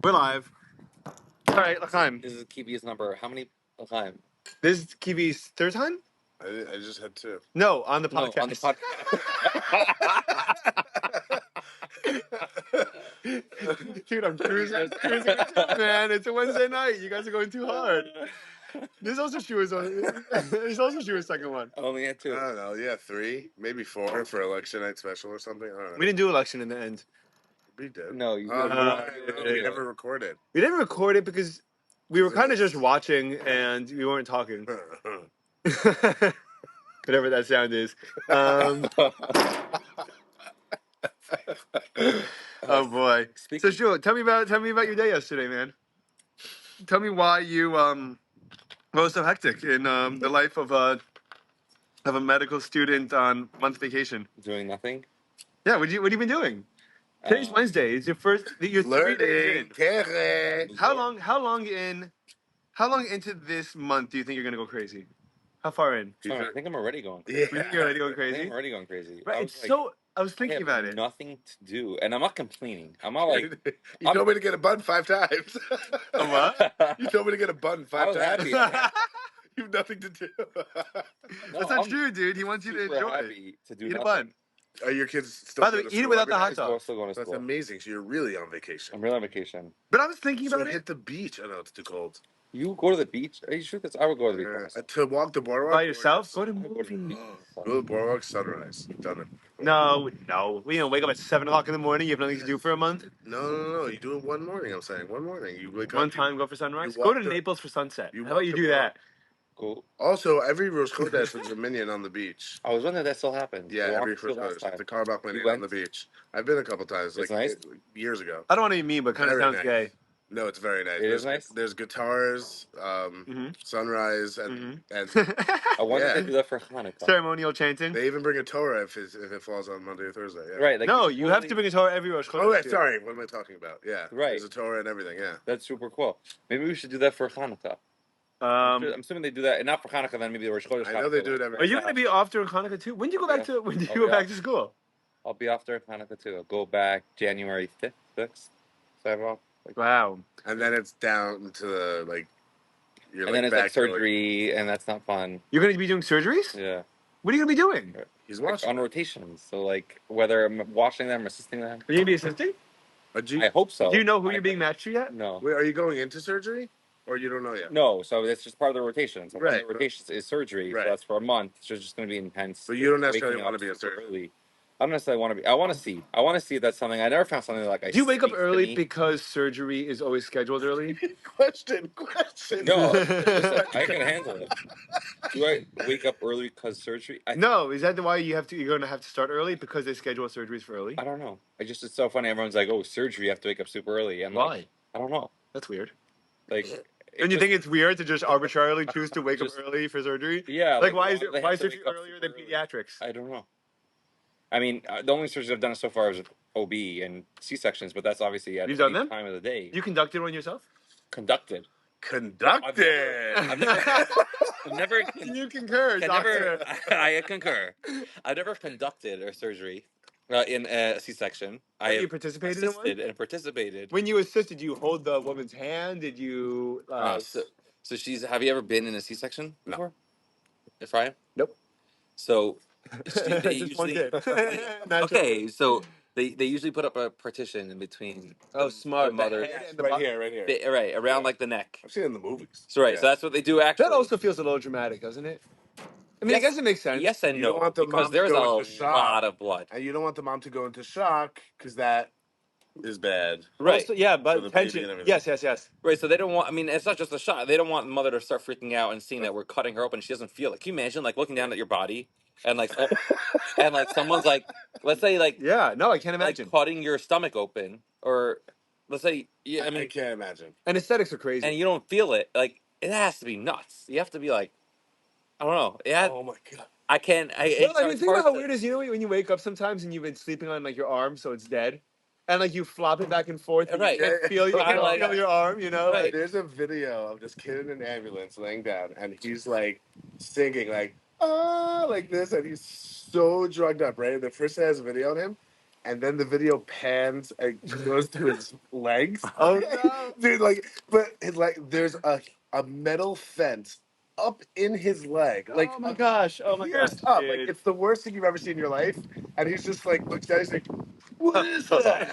We're live. All right, L'chaim. This is Kivi's number. How many L'chaim? This is Kivi's third time? I just had two. No, on the podcast. No, on the podcast. Dude, I'm cruising with you, man. It's a Wednesday night. You guys are going too hard. There's also Shua's second one. I only had two. I don't know. Yeah, three, maybe four for election night special or something. I don't know. We didn't do election in the end. We did. No, you we never recorded. We didn't record it because we were kind of just watching and we weren't talking. Whatever that sound is. Oh boy. So Shua, tell me about your day yesterday, man. Tell me why you what was so hectic in the life of a medical student on month vacation. Doing nothing. Yeah, what have you been doing? Today's Wednesday. It's your 3 days in. How long into this month do you think you're gonna go crazy? How far in? I think I'm already going crazy. You think you're already going I crazy? think I'm already going crazy. Right. I was thinking about it. Nothing to do, and I'm not complaining. I'm not like you told me to get a bun 5 times. A what? You told me to get a bun 5 times. Happy. You have nothing to do. That's not true, dude. He wants you to enjoy it. To do Eat a bun. Are your kids still? By the way, eat it without the hot dog. Still going to That's school. amazing. So you're really on vacation. I'm really on vacation. But I was thinking about it. Hit the beach. I know it's too cold. You go to the beach? Are you sure I would go to the beach. To walk the boardwalk By yourself? Go to movies. Go to the boardwalk, sunrise. You've done it. No. We don't wake up at 7 o'clock in the morning. You have nothing to do for a month. No. You do it one morning. I'm saying one morning. You wake One up. time, go for sunrise. Go to Naples for sunset. How about you do that? Cool. Also, every Rosh Chodesh was a minion on the beach. I was wondering if that still happens. Yeah, every Rosh Chodesh, the Carbac minion on the beach. I've been a couple times, like nice? years ago. I don't want to be mean, but kind of sounds gay. No, it's very nice. It is nice. There's guitars, sunrise, and I wonder if they do that for Hanukkah. Ceremonial chanting. They even bring a Torah if it falls on Monday or Thursday. Yeah. Right. Like no, you have to bring a Torah every Rosh Chodesh. Oh, wait, sorry. What am I talking about? Yeah. Right. There's a Torah and everything. Yeah. That's super cool. Maybe we should do that for Hanukkah. I'm assuming they do that, and not for Hanukkah. Then maybe the Rosh Chodesh. I know they do it every. Are you going to be off during Hanukkah too? When do you go back to? When do you go back to school? I'll be off during Hanukkah too. I'll go back January 5th, 6th, 7th. Wow. And then it's down to the You're and then it's like surgery, and that's not fun. You're going to be doing surgeries? Yeah. What are you going to be doing? He's watching on rotations. So like whether I'm watching them or assisting them. Are you going to be assisting? I hope so. Do you know who you're being matched to yet? No. Wait, are you going into surgery? Or you don't know yet? No, so it's just part of the rotation. So right. Part of the rotation is surgery. Right. So that's for a month. So it's just going to be intense. So you don't necessarily want to be a surgeon. Early. I don't necessarily want to be. I want to see. if that's something. I never found something like. Do you wake up early because surgery is always scheduled early? Question. No, listen, I can handle it. Do I wake up early because surgery? No, is that why you're going to have to start early because they schedule surgeries for early? I don't know. It's so funny. Everyone's like, "Oh, surgery, you have to wake up super early." And why? Like, I don't know. That's weird. Like, and you think it's weird to just arbitrarily choose to wake up early for surgery? Yeah. Like why is surgery earlier than pediatrics? I don't know. I mean, the only surgeries I've done so far is OB and C-sections, but that's obviously at any time of the day. You conducted one yourself? Conducted. I've never. You concur, doctor. I concur. I've never conducted a surgery in a C-section. You participated in one? And participated. When you assisted, you hold the woman's hand? Did you... So she's... Have you ever been in a C-section before? No. Ryan? Nope. So... They usually... Okay, so... They usually put up a partition in between. Oh, smart. The mother, right here. Right, around like the neck. I've seen it in the movies. So so that's what they do actually. That also feels a little dramatic, doesn't it? I mean, I guess it makes sense. Yes and no, because there's a lot of blood. And you don't want the mom to go into shock, because that is bad. Right. Also, yeah, but tension. Yes. Right, so they don't want, I mean, it's not just a shot. They don't want the mother to start freaking out and seeing that we're cutting her open and she doesn't feel it. Can you imagine, like, looking down at your body and, like, and, like, someone's, like, let's say, like... Yeah, no, I can't imagine. Like, cutting your stomach open, or, let's say... Yeah, I mean... I can't imagine. Anesthetics are crazy. And you don't feel it. Like, it has to be nuts. You have to be, like... I don't know. Oh, my God. I can't... think about how weird it is, you know, when you wake up sometimes and you've been sleeping on, like, your arm, so it's dead? And, like, you flop it back and forth. And right. You can't feel your arm, you know? Right. There's a video of this kid in an ambulance laying down, and he's, like, singing, like, like this, and he's so drugged up, right? The person has a video on him, and then the video pans and goes to his legs. Oh no, dude! Like, but his there's a metal fence up in his leg. Like, oh my gosh, oh my gosh, pierced up. Like, dude. it's the worst thing you've ever seen in your life. And he's just like looks down. He's like, "What is that?"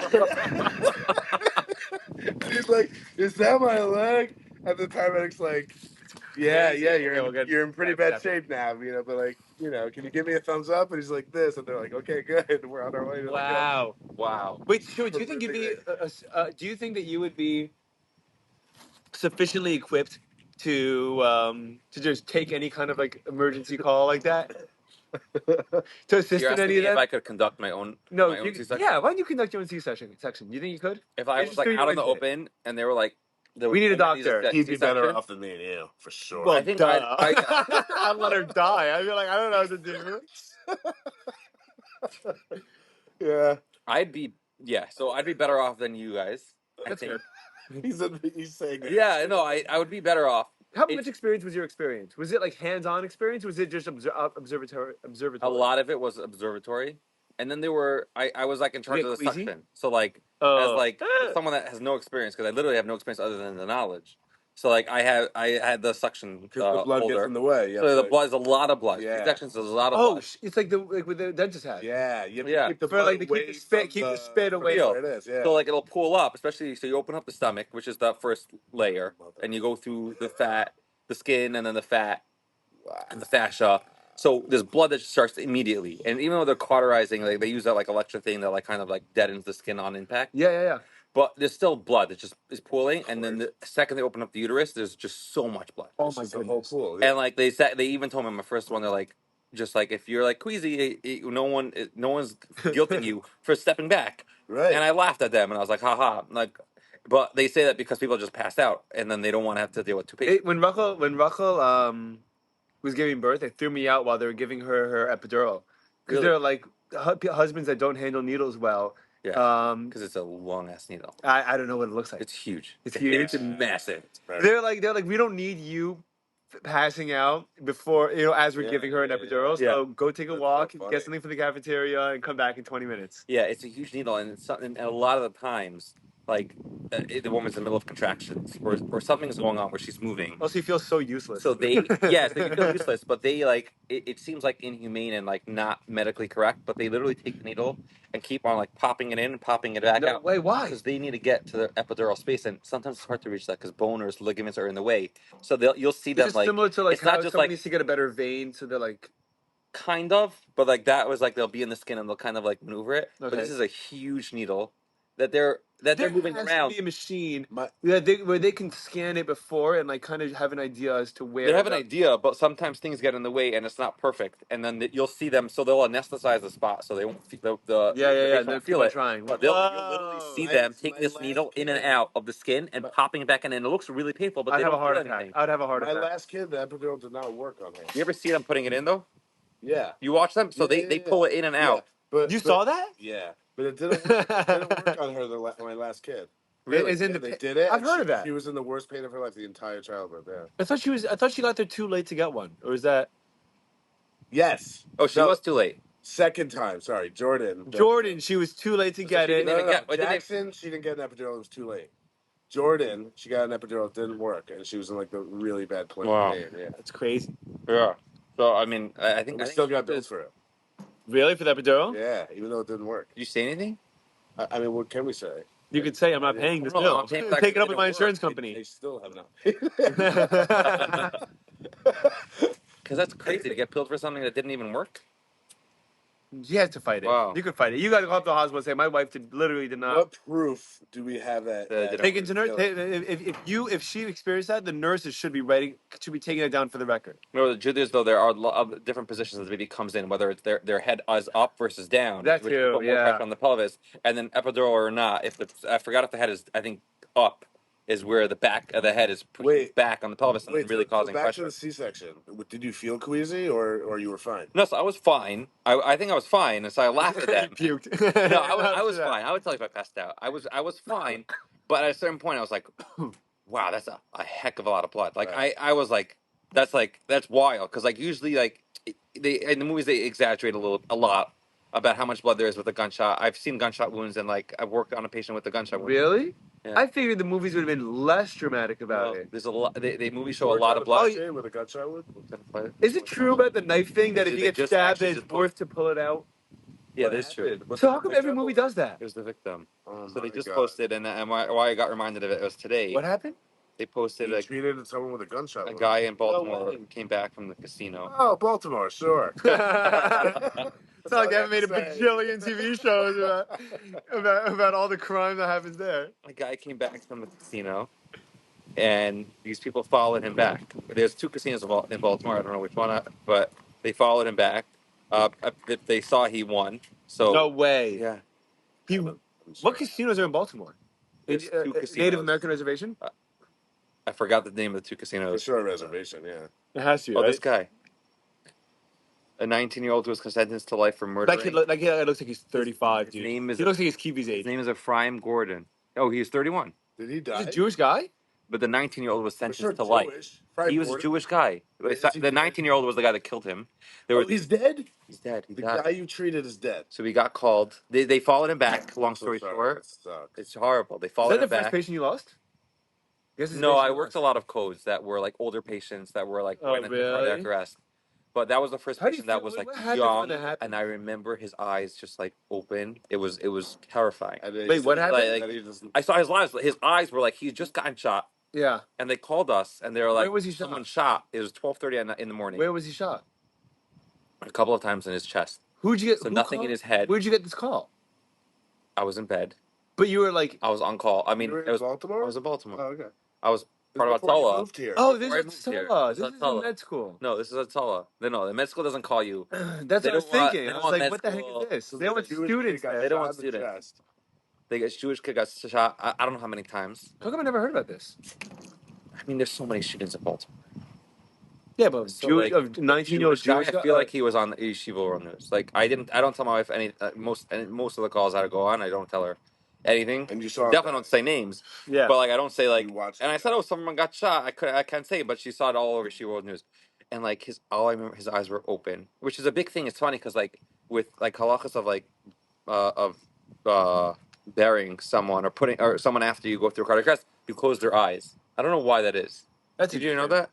And he's like, "Is that my leg?" And the paramedic's like, "Yeah, you're in pretty bad shape now, but like, can you give me a thumbs up?" And he's like this, and they're like, "Okay, good. We're on our way to Wow. Wait, Shua, do you think you'd be? Do you think that you would be sufficiently equipped to just take any kind of like emergency call like that? To assist You're in asking any me of if that? I could conduct my own C-section? Yeah, why don't you conduct your own C-section? You think you could? If I You're was just like doing out your in the InventIt. open and they were like, We need a doctor. He'd be better C-section, off than me and you, for sure. Well, I think duh. I I'd let her die. I'd be like, I don't know what to do. yeah, I'd be so I'd be better off than you guys. I That's think. good. he's saying that. Yeah, no, I would be better off. How It- much experience was your experience? Was it like hands-on experience? Was it just observatory? A lot of it was observatory, and then I was like in charge get of the queasy? suction. So like as like someone that has no experience, because I literally have no experience other than the knowledge. So like I had the suction Because the blood gets holder. in the way. Yeah, So the blood is a lot of blood. Yeah. C-sections is a lot of blood. It's like what the dentist had. yeah, you have to Yeah. keep the For, blood like, to keep away the spit- from keep the spit away. Feel. where it is. Yeah. So like it'll pool up, especially so you open up the stomach, which is the first layer, and you go through the fat, the skin, and then the fat and the fascia. So there's blood that starts immediately, and even though they're cauterizing, like they use that like electric thing that like kind of like deadens the skin on impact. Yeah. But there's still blood that just is pooling, and then the second they open up the uterus, there's just so much blood. Oh my It's the whole goodness. pool. And like they even told me on my first one, they're like, just like if you're like queasy, no one's guilting you for stepping back. Right. And I laughed at them, and I was like, haha, like. But they say that because people just passed out, and then they don't want to have to deal with two patients. When Rachel was giving birth, they threw me out while they were giving her epidural because Really? they're like husbands that don't handle needles well. Yeah, because it's a long ass needle. I don't know what it looks like. It's huge. It's huge. It's massive. They're like we don't need you passing out before as we're giving her an epidural. Yeah. So go take a walk, so funny. get something from the cafeteria, and come back in 20 minutes. Yeah, it's a huge needle, and it's something. And a lot of the times, like the woman's in the middle of contractions, or something's going on where she's moving. Also, you feel so useless. So they feel useless, but they like it seems like inhumane and like not medically correct. But they literally take the needle and keep on like popping it in and popping it back No out. way, why? Because they need to get to the epidural space, and sometimes it's hard to reach that because bone or ligaments are in the way. So you'll see them It's like similar to like it's how not just someone like needs to get a better vein, so they're like. kind of, but like that was like they'll be in the skin and they'll kind of like maneuver it. Okay. But this is a huge needle that they're moving has around. To be a machine where they can scan it before and like kind of have an idea as to where They have an idea, but sometimes things get in the way and it's not perfect. And then you'll see them, so they'll anesthetize the spot, so they won't feel the patient won't feel it. trying. But you'll literally see them taking this needle in and out of the skin and popping it back in, and it looks really painful. But I'd they have a don't heart feel attack. anything. I'd have a heart My attack. last kid, the epidural did not work on her. You ever see them putting it in though? Yeah. You watch them, so they pull it in and out. But You saw that? Yeah, but it didn't work on her. My last kid. Really? They did it. I've heard of that. She was in the worst pain of her life the entire childbirth. Yeah. I thought she got there too late to get one, or is that Yes. Oh, she was too late. Second time. Sorry, Jordan. Jordan? She was too late to get it. Jackson, she didn't get an epidural. It was too late. Jordan, she got an epidural. It didn't work, and she was in like the really bad pain. Yeah. That's crazy. Yeah. So I mean, I think We still got bills for it. Really, for the epidural? Yeah, even though it didn't work. Did you say anything? I mean, what can we say? You could say I'm not paying this No, bill. I'm paying Take it up with my it insurance They company. still have not. Because that's crazy to get billed for something that didn't even work. You had to fight it. Wow. You could fight it. You got to go up to the hospital and say, my wife literally did not. What proof do we have that? Take it to nurse. If she experienced that, the nurses should be taking it down for the record. No, the truth is though, there are different positions that the baby comes in, whether it's their head is up versus down, That which too, put more pressure on the pelvis, and then epidural or not. I forgot if the head is up, is where the back of the head is pushing back on the pelvis and really causing back pressure. to the C-section. Did you feel queasy or you were fine? No, so I was fine. I think I was fine, and so I laughed at them. You puked. No, I was fine. I would tell you if I passed out. I was fine, but at a certain point, I was like, "Wow, that's a heck of a lot of blood." Like I was like, "That's wild," because like usually like they in the movies they exaggerate a lot about how much blood there is with a gunshot. I've seen gunshot wounds, and like I've worked on a patient with a gunshot wound. Really? Yeah. I figured the movies would have been less dramatic about No, it. there's a lot. They movies show a lot of blood. With a gunshot wound? Is it true about the knife thing that if you They get just stabbed, actually it's just worth to pull it out? Yeah, What that's true. happened? So how come every movie does that? It was the victim. Oh So they my just God. posted, and why I got reminded of it was today. What happened? They posted He treated someone with a gunshot a wound. guy in Baltimore way. came back from the casino. Oh, Baltimore, sure. It's not like they haven't made a bajillion TV shows about all the crime that happens there. A guy came back from the casino, and these people followed him back. There's two casinos in Baltimore. I don't know which one, but they followed him back. They saw he won. So No way. yeah, He, what casinos are in Baltimore? there's two casinos. Native American reservation? I forgot the name of the two For casinos. sure, reservation, yeah. It has to be, Oh, right? this guy, a 19-year-old who was sentenced to life for murdering. That kid looks like he's 35, His dude. name is He looks like he's Kivi's His age. name is Ephraim Gordon. Oh, he was 31. Did he die? He's a Jewish guy? But the 19-year-old was For sentenced sure, to life. Jewish. Frank He was a Gordon. Jewish guy. Is he The dead? 19-year-old was the guy that killed him. Oh, he's dead? He's dead. He The died. guy you treated is dead. So we got called. They followed him back. Long story So sorry, short, that sucks. it's horrible. They Is followed that him the first back. patient you lost? No, I worked a lot of codes that were like older patients that were like Oh, went into cardiac really? arrest. But that was the first How do you patient that feel- was like what happens young, when that happens? and I remember his eyes just like open. It was terrifying. Wait, what happened? I saw his eyes. His eyes were like he's just gotten shot. Yeah. And they called us, and they were Where like, was he shot? someone shot. It was 12:30 in the morning. Where was he shot? A couple of times in his chest. Who'd you get? So who nothing called? in his head. Where'd you get this call? I was in bed. But you were like, I was on call. I mean, You were it was Baltimore? I was in Baltimore. Oh, okay. I was part of Before you Atala. moved here. oh, Before I this is moved here. Atala. This This is is Atala. in med school. No, this is Atala. No, the med school doesn't call you. That's They what I was don't want- thinking. they I don't was want like, med what the heck school. is this? So They want the Jewish students kid got there. They don't shot want in the students. chest. They get Jewish kid got shot. I don't know how many times. How come I never heard about this? I mean, there's so many shootings in Baltimore. Yeah, but So, Jewish, like, of 19-year-old Jewish guy, Jewish I feel like he was on the Yeshiva World News. Like I don't tell my wife any most of the calls I go on. I don't tell her anything. And you saw Definitely don't say names. yeah. But like I don't say like. You watched And I it. said, oh, someone got shot. I can't say, but she saw it all over Yeshiva World News. And like all I remember, his eyes were open, which is a big thing. It's funny because like with like halachas of like burying someone or someone after you go through cardiac arrest, you close their eyes. I don't know why that is. That's Did you know interesting. that?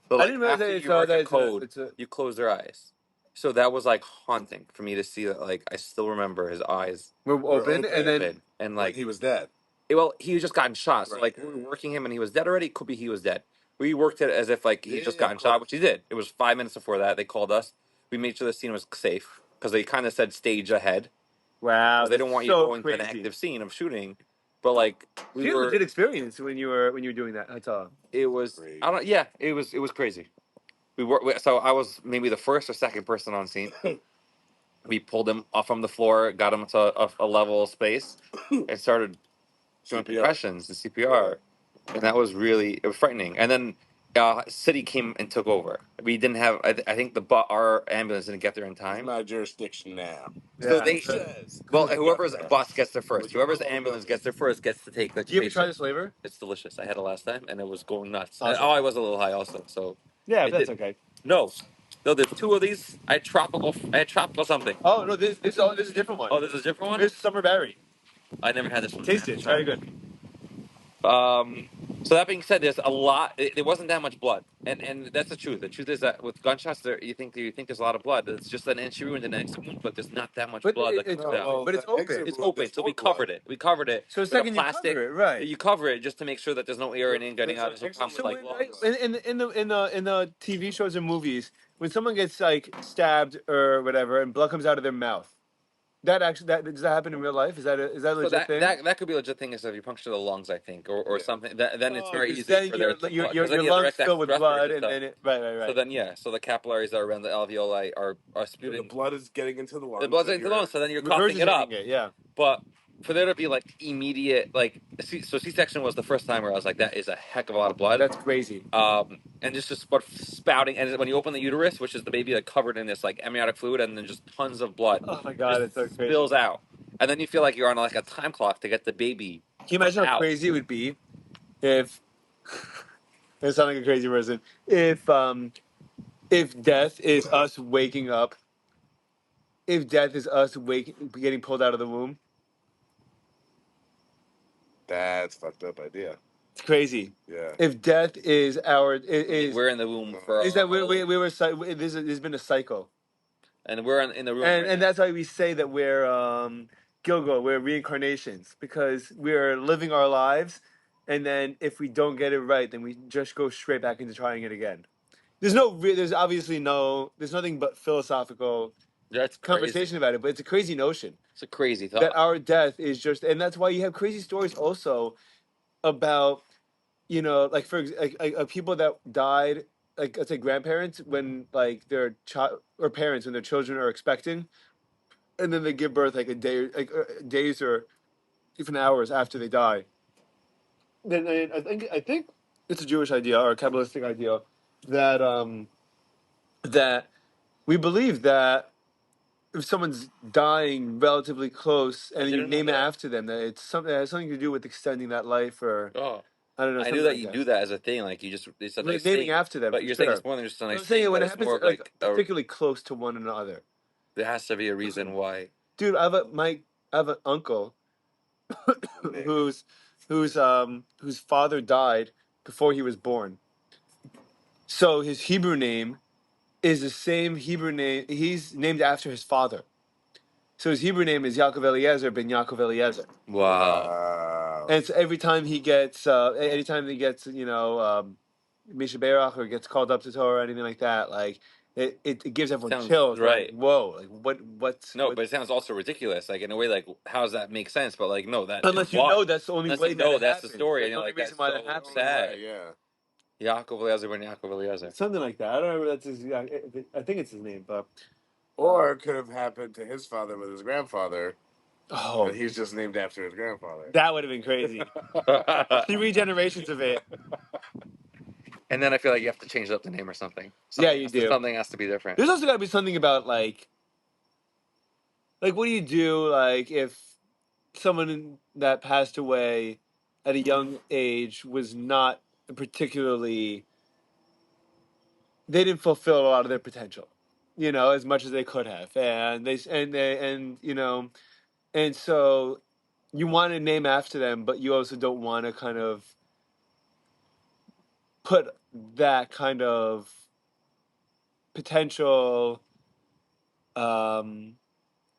But, I like, didn't realize after that it's you work that a it's code, it's a. you close their eyes. So that was like haunting for me to see that. Like I still remember his eyes We're open, open. and then open, and Like like he was dead. well, he was just gotten shot. So Right. like we were working him, and he was dead already. Could be he was dead. We worked it as if like he Yeah, just yeah, gotten of shot, course. which he did. It was 5 minutes before that. They called us. We made sure the scene was safe because they kind of said stage ahead. wow, They don't want you so going crazy. to an active scene of shooting. But like we You had a were, legit experience when you were doing that. That's all. it was Great. I don't yeah, it was crazy. So I was maybe the first or second person on scene. We pulled him off from the floor, got him to a level space, and started doing CPR. compressions and CPR, and that was it was frightening. And then city came and took over. We didn't have. I think our ambulance didn't get there in It's time. my jurisdiction now. So Yeah. they Says. well, whoever's bus gets there first. Whoever's ambulance gets there first gets to take the Do you ever try patient. this flavor? It's delicious. I had it last time, and it was going nuts. Awesome. Oh, I was a little high also. So Yeah, It that's did. okay. no, there's two of these. I had tropical something. Oh no, this is a different one. Oh, this is a different one. This is summer berry. I never had this one. Taste it. Very good. So that being said, there's a lot. There wasn't that much blood, and that's the truth. The truth is that with gunshots, you think there's a lot of blood. It's just an entry wound and an exit wound, but there's not that much But blood that it's comes out. open. But it's open. It's open, so we covered it. We covered it. So with a second you plastic. cover it, right? You cover it just to make sure that there's no air in getting out. There's no So problem with, in the TV shows and movies, when someone gets like stabbed or whatever, and blood comes out of their mouth, does that happen in real life? Is that a So legit thing? that could be a legit thing is if you puncture the lungs, I think, or something. Then it's very easy Then for there to your blood, 'cause then you have lungs direct fill with respiratory blood, and stuff. then right. So then so the capillaries that are around the alveoli are The spewing. blood is getting into the lungs. The blood's into the lungs, so then you're coughing it up. Yeah. But for there to be like immediate, like, so C-section was the first time where I was like, that is a heck of a lot of blood. That's crazy. And just what spouting, and when you open the uterus, which is the baby like covered in this like amniotic fluid, and then just tons of blood. Oh my God, just it's so crazy. spills out, and then you feel like you're on like a time clock to get the baby. Can you imagine how out. crazy it would be if I sound like a crazy person? If death is us waking up if death is us getting pulled out of the womb? That's a fucked up idea. It's crazy. Yeah. If death is We're in the womb for is that our we were there's been a cycle, and we're in the room and right and now. that's why we say that we're Gilgo, we're reincarnations, because we're living our lives, and then if we don't get it right, then we just go straight back into trying it again. There's obviously there's nothing but philosophical That's conversation crazy. about it, but it's a crazy notion It's a crazy that thought. our death is just, and that's why you have crazy stories also about, like people that died, like let's say grandparents when like their child or parents when their children are expecting, and then they give birth like a day, like days or even hours after they die. Then I think it's a Jewish idea or a Kabbalistic idea that that we believe that if someone's dying relatively close I and you didn't know name it that. after them, that it's something that has something to do with extending that life, or Oh, I don't know, I knew something that like you that. do that as a thing. Like it's a nice Naming thing. after them, But for you're saying sure. it's more than just a I'm nice saying thing. it when But it it's happens more of like like particularly close to one another. there has to be a reason why. Dude, I have an uncle whose whose father died before he was born. So his Hebrew name is the same Hebrew name. He's named after his father. So his Hebrew name is Yaakov Eliezer ben Yaakov Eliezer. Wow. Wow. And so anytime he gets, Misha Berach or gets called up to Torah or anything like that, like it gives everyone Sounds chills. They're like, right. whoa, like No, but it sounds also ridiculous. Like in a way, like how does that make sense? But like no, that unless you why? know that's the only Unless way you that know it that's the happens. story, That's and the you're only like reason that's why so that happens. sad. Yeah. Yaakov Eliezer ben Yaakov Eliezer. Something like that. I don't remember that's his. I think it's his name, but Or it could have happened to his father with his grandfather, oh, and he's just named after his grandfather. that would have been crazy. 3 generations of it. And then I feel like you have to change up the name or something. Yeah, you do. Something has to be different. There's also got to be something about like what do you do like if someone that passed away at a young age was not particularly, they didn't fulfill a lot of their potential, as much as they could have, and so you want to name after them, but you also don't want to kind of put that kind of potential um,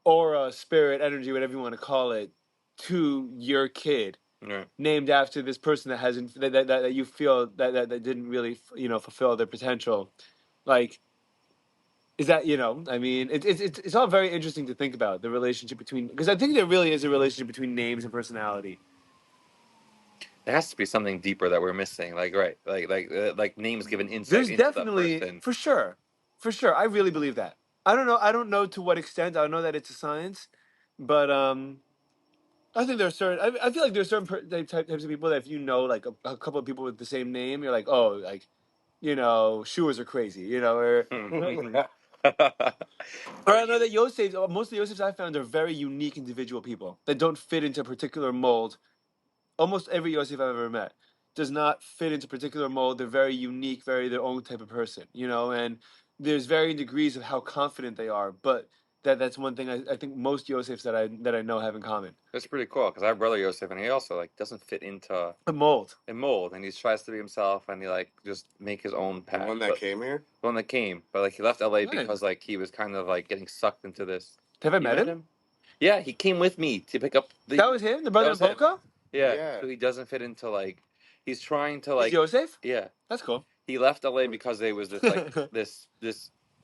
aura, spirit, energy, whatever you want to call it, to your kid, Right. named after this person that hasn't that you feel that didn't really fulfill their potential. Like, is that, I mean, it's all very interesting to think about the relationship between, because I think there really is a relationship between names and personality. There has to be something deeper that we're missing. Like right, like names give an insight There's into that definitely, person. for sure, I really believe that. I don't know to what extent. I don't know that it's a science, but I think there are certain. I feel like there's certain types of people that if you know like a couple of people with the same name, you're like, oh, like, Shuas are crazy, or or I know that Yosefs. Most of the Yosefs I found are very unique individual people that don't fit into a particular mold. Almost every Yosef I've ever met does not fit into a particular mold. They're very unique, very their own type of person, and there's varying degrees of how confident they are. But that's one thing I think most Yosefs that I know have in common. That's pretty cool because I have brother Yosef and he also like doesn't fit into A mold. a mold and he tries to be himself and he like just make his own The path. one that came here? The one that came, but like he left LA Right. because like he was kind of like getting sucked into this. Have I You met him? Yeah, he came with me to pick up the. That was him, the brother in That was him. Polka? Yeah. Yeah. So he doesn't fit into like he's trying to He's like Yosef? yeah. That's cool. He left LA because there was this like this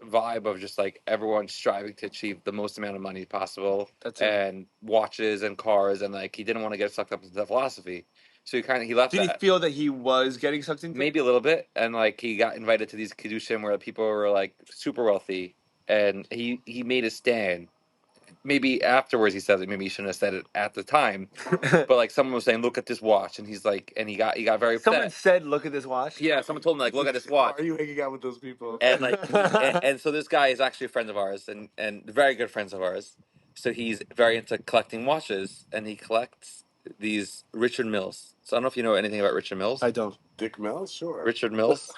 vibe of just like everyone striving to achieve the most amount of money possible That's it. and watches and cars and like he didn't want to get sucked up into the philosophy. So he left Did he that. feel that he was getting sucked into it? Maybe a little bit, and like he got invited to these kedushim where people were like super wealthy, and he made a stand. Maybe afterwards he says it. Maybe he shouldn't have said it at the time, but like someone was saying, "Look at this watch," and he's like, and he got very upset. Someone said, "Look at this watch." Yeah, someone told him like, "Look at this Why watch," are you hanging out with those people? and like, and so this guy is actually a friend of ours, and very good friends of ours. So he's very into collecting watches, and he collects these Richard Milles. So I don't know if you know anything about Richard Milles. I don't. Dick Mills? Sure. Richard Milles.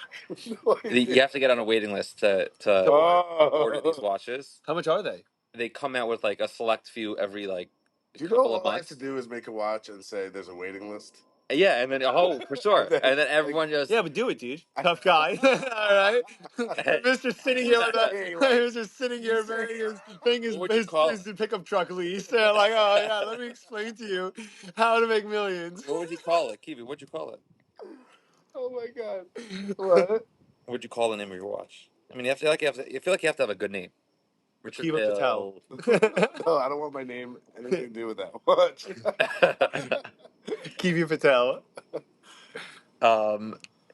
No idea. You have to get on a waiting list to Oh. order these watches. How much are they? they come out with like a select few every like Do you know couple of all I have months. to do is make a watch and say there's a waiting list? Yeah, and then for sure, and then everyone just Yeah, but do it, dude. Tough guy. All right. Mr. sitting here with Mr. sitting here paying his What would you call his pickup truck lease. They're like, oh yeah, let me explain to you how to make millions. What would you call it, Kiwi? What'd you call it? Oh my god. What? What'd you call the name of your watch? I mean, you feel like you have to have a good name. Richard Kiva Patel. No, I don't want my name anything to do with that watch. Kivi Patel.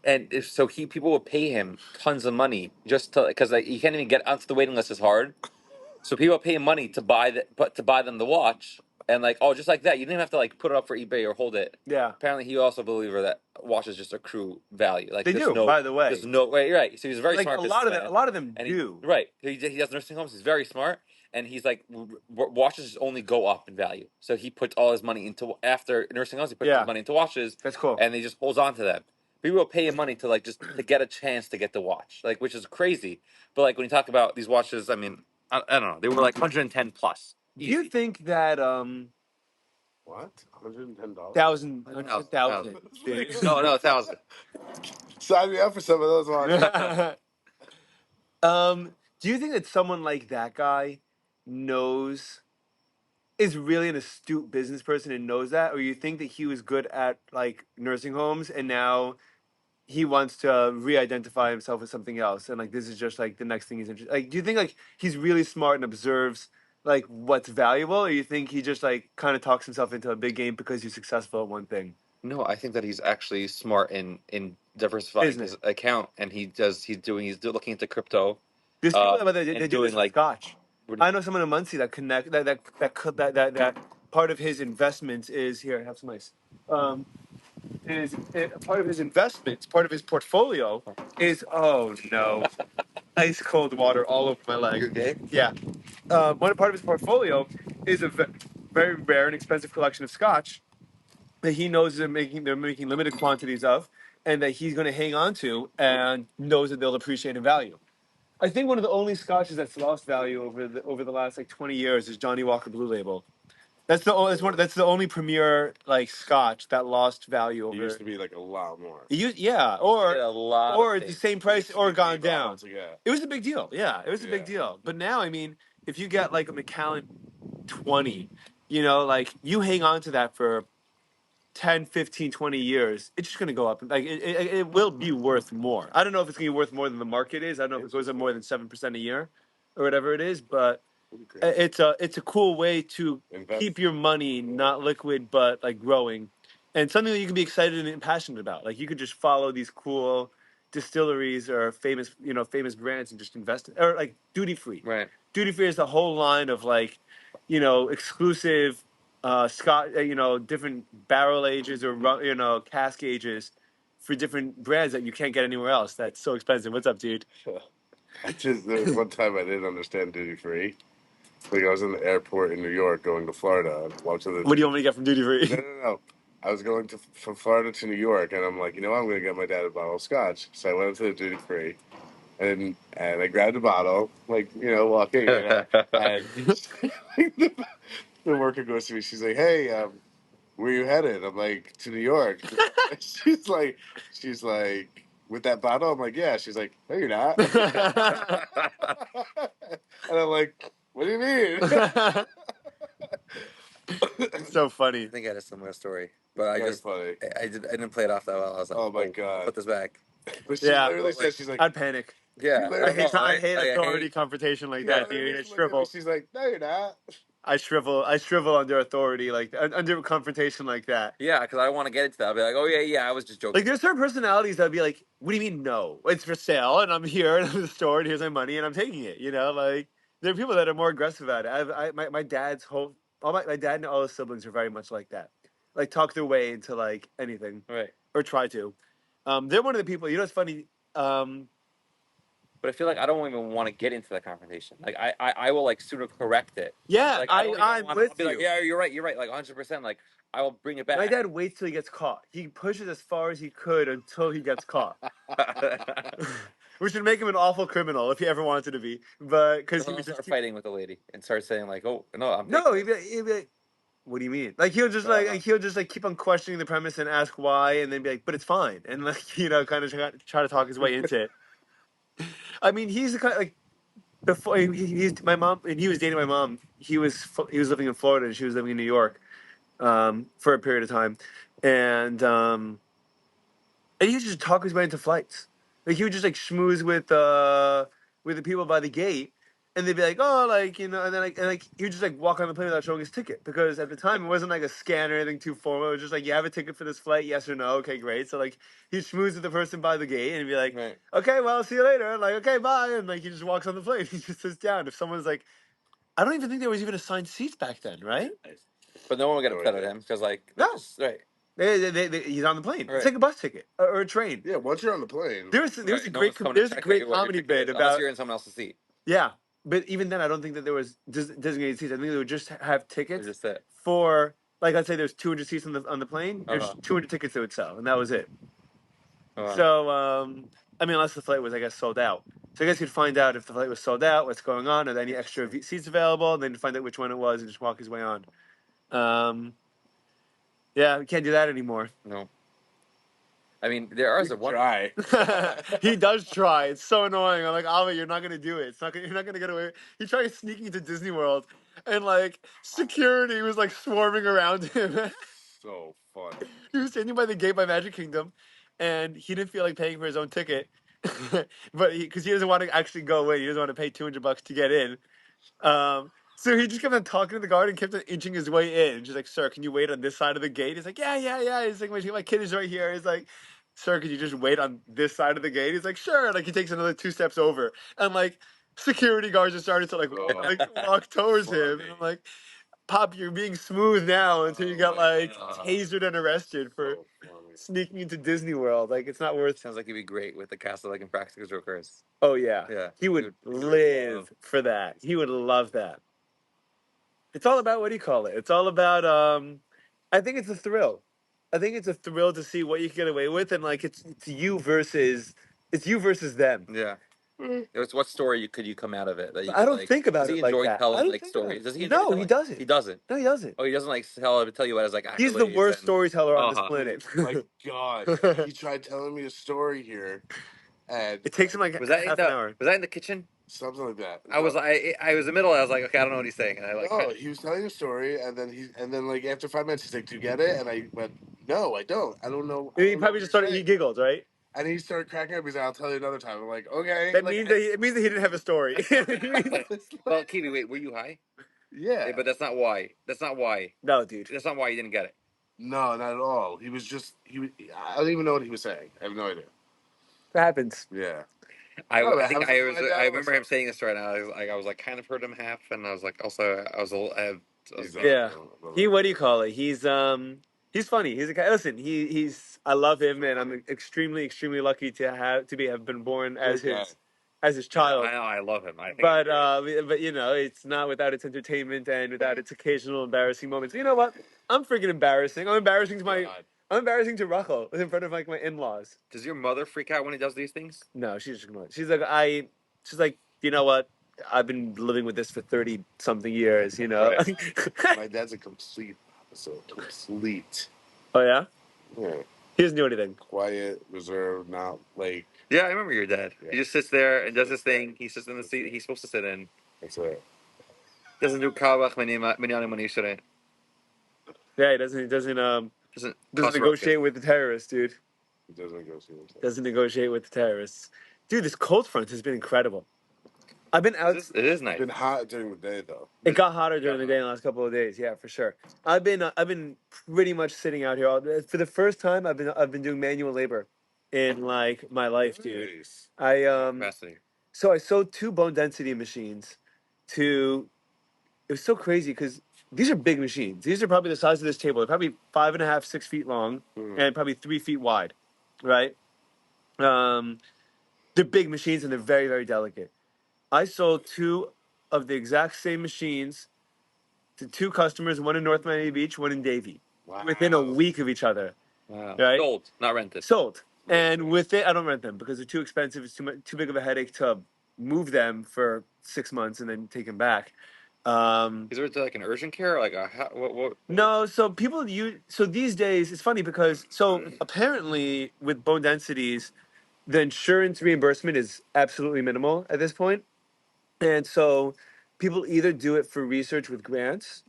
And people will pay him tons of money just to because like, you can't even get onto the waiting list as hard. So people pay him money to buy them the watch, and like just like that, you didn't have to like put it up for eBay or hold it. Yeah. Apparently, he also a believer that watches just accrue value. Like They there's do, no, by the way. there's no way. Right. So he's a very Like smart a lot businessman. of them And do. Right. He does nursing homes. He's very smart, and he's like watches only go up in value. So he puts all his money into after nursing homes. He puts his money into watches. That's cool. And he just holds on to them. People will pay him money to like just to get a chance to get the watch, like which is crazy. But like when you talk about these watches, I mean, I don't know. They were like 110 plus. Do you think that What? $110? thousand? No, 1,000. Sign me up for some of those watches. Do you think that someone like that guy is really an astute business person and knows that, or you think that he was good at like nursing homes and now he wants to re-identify himself with something else and like this is just like the next thing he's interested? Like, do you think like he's really smart and observes like what's valuable, or you think he just like kind of talks himself into a big game because he's successful at one thing? No, I think that he's actually smart in diversifying Business. his account, and he's looking into crypto. There's people that and they do doing this with like Scotch. what I know someone in Muncie that connect that part of his investments is here. Have some ice. Part of his investments, part of his portfolio is oh no, ice cold water all over my leg. okay? Yeah, one part of his portfolio is a very rare and expensive collection of Scotch that he knows they're making limited quantities of, and that he's going to hang on to, and knows that they'll appreciate in value. I think one of the only scotches that's lost value over the last like 20 years is Johnny Walker Blue Label. That's the only premier like scotch that lost value It over. used to be like a lot more. Or Or the same price or gone down. Yeah. It was a big deal. Yeah, it was a big deal. But now, I mean, if you get like a Macallan 20, like you hang on to that for 10, 15, 20 years, it's just going to go up. Like it will be worth more. I don't know if it's going to be worth more than the market is. I don't know if it goes up more than 7% a year or whatever it is, but it's a cool way to keep your money not liquid but like growing, and something that you can be excited and passionate about. Like you could just follow these cool distilleries or famous brands and just invest or like duty free. right. Duty free is the whole line of like, exclusive Scott, different barrel ages or cask ages for different brands that you can't get anywhere else. That's so expensive. What's up, dude? There was one time I didn't understand duty free. Like I was in the airport in New York going to Florida. What do you want me to get from duty free? No. I was going from Florida to New York, and I'm like, I'm going to get my dad a bottle of scotch. So I went to the duty free, and I grabbed a bottle, walking, and the worker goes to me. She's like, "Hey, where you headed?" I'm like, "To New York." she's like, "With that bottle?" I'm like, "Yeah." She's like, "No, you're not." And I'm like, "What do you mean?" It's so funny. I think I had a similar story, but I funny. didn't play it off that well. I was like, Oh my God. put this back. But she literally said, she's like, I'd panic. Yeah, I hate authority confrontation like that, dude. I shrivel. She's like, "No, you're not." I shrivel under authority, like under confrontation like that. Yeah, because I want to get into that. I'll be like, oh yeah, I was just joking. Like there's certain personalities that'd be like, "What do you mean no? It's for sale, and I'm here, and I'm in the store, and here's my money, and I'm taking it." Like there are people that are more aggressive at it. My dad's my dad and all his siblings are very much like that. Like talk their way into like anything, Right. or try to. They're one of the people. It's funny. But I feel like I don't even want to get into that confrontation. Like I will like sort of correct it. Yeah, like, I'm with I'll be you. like, yeah, you're right, like 100%. Like I will bring it back. My dad waits till he gets caught. He pushes as far as he could until he gets caught. We should make him an awful criminal if he ever wanted to be, but because he He'll would just start keep. fighting with the lady and start saying like, "Oh no, I'm No, taking he'd be like, what do you mean? Like he'll just like keep on questioning the premise and ask why, and then be like, but it's fine, and like kind of try to talk his way into it. I mean, he's the kind like before he's my mom, and he was dating my mom. He was living in Florida, and she was living in New York for a period of time, and he used to just talk his way into flights. Like he would just like schmooze with the people by the gate, and they'd be like, "Oh, like and then like he would just like walk on the plane without showing his ticket because at the time it wasn't like a scan or anything too formal. It was just like, you have a ticket for this flight, yes or no? Okay, great. So like he'd schmooze with the person by the gate and he'd be like, Right. "Okay, well, see you later." And like, "Okay, bye," and like he just walks on the plane. He just sits down. If someone's like, I don't even think there was even assigned seats back then, right? But no one will get No upset at idea. him because like No. just, right. He's on the plane. Right. It's like a bus ticket or a train. Yeah, once you're on the plane. There's Right. a No great one's coming to there's a check great what your comedy ticket bit is, unless about you're in someone else's seat. yeah, but even then I don't think that there was designated seats. I think they would just have It's tickets just it. for like let's say there's 200 seats on the plane. There's Uh-huh. 200 tickets they would sell, and that was it. Uh, So I mean, unless the flight was I guess sold out. So I guess you'd find out if the flight was sold out, what's going on, are there any extra seats available, and then find out which one it was and just walk his way on. Yeah, we can't do that anymore. no. I mean, there are You some can one. try. He does try. It's so annoying. I'm like, Alva, you're not gonna do it. You're not gonna get away. He tried sneaking into Disney World, and like security was like swarming around him. So funny. He was standing by the gate by Magic Kingdom, and he didn't feel like paying for his own ticket, but because he doesn't want to actually go in, he doesn't want to pay $200 to get in. So he just kept on talking to the guard and kept on inching his way in. She's like, "Sir, can you wait on this side of the gate?" He's like, "Yeah, yeah, yeah." He's like, "My kid is right here." He's like, "Sir, could you just wait on this side of the gate?" He's like, "Sure." Like he takes another 2 steps over, and like security guards just started to like walk towards him, and I'm like, "Pop, you're being smooth now until you got like tasered and arrested for So funny. sneaking into Disney World. Like it's not worth." Sounds like he'd be great with the cast of like Impractical Jokers. Oh yeah, Yeah. he would live for that. He would love that. It's all about what do you call it? It's all about I think it's a thrill. I think it's a thrill to see what you can get away with and like it's you versus them. Yeah. What story could you come out of it? That you I could, don't like, think about does he it like enjoy that. I telling don't like think about stories? it. Does he? No, enjoy he telling- doesn't. He doesn't. No, he doesn't. Oh, he doesn't like tell you as like He's the accolades worst and- storyteller on this Uh-huh. planet. My God, he tried telling me a story here, and It takes him like Was that in half the? an hour. Was that in the kitchen? something like that. I was in the middle. I was like, okay, I don't know what he's saying. And I like. No, he was telling a story, and then like after 5 minutes, he's like, "Do you get it?" And I went, "No, I don't. I don't know." I He don't know probably what just you're started. He saying." giggled, right? And he started cracking up. He's like, "I'll tell you another time." I'm like, "Okay." That Like, means it means that he didn't have a story. Well, Kiwi, wait, were you high? yeah, But that's not why. That's not why. No, dude. That's not why you didn't get it. no, not at all. He was just I don't even know what he was saying. I have no idea. That happens. Yeah. I No, but think have something like that I remember him also. saying this right now. I was like kind of heard him half, and I was like also I was a little. I was, Yeah. What do you call it? He's funny. He's a guy. Listen, he's I love him, and I'm extremely lucky to have been born as Great guy. his child. I know I love him. I think But it's not without its entertainment and without its occasional embarrassing moments. You know what? I'm freaking embarrassing. I'm embarrassing to Rachel in front of like my in-laws. Does your mother freak out when he does these things? No, she's just gonna. She's like, you know what? I've been living with this for 30 something years. You know. My dad's a complete opposite. Complete. Oh yeah. Yeah. He doesn't do anything. Quiet, reserved, not like. Yeah, I remember your dad. Yeah. He just sits there and does his thing. He sits in the seat he's supposed to sit in. That's it. Doesn't do kawach minyanim manishere. Yeah, he doesn't Doesn't toss negotiate with the terrorists, dude. He doesn't go see himself. Doesn't negotiate with the terrorists. Dude, this cold front has been incredible. I've been out. It is nice. It's been hot during the day though. It got hotter during the day in the last couple of days. Yeah, for sure. I've been pretty much sitting out here for the first time. I've been doing manual labor in like my life, dude. Nice. Capacity. So I sold 2 bone density machines to. It was so crazy because these are big machines. These are probably the size of this table. They're probably 5.5, 6 feet long, and probably 3 feet wide, right? They're big machines and they're very, very delicate. I sold 2 of the exact same machines to 2 customers, one in North Miami Beach, one in Davie, Wow. within a week of each other. Wow. Right? Sold, not rented. Sold. And with it, I don't rent them because they're too expensive. It's too big of a headache to move them for 6 months and then take them back. Is there like an urgent care? Like what? No, so people use so these days it's funny because so apparently with bone densities, the insurance reimbursement is absolutely minimal at this point. And so people either do it for research with grants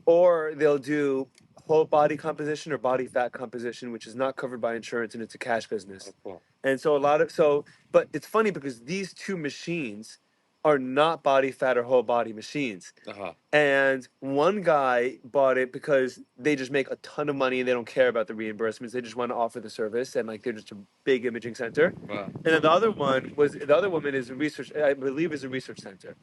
or they'll do whole body composition or body fat composition, which is not covered by insurance and it's a cash business. Oh, cool. And so but it's funny because these two machines are not body fat or whole body machines. Uh-huh. And one guy bought it because they just make a ton of money and they don't care about the reimbursements. They just want to offer the service and like they're just a big imaging center. Wow. And then the other woman is a research, I believe, is a research center.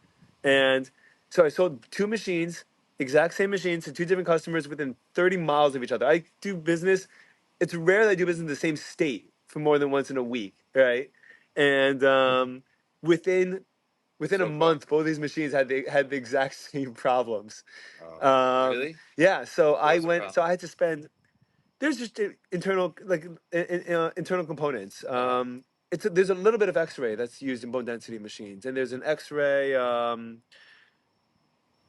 And so I sold two machines, exact same machines to two different customers within 30 miles of each other. I do business. It's rare that I do business in the same state for more than once in a week, right? And within a month, both these machines had the exact same problems. Really? Yeah. So What was the problem? So I had to spend. There's just internal internal components. There's a little bit of X-ray that's used in bone density machines, and there's an X-ray.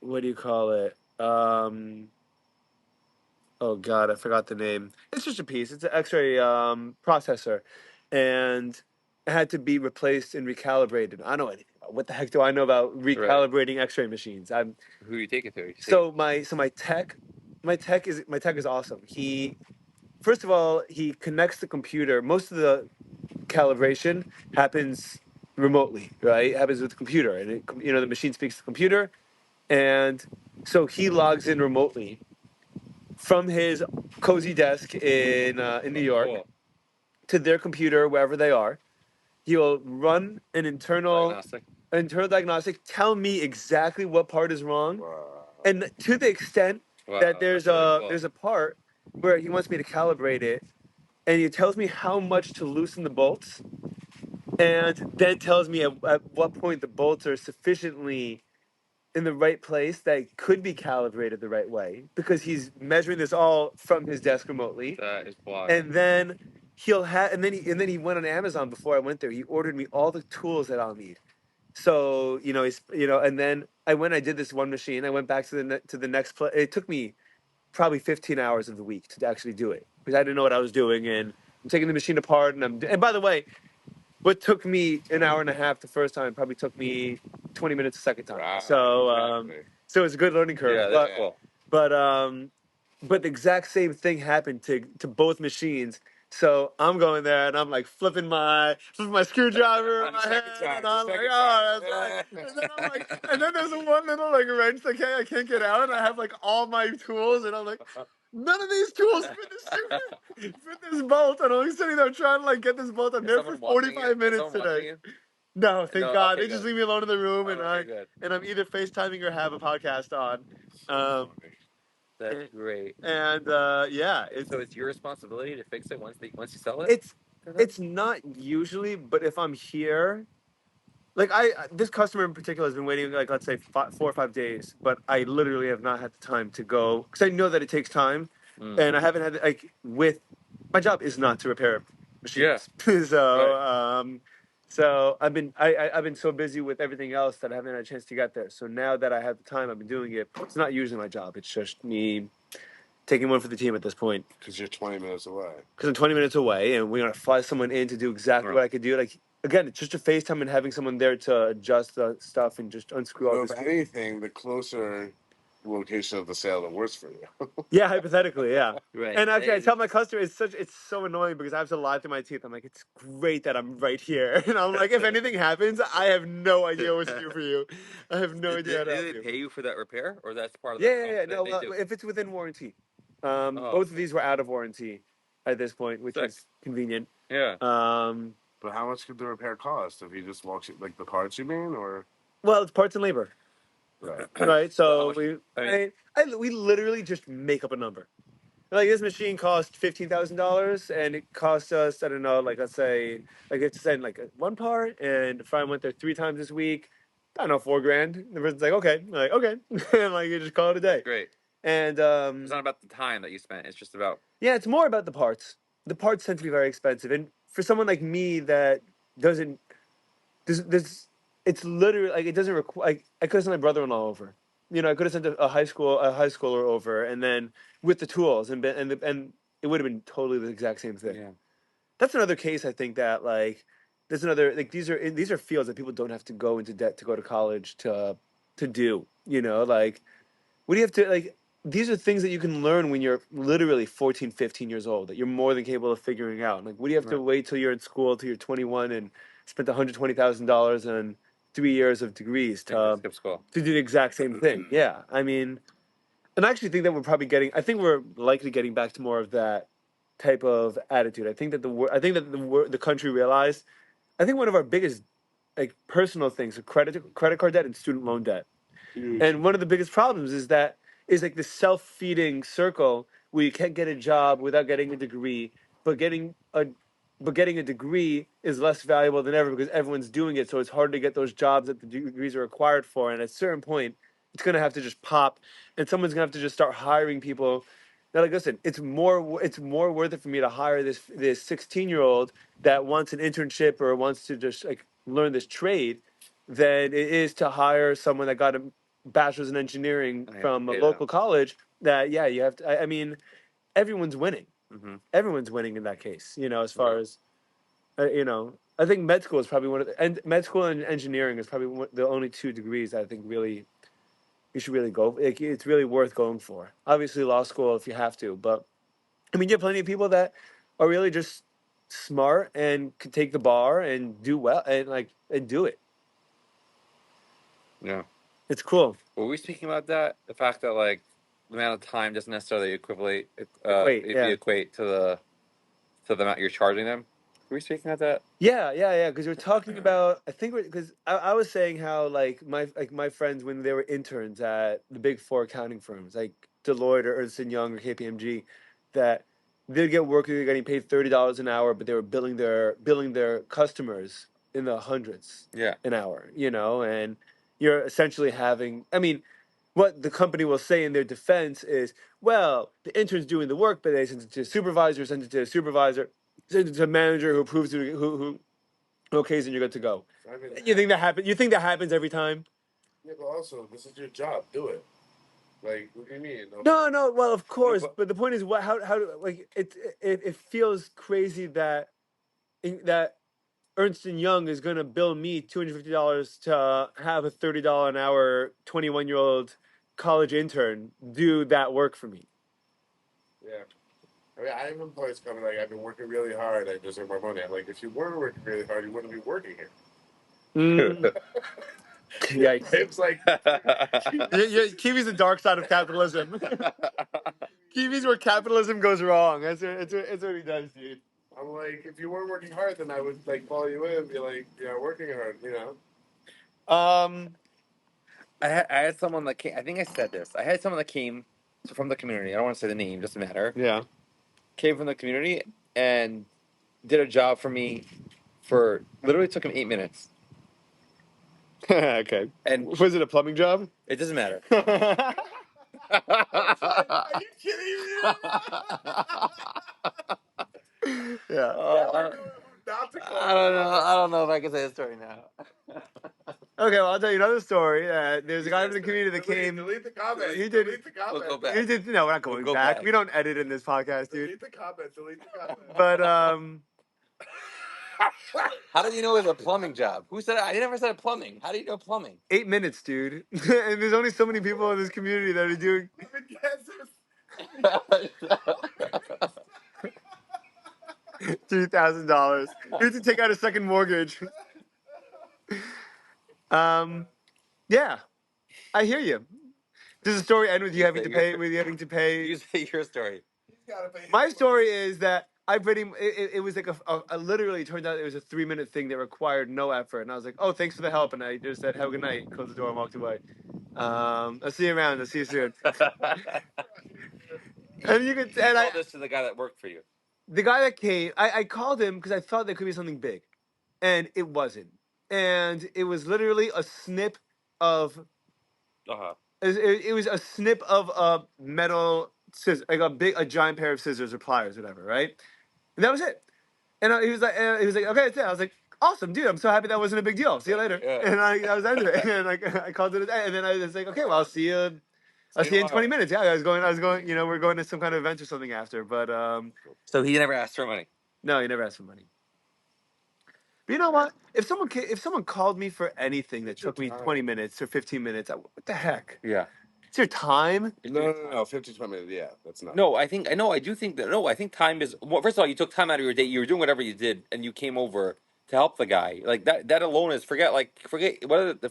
What do you call it? Oh God, I forgot the name. It's just a piece. It's an X-ray processor, and it had to be replaced and recalibrated. I don't know anything. What the heck do I know about recalibrating X-ray machines? Who you take it to? So my tech is awesome. First of all, he connects the computer. Most of the calibration happens remotely, right? It happens with the computer, and the machine speaks to the computer, and so he logs in remotely from his cozy desk in New York to their computer wherever they are. He'll run an internal diagnostic, tell me exactly what part is wrong, and to the extent that there's a part where he wants me to calibrate it, and he tells me how much to loosen the bolts, and then tells me at what point the bolts are sufficiently in the right place that it could be calibrated the right way, because he's measuring this all from his desk remotely. That is wild. And then he went on Amazon before I went there. He ordered me all the tools that I'll need. So and then I did this one machine. I went back to the next place. It took me probably 15 hours of the week to actually do it because I didn't know what I was doing, and I'm taking the machine apart. And by the way, what took me an hour and a half the first time probably took me 20 minutes the second time. Wow, So exactly. so it's a good learning curve. Yeah, that's cool. But the exact same thing happened to both machines. So I'm going there and I'm like flipping my screwdriver in my head, and I'm like, oh, that's right. And then I'm like, and then there's one little like wrench that I can't get out, and I have like all my tools, and I'm like, none of these tools fit this bolt, and I'm sitting there trying to like get this bolt. I'm there for 45 minutes today. No, thank God. Okay, they just leave me alone in the room, and good. I'm either FaceTiming or have a podcast on. That's great. And yeah, So it's your responsibility to fix it once you sell it. It's not usually, but if I'm here, like this customer in particular has been waiting like let's say 4 or 5 days, but I literally have not had the time to go because I know that it takes time, and I haven't had like with my job is not to repair machines. Yeah. So I've been so busy with everything else that I haven't had a chance to get there. So now that I have the time, I've been doing it. It's not usually my job. It's just me taking one for the team at this point. Because you're 20 minutes away. Because I'm 20 minutes away, and we're gonna fly someone in to do exactly what I could do. Like again, it's just a FaceTime and having someone there to adjust the stuff and just unscrew all So this. if anything, the closer location of the sale, the worse for you. Yeah, hypothetically, yeah. Right. And actually, I tell my customer it's so annoying because I have to lie through my teeth. I'm like, it's great that I'm right here, and I'm like, if anything happens, I have no idea what to do for you. I have no idea how to help Did they pay you for that repair, or that's part of Yeah. No, if it's within warranty. Both of these were out of warranty at this point, which is convenient. Yeah. But how much could the repair cost if he just walks you, like the parts you mean, or? Well, it's parts and labor. Right. Right. So we we literally just make up a number. Like this machine cost $15,000, and it cost us, I don't know, like let's say like it's send like one part, and if I went there 3 times this week, I don't know, $4,000. The person's like, okay, I'm like okay, and like you just call it a day. Great. And it's not about the time that you spent. It's just about yeah, it's more about the parts. The parts tend to be very expensive, and for someone like me that doesn't, it's literally like it doesn't require. Like, I could have sent my brother-in-law over. You know, I could have sent a high schooler over, and then with the tools, and it would have been totally the exact same thing. Yeah. That's another case I think that like there's another like these are fields that people don't have to go into debt to go to college to do. You know, like what do you have to like? These are things that you can learn when you're literally 14, 15 years old that you're more than capable of figuring out. Like, what do you have to wait till you're in school, till you're 21 and spent $120,000 on 3 years of degrees Skip school. to do the exact same thing? Yeah. I mean, and I actually think that I think we're likely getting back to more of that type of attitude. I think that the country realized, I think one of our biggest like personal things are credit card debt and student loan debt. And one of the biggest problems is like this self-feeding circle where you can't get a job without getting a degree, but getting a degree is less valuable than ever because everyone's doing it. So it's hard to get those jobs that the degrees are required for. And at a certain point, it's gonna have to just pop, and someone's gonna have to just start hiring people. Now, like, listen, it's more worth it for me to hire this 16-year-old that wants an internship or wants to just like learn this trade than it is to hire someone that got a bachelor's in engineering from a local college. That you have to. I mean, everyone's winning. Mm-hmm. Everyone's winning in that case. You know, as far as I think med school is probably and med school and engineering is probably the only two degrees I think really you should really go. Like, it's really worth going for. Obviously, law school if you have to, but I mean, you have plenty of people that are really just smart and can take the bar and do well and do it. Yeah. It's cool. Were we speaking about that? The fact that like the amount of time doesn't necessarily equate to the amount you're charging them. Were we speaking about that? Yeah. Because we're talking about, I think because I was saying how like my friends when they were interns at the big four accounting firms like Deloitte or Ernst and Young or KPMG, that they'd get work, they're getting paid $30 an hour, but they were billing their customers in the hundreds an hour. You know, and you're essentially having. I mean, what the company will say in their defense is, well, the intern's doing the work, but they send it to a supervisor, send it to a supervisor, send it to a manager who approves it, who okays, and you're good to go. I mean, You think that happens? You think that happens every time? Yeah, but also, this is your job. Do it. Like, what do you mean? No. Well, of course, but the point is, how do like it feels crazy that that Ernst and Young is going to bill me $250 to have a $30 an hour 21-year-old college intern do that work for me. Yeah. I mean, I have employees coming like, I've been working really hard. I deserve my money. I'm like, if you weren't working really hard, you wouldn't be working here. Yikes. It's like, Kiwi's the dark side of capitalism. Kiwi's where capitalism goes wrong. That's what he does, dude. I'm like, if you weren't working hard, then I would like call you in and be like, yeah, working hard, you know. I had someone that came. I think I said this. I had someone that came from the community. I don't want to say the name. Doesn't matter. Yeah. Came from the community and did a job for me for literally took him 8 minutes. Okay. And was it a plumbing job? It doesn't matter. Are you kidding me? Yeah. I don't know if I can say the story now. Okay, well, I'll tell you another story. There's a guy from the community that came. Delete the comment. He did. Delete the comment. We'll go back. He did. No, we're not going back. We don't edit in this podcast, dude. Delete the comment. Delete the comment. But How did you know it was a plumbing job? Who said it? I never said plumbing. How do you know plumbing? 8 minutes, dude. And there's only so many people in this community that are doing. $3,000. You have to take out a second mortgage. Yeah, I hear you. Does the story end with you having to pay? With you having to pay? You say your story. My story is that it was like a literally turned out it was a 3-minute thing that required no effort, and I was like, oh, thanks for the help, and I just said have a good night, closed the door, and walked away. I'll see you around. I'll see you soon. And you could and I told this to the guy that worked for you. The guy that came, I called him because I thought there could be something big, and it wasn't, and it was literally a snip of. It was a snip of a metal scissors, like a giant pair of scissors or pliers, whatever, right? And that was it. And he was like, okay, that's it. I was like, awesome, dude. I'm so happy that wasn't a big deal. See you later. Yeah. And I was ended it. And I called it a day. And then I was like, okay, well, I'll see you. I'll see you in 20 minutes. Yeah, I was going. You know, we're going to some kind of event or something after. But So he never asked for money. no, he never asked for money. But you know what? If someone called me for anything that took me 20 minutes or 15 minutes, what the heck? Yeah. It's your time. No. 15, 20 minutes. Yeah, that's not. No, I think I know. I do think that. No, I think time is. Well, first of all, you took time out of your day. You were doing whatever you did, and you came over to help the guy. Like that. That alone is forget. Like forget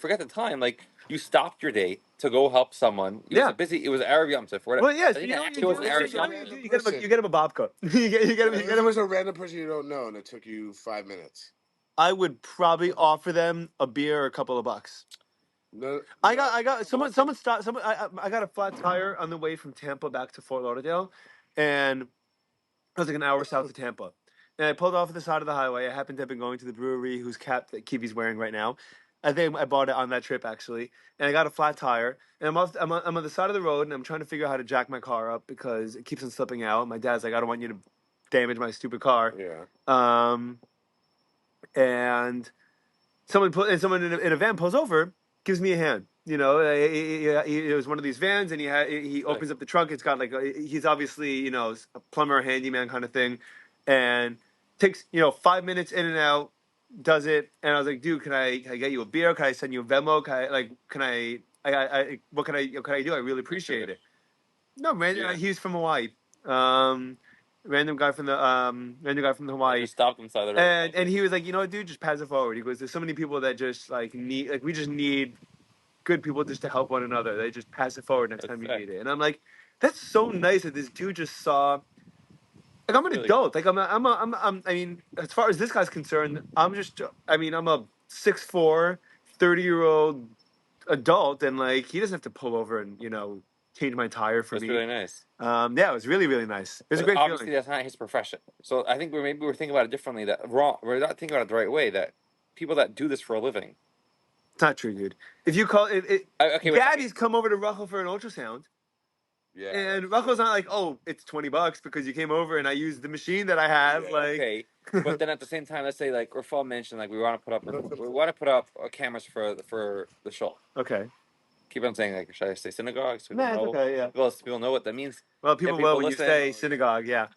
forget the time. Like you stopped your day to go help someone. It was Yeah. a busy. It was Arab Yom Tov. Well, yes. I think You it know what actually you was do? an Arab You know Yom what you Tov. do? You get him a babka. you get him. If it was a random person you don't know and it took you 5 minutes. I would probably offer them a beer or a couple of bucks. No, I got someone stopped someone I got a flat tire on the way from Tampa back to Fort Lauderdale, and it was like an hour south of Tampa. And I pulled off at the side of the highway. I happened to have been going to the brewery whose cap that Kivi's wearing right now. I think I bought it on that trip actually, and I got a flat tire. And I'm on the side of the road, and I'm trying to figure out how to jack my car up because it keeps on slipping out. My dad's like, I don't want you to damage my stupid car. yeah. And someone in a van pulls over, gives me a hand. You know, it was one of these vans, and he opens up the trunk. It's got like he's obviously a plumber, handyman kind of thing, and takes 5 minutes in and out, does it. And I was like, dude, can I get you a beer? Can I send you a Venmo? What can I do? I really appreciate it. No, man, Yeah. he's from Hawaii. Um, random guy from I Hawaii. just stopped inside the road. And he was like, dude, just pass it forward. He goes, there's so many people that just we just need good people just to help one another. They just pass it forward next That's time you sick. need it. And I'm like, that's so nice that this dude just saw. Like I'm an Really adult. Like I mean, as far as this guy's concerned, I'm a 6'4", 30-year-old adult, and like he doesn't have to pull over and change my tire for That's me. really nice. Yeah, it was really really nice. It was a But great obviously, feeling. that's not his profession. So I think maybe we're thinking about it differently. That wrong. We're not thinking about it the right way. That people that do this for a living. It's not true, dude. If you call it, Okay, wait. Gabby's come over to Russell for an ultrasound. Yeah. And Rocco's not like, oh, it's $20 because you came over and I used the machine that I have. Yeah, like, Okay, but then at the same time, let's say like Rafal mentioned, like we want to put up cameras for the show. okay, Keep on saying like, should I say synagogue? So nah, it's okay, yeah. people know what that means. Well, people people will when listen. you say synagogue, yeah.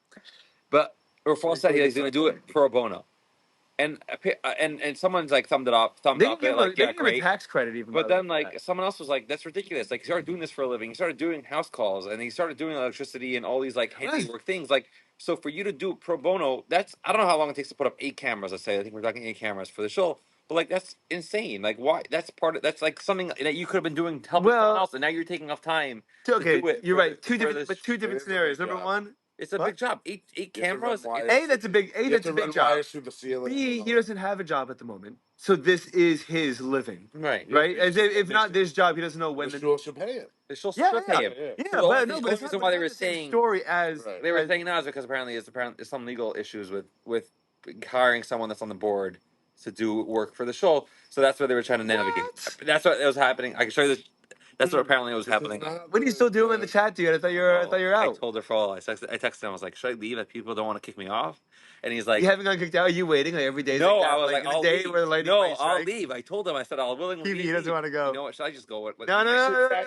But Rafal said he's going to do it pro bono, and someone's like thumbed up They can it, give him, like they yeah, can give him a great. tax credit even. But by then, that. like, someone else was like, "That's ridiculous!" Like, he started doing this for a living. He started doing house calls, and he started doing electricity and all these like handiwork things. Like, so for you to do pro bono, that's I don't know how long it takes to put up 8 cameras. I say I think we're talking 8 cameras for the show, but like that's insane. Like, why? That's like something that you could have been doing to help someone else, and now you're taking off time to do it. You're right. Two for different, this. but two different scenarios. Number one, It's a what? big job. Eight cameras. That's a big job. Wires through the ceiling. B, he doesn't have a job at the moment, so this is his living, Right. right? As if not this job, he doesn't know when The school should pay him. They still Yeah, pay him. yeah, So but the no, but it's reason not, why they it's were not the same saying story as Right. they were saying now is because apparently it's some legal issues with hiring someone that's on the board to do work for the show. So that's what they were trying to navigate. What? That's what was happening. I can show you this. That's what apparently was happening. What are you still doing in the chat, dude? I thought you were I out. told her for all. I texted him. I was like, "Should I leave? If people don't want to kick me off?" And he's like, You haven't gotten kicked out. Are you waiting like every day? "No." Like that? I was like, in the "I'll day leave." where the lightning No, might I'll strike? leave. I told him. I said, "I'll willingly TV, leave." he doesn't want to go. You know what? Should I just go? No.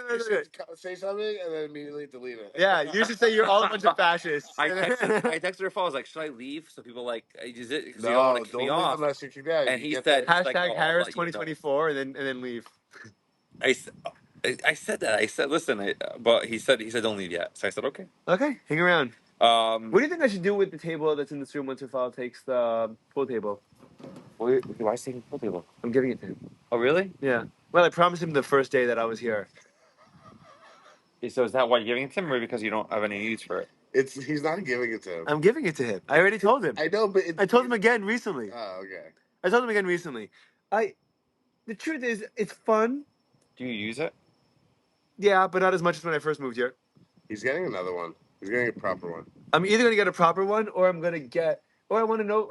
You should say something and then immediately delete it. Yeah, you should say you're all a bunch of fascists. I texted her phone. I was like, "Should I leave?" So people like, "Is it?" Because you don't No, want to kick don't me leave off. unless you're kicked out. And You he get said, that- he's like, Hashtag "Oh, I'll Harris let you know." 2024 and then leave. I said that. I said, "Listen," but he said, "Don't leave yet." So I said, "Okay." Okay, hang around. What What do you think I should do with the table that's in this room once Rafal takes the pool table? why is he taking pool table? I'm giving it to him. Oh, really? Yeah. Well, I promised him the first day that I was here. So is that why you're giving it to him, or because you don't have any use for it? He's not giving it to him. I'm giving it to him. I already told him. I know, but I told him again recently. Oh, okay. I told him again recently. The truth is, it's fun. Do you use it? Yeah, but not as much as when I first moved here. He's getting another one. He's getting a proper one. I'm either gonna get a proper one, or I want to know,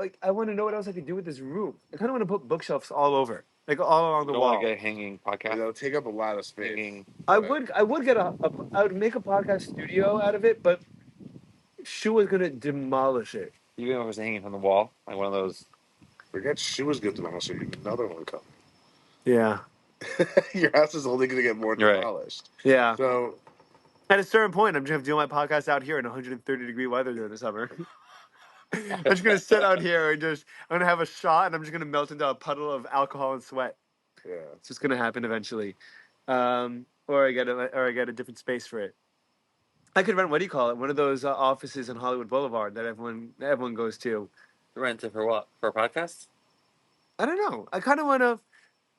what else I could do with this room. I kind of want to put bookshelves all over, like all along the don't wall. want to get a hanging podcast. It'll take up a lot of space. Hanging. I would get I would make a podcast studio out of it, but Shua's gonna demolish it. Even if it was hanging from the wall, like one of those. Forget Shua's good to the house, so another one coming. Yeah. Your house is only going to get more Right. demolished. Yeah. So At a certain point, I'm just going to do my podcast out here in 130-degree weather during the summer. I'm just going to sit out here and I'm going to have a shot and I'm just going to melt into a puddle of alcohol and sweat. yeah, It's just going to happen eventually. Or I get a different space for it. I could rent, what do you call it? One of those offices on Hollywood Boulevard that everyone goes to. Rent it for what? For a podcast? I don't know. I kind of want to,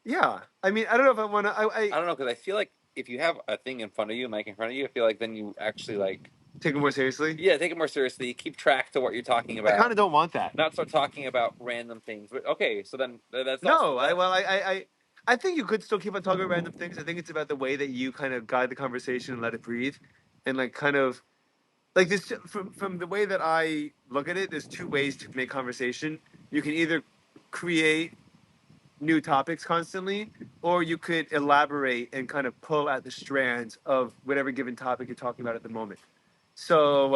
yeah. I mean, I don't know if I want to, I don't know, because I feel like if you have a thing in front of you, a mic in front of you, I feel like then you actually like. take it more seriously. Yeah, take it more seriously. Keep track to what you're talking I about. kind of don't want that. Not start talking about random things. But okay, so then that's No, also I think you could still keep on talking about random things. I think it's about the way that you kind of guide the conversation and let it breathe, and like kind of like this from the way that I look at it. There's two ways to make conversation. You can either create new topics constantly, or you could elaborate and kind of pull at the strands of whatever given topic you're talking about at the moment. So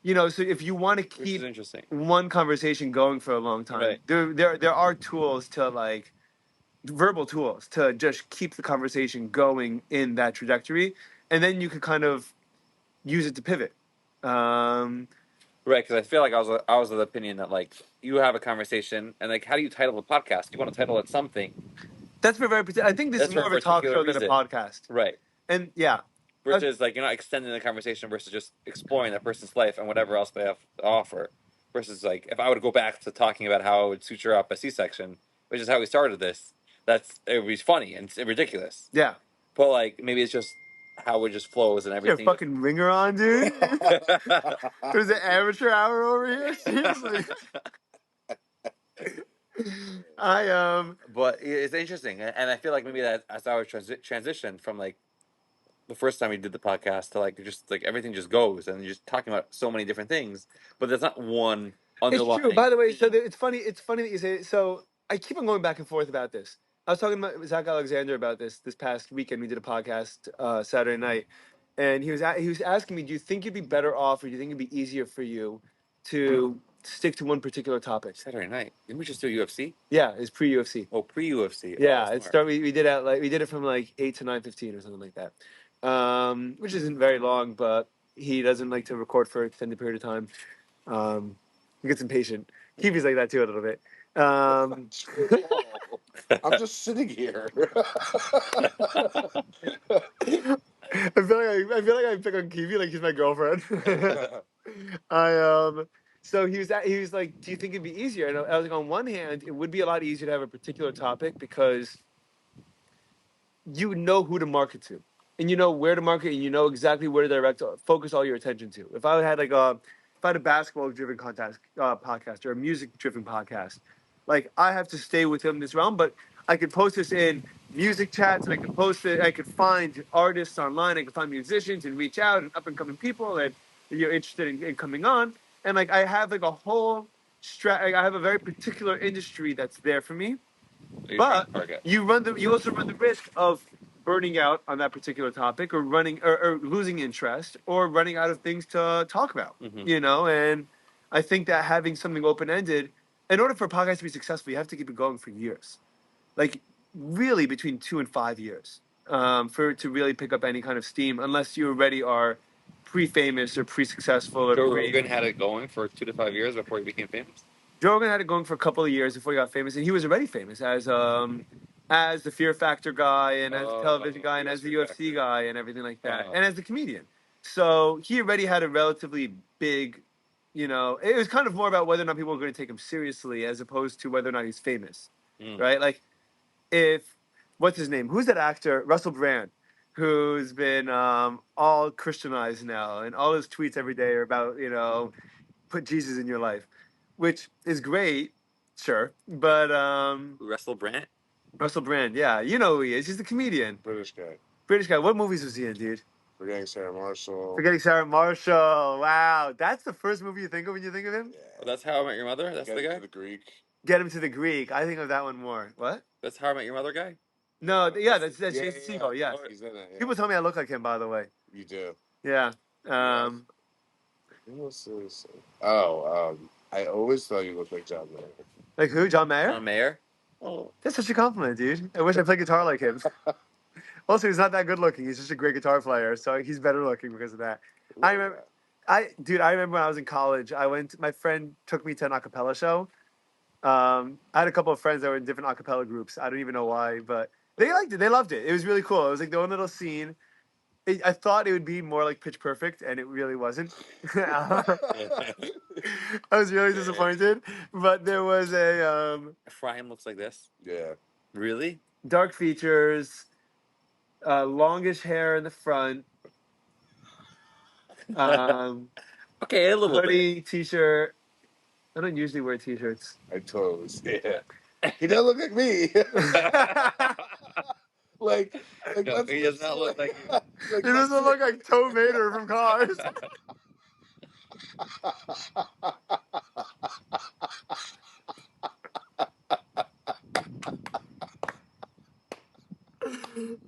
so if you want to which is keep interesting. one conversation going for a long time, Right. there are tools to like verbal tools to just keep the conversation going in that trajectory, and then you could kind of use it to pivot. Right, because I feel like I was of the opinion that like you have a conversation and like how do you title the podcast? You want to title it something, That's for very. I think this That's is for more a of a talk particular show than a reason. podcast. Right? And yeah, Versus like you're not extending the conversation versus just exploring that person's life and whatever else they have to offer. Versus like if I would go back to talking about how I would suture up a C-section, which is how we started this, it would be funny and ridiculous. yeah. But like maybe it's just how it just flows and Get your everything. fucking ringer on, dude. There's an amateur hour over here. Seriously. But it's interesting, and I feel like maybe that as our transition from like the first time we did the podcast to like just like everything just goes and you're just talking about so many different things, but there's not one It's underlying. true. By the way, so it's funny. It's funny that you say it. So I keep on going back and forth about this. I was talking to Zach Alexander about this past weekend. We did a podcast Saturday night, and he was asking me, "Do you think you'd be better off, or do you think it'd be easier for you to stick to one particular topic?" Saturday night. Didn't we just do UFC? Yeah, it's pre UFC. Oh, pre UFC. Yeah, we did it from like 8 to 9:15 or something like that, which isn't very long, but he doesn't like to record for an extended period of time. He gets impatient. Kiwi's like that too a little bit. I'm just sitting here. I feel like I pick on Kiwi like he's my girlfriend. So he was like, "Do you think it'd be easier?" And I was like, on one hand, it would be a lot easier to have a particular topic because you know who to market to, and you know where to market, and you know exactly where to focus all your attention to. If I had a basketball-driven podcast or a music-driven podcast, like I have to stay within this realm, but I could post this in music chats, and I could post it. I could find artists online. I could find musicians and reach out and up-and-coming people that you're interested in coming on. And like I have like a whole I have a very particular industry that's there for me. But you also run the risk of burning out on that particular topic, or or losing interest, or running out of things to talk about. And I think that having something open ended, in order for a podcast to be successful, you have to keep it going for years, like really between 2 and 5 years, for it to really pick up any kind of steam, unless you already are pre-famous or pre-successful. Or Joe Rogan had it going for 2 to 5 years before he became famous. Joe Rogan had it going for a couple of years before he got famous, and he was already famous as the Fear Factor guy, and as the television guy, and as the UFC guy, and everything like that, and as the comedian. So he already had a relatively big, it was kind of more about whether or not people were going to take him seriously, as opposed to whether or not he's famous, right? Like, what's his name? Who's that actor? Russell Brand, who's been all Christianized now, and all his tweets every day are about, put Jesus in your life, which is great, sure, but Russell Brand. Russell Brand, yeah, you know who he is. He's the comedian. British guy. British guy. What movies was he in, dude? Forgetting Sarah Marshall. Forgetting Sarah Marshall. Wow, that's the first movie you think of when you think of him? Yeah. Oh, that's How I Met Your Mother. That's the guy. To the Greek. Get Him to the Greek. I think of that one more. What? That's How I Met Your Mother guy. No, that's Jason Segel. Yes. He's in it. Yeah. People tell me I look like him, by the way. You do. Yeah. I always thought you looked like John Mayer. Like who? John Mayer? John Mayer. Oh, That's such a compliment, dude. I wish I played guitar like him. Also, he's not that good looking. He's just a great guitar player, so he's better looking because of that. I remember, I remember when I was in college. My friend took me to an a cappella show. I had a couple of friends that were in different a cappella groups. I don't even know why, but they liked it. They loved it. It was really cool. It was like their own little scene. I thought it would be more like Pitch Perfect, and it really wasn't. I was really disappointed. But there was a Ephraim looks like this. yeah. Really? dark features, longish hair in the front, Okay, a little bit. hoodie, t-shirt. I don't usually wear t-shirts. I totally see it. He doesn't look like me. like, No, he does not look like you. He doesn't look like Toe Mater from Cars.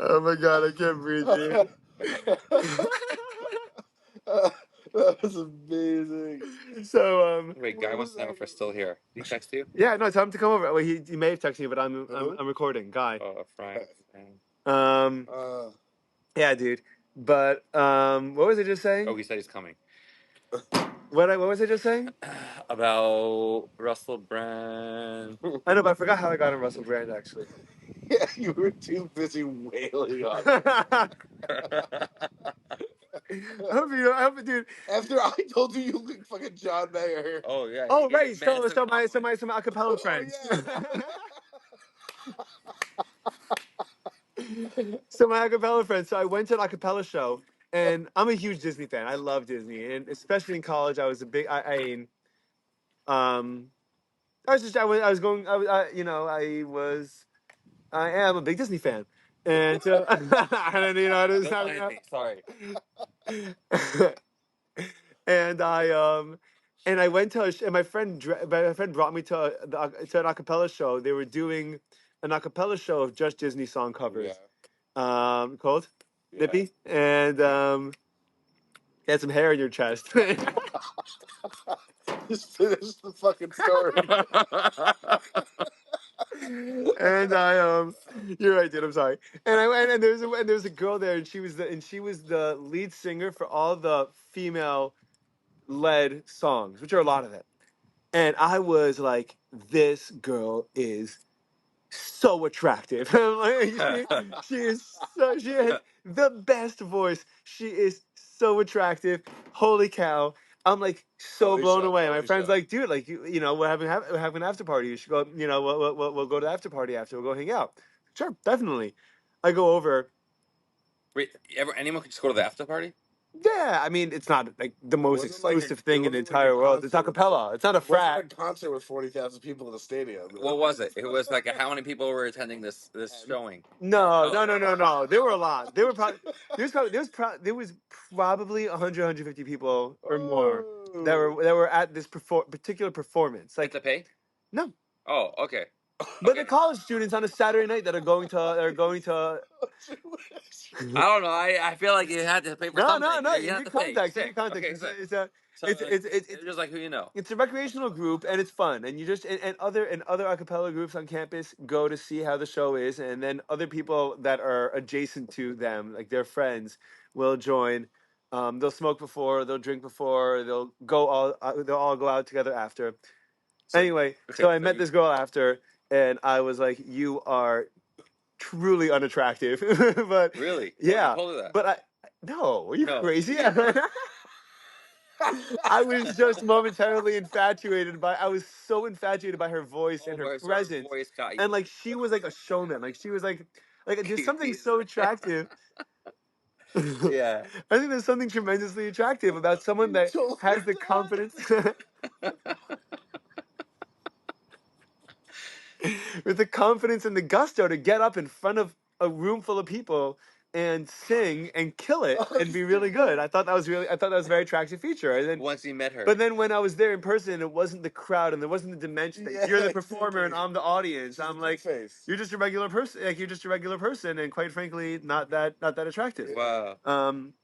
Oh my god, I can't breathe, dude. That was amazing. So Wait, Guy wants to know if we're still here. Did he text you? yeah, no, tell him to come over. Well, he may have texted me, but I'm recording. Guy. Oh, Ephraim. Yeah, dude. But what was I just saying? Oh, he said he's coming. What was I just saying? About Russell Brand. I know, but I forgot how I got on Russell Brand actually. Yeah, you were too busy wailing on I hope, dude. After I told you look fucking John Mayer. Oh yeah. Oh he gave right, me so massive my compliment. acapella friends. So my acapella friends. So I went to an acapella show, and I'm a huge Disney fan. I love Disney, and especially in college, I was a big. I was going. I am a big Disney fan, and so and you know, Don't mind me. Sorry. And I went to and my friend brought me to to an acapella show. They were doing an acapella show of just Disney song covers. Called Nippy, and you had some hair in your chest. Just finish the fucking story. And you're right, dude. I'm sorry. And there was a girl there, and she was the lead singer for all the female led songs, which are a lot of it. And I was like, this girl is so attractive. She has the best voice. She is so attractive. Holy cow. I'm like so blown away. My friend's like, dude, like you know, we're having an after party. You should go. You know, we'll go to the after party after. We'll go hang out. Sure, definitely. I go over. Wait, anyone could just go to the after party? Yeah, I mean, it's not like the most Wasn't like exclusive thing in the entire world. It's concert. acapella. It's not a It wasn't frat. a concert with 40,000 people in the stadium. What was it? It was like how many people were attending this showing? No. There were a lot. There was probably 100, 150 people or more that were at this particular performance. Like to pay? No, Oh, okay. but the college students on a Saturday night that are going to I don't know. I feel like you had to pay for something. No. You You had need to pay. context. You Sick. need context. Okay, sick. It's just like who you know. It's a recreational group and it's fun, and you just and other a cappella groups on campus go to see how the show is, and then other people that are adjacent to them, like their friends, will join. They'll smoke before, they'll drink before, they'll all go out together after. Anyway, so I met this girl after, and I was like, "You are truly unattractive," but Really? yeah, You told her that. but no, are you No. crazy? I was just momentarily infatuated by. I was so infatuated by her voice and her presence, voice got you. and like she was like a showman. Like she was like there's something so attractive. Yeah. I think there's something tremendously attractive about someone that has the confidence, with the confidence and the gusto to get up in front of a room full of people and sing and kill it and be really good. I thought that was a very attractive feature. And then Once you met her. But then when I was there in person, it wasn't the crowd and there wasn't the dimension that you're the performer and I'm the audience. I'm like, you're just a regular person. Like you're just a regular person, and quite frankly, not that attractive. Wow.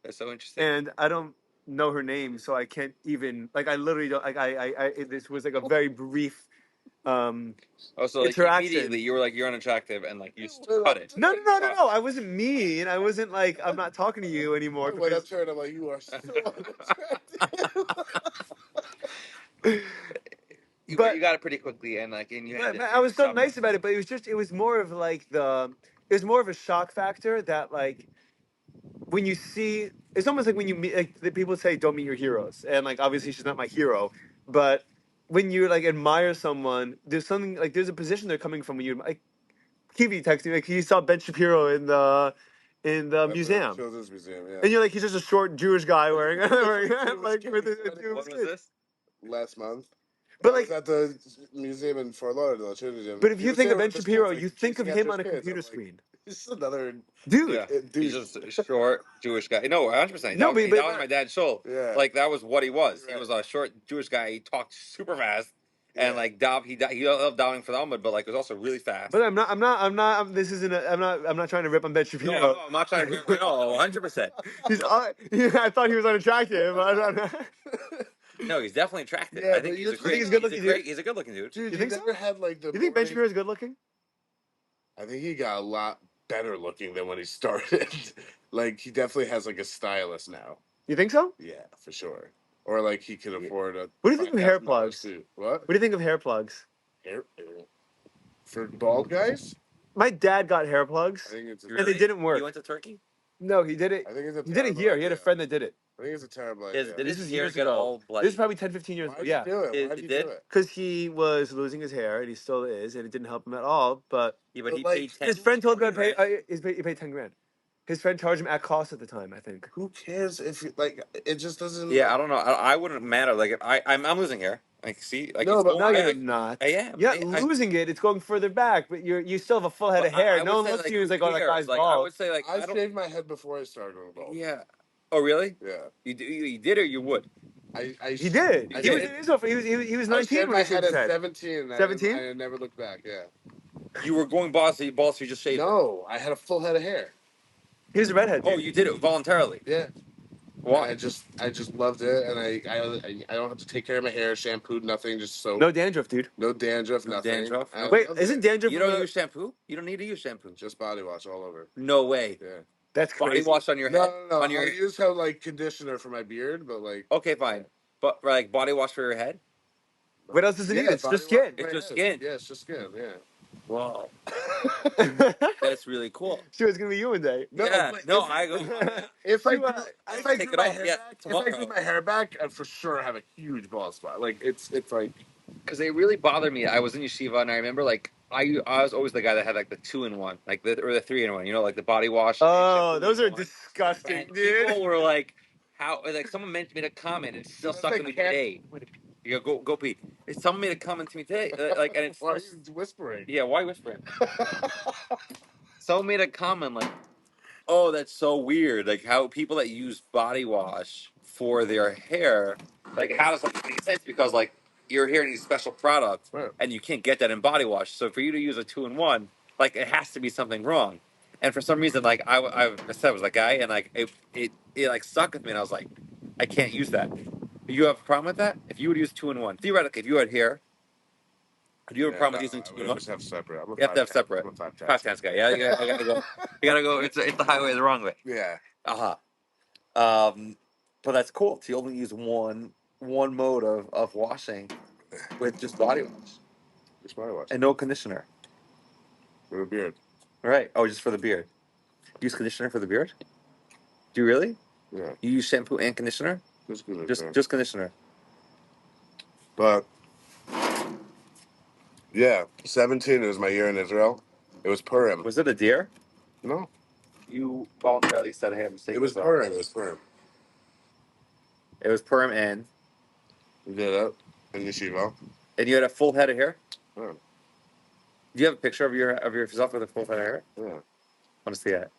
That's so interesting. And I don't. know her name, so I can't even like. I literally don't like. This was like a very brief Oh, so like interaction. immediately you were like you're unattractive and like you cut it. No. I wasn't mean. I wasn't like I'm not talking to you anymore. I went up Because, to her and I'm like, you are so unattractive. You but got it pretty quickly and like and you had but to I was so stop nice about it. But it was more of like it was more of a shock factor that like when you see it's almost like when you meet like the people say don't meet your heroes, and like obviously she's not my hero, but when you like admire someone, there's something like there's a position they're coming from when you like Kivi texted me like he saw Ben Shapiro in the At the museum. Children's Museum, yeah. And you're like, he's just a short Jewish guy wearing, wearing like with a When Jewish When was kid. this? last month. But I was like, at the museum in Fort Lauderdale, Children's Museum. but if He you was think there of Ben with his Shapiro, kids, like, you think of chasing him after on a his kids. computer I'm like, screen, this is another dude. Yeah. douche. He's just a short Jewish guy. No, 100%. No, That was my dad's show. Yeah. Like that was what he was. He Right. was a short Jewish guy. He talked super fast and Yeah. like he loved dialing for the Talmud, but like it was also really fast. But this isn't. I'm not trying to rip on Ben Shapiro. No, I'm not trying to. No, 100%. I thought he was unattractive. No, he's definitely attractive. Yeah, I think but he's a you great. think he's good looking, dude? He's a good looking dude. Dude, You he think so? never had like the. You think Ben boring- Shapiro is good looking? I think he got a lot better looking than when he started. Like he definitely has like a stylist now. You think so? Yeah, for sure. Or like he can afford a. What do you think of hair $5,000 plugs? suit. What? What do you think of hair plugs? Hair for bald guys? My dad got hair I plugs, think it's. and they didn't work. You went to Turkey? No, he did it. I think it's a. He did it terrible here. He had a idea. friend that did it. I think it's a terrible Did idea. his This is hair years get ago. all bloody? This is probably 10, 15 years ago. Why'd Yeah. you do it? It Why'd you did? do it? Because he was losing his hair, and he still is, and it didn't help him at all. But Yeah, but he But, like, paid 10. his friend told him to pay. $20. He paid 10 grand. His friend charged him at cost at the time, I think. Who cares if you, like it just doesn't. Yeah, I don't know. I wouldn't matter. Like if I'm losing hair. Like see, like No, it's but going, No, you're like, not. I am. You're not losing it. It's going further back, but you still have a full head but of hair. I No would one say, looks like, at you and is like, who "Oh, that cares? guy's Like bald." I would say, like I I don't. shaved my head before I started going bald. Yeah. Oh really? Yeah. You did or you would? He did. I He was, did. he was I 19 shaved when my he shaved head his at head. 17. And 17? I never looked back. Yeah. You were going boss, so you just shaved. No, I had a full head of hair. He was a redhead. Oh, Dude. you did it voluntarily. Yeah. Why? And I just loved it, and I don't have to take care of my hair, shampooed, nothing, just soap. No dandruff, dude. No dandruff, No nothing. dandruff, I no- Wait, loved isn't it. dandruff? You don't use shampoo? You don't need to use shampoo. Just body wash all over. No way. Yeah. That's Body crazy. wash on your head. No. On your. I use how like conditioner for my beard, but like. Okay, fine. But like body wash for your head. What else does it need? It's body just wash skin. for my It's just head. skin. Yeah, it's just skin. Yeah. Wow, Sure, that's really cool. it's gonna be you one day. Yeah, but no, if- I go. If I You, grew, I if I take grew it my off, hair yeah, back, if tomorrow. I grew my hair back, I'd for sure have a huge bald spot. Like it's like Because they really bothered me. I was in yeshiva and I remember like I was always the guy that had like the 2-in-1, like the 3-in-1. You know, like the body wash. and oh, shampoo those in are one. disgusting, And dude. people were like, "How?" Like someone made a comment. It's still That's stuck like to me cat- today. You go Pete. Someone made a comment to me today, like, and it's why are you whispering? yeah. Why whispering? Someone made a comment like, "Oh, that's so weird. Like how people that use body wash for their hair, like how does that make sense? Because like your hair needs special product, Right. and you can't get that in body wash. So for you to use a 2-in-1, like it has to be something wrong. And for some reason, like I said, I was that guy, and like it like stuck with me, and I was like, I can't use that. You have a problem with that? If you would use 2-in-1, theoretically, if you had hair, do you have a problem with using We 2-in-1? just have separate. I'm a You have to have 5'10". separate. I'm a 5'10". Past tense guy. Yeah, I gotta go. You gotta go. It's the highway the wrong way. Yeah. But that's cool. So you only use one mode of washing with just body wash Just body wash. and no conditioner. With a beard. Right. Oh, just for the beard. Use conditioner for the beard? Do you really? Yeah. You use shampoo and conditioner? Just good. Just conditioner. But yeah, 17 was my year in Israel. It was Purim. Was it a deer? No, You voluntarily said I had a mistake. it was Purim. It was Purim. It was Purim and We did it in yeshiva. you had a full head of hair? Yeah. Do you have a picture of yourself with a full head of hair? Yeah. I want to see that.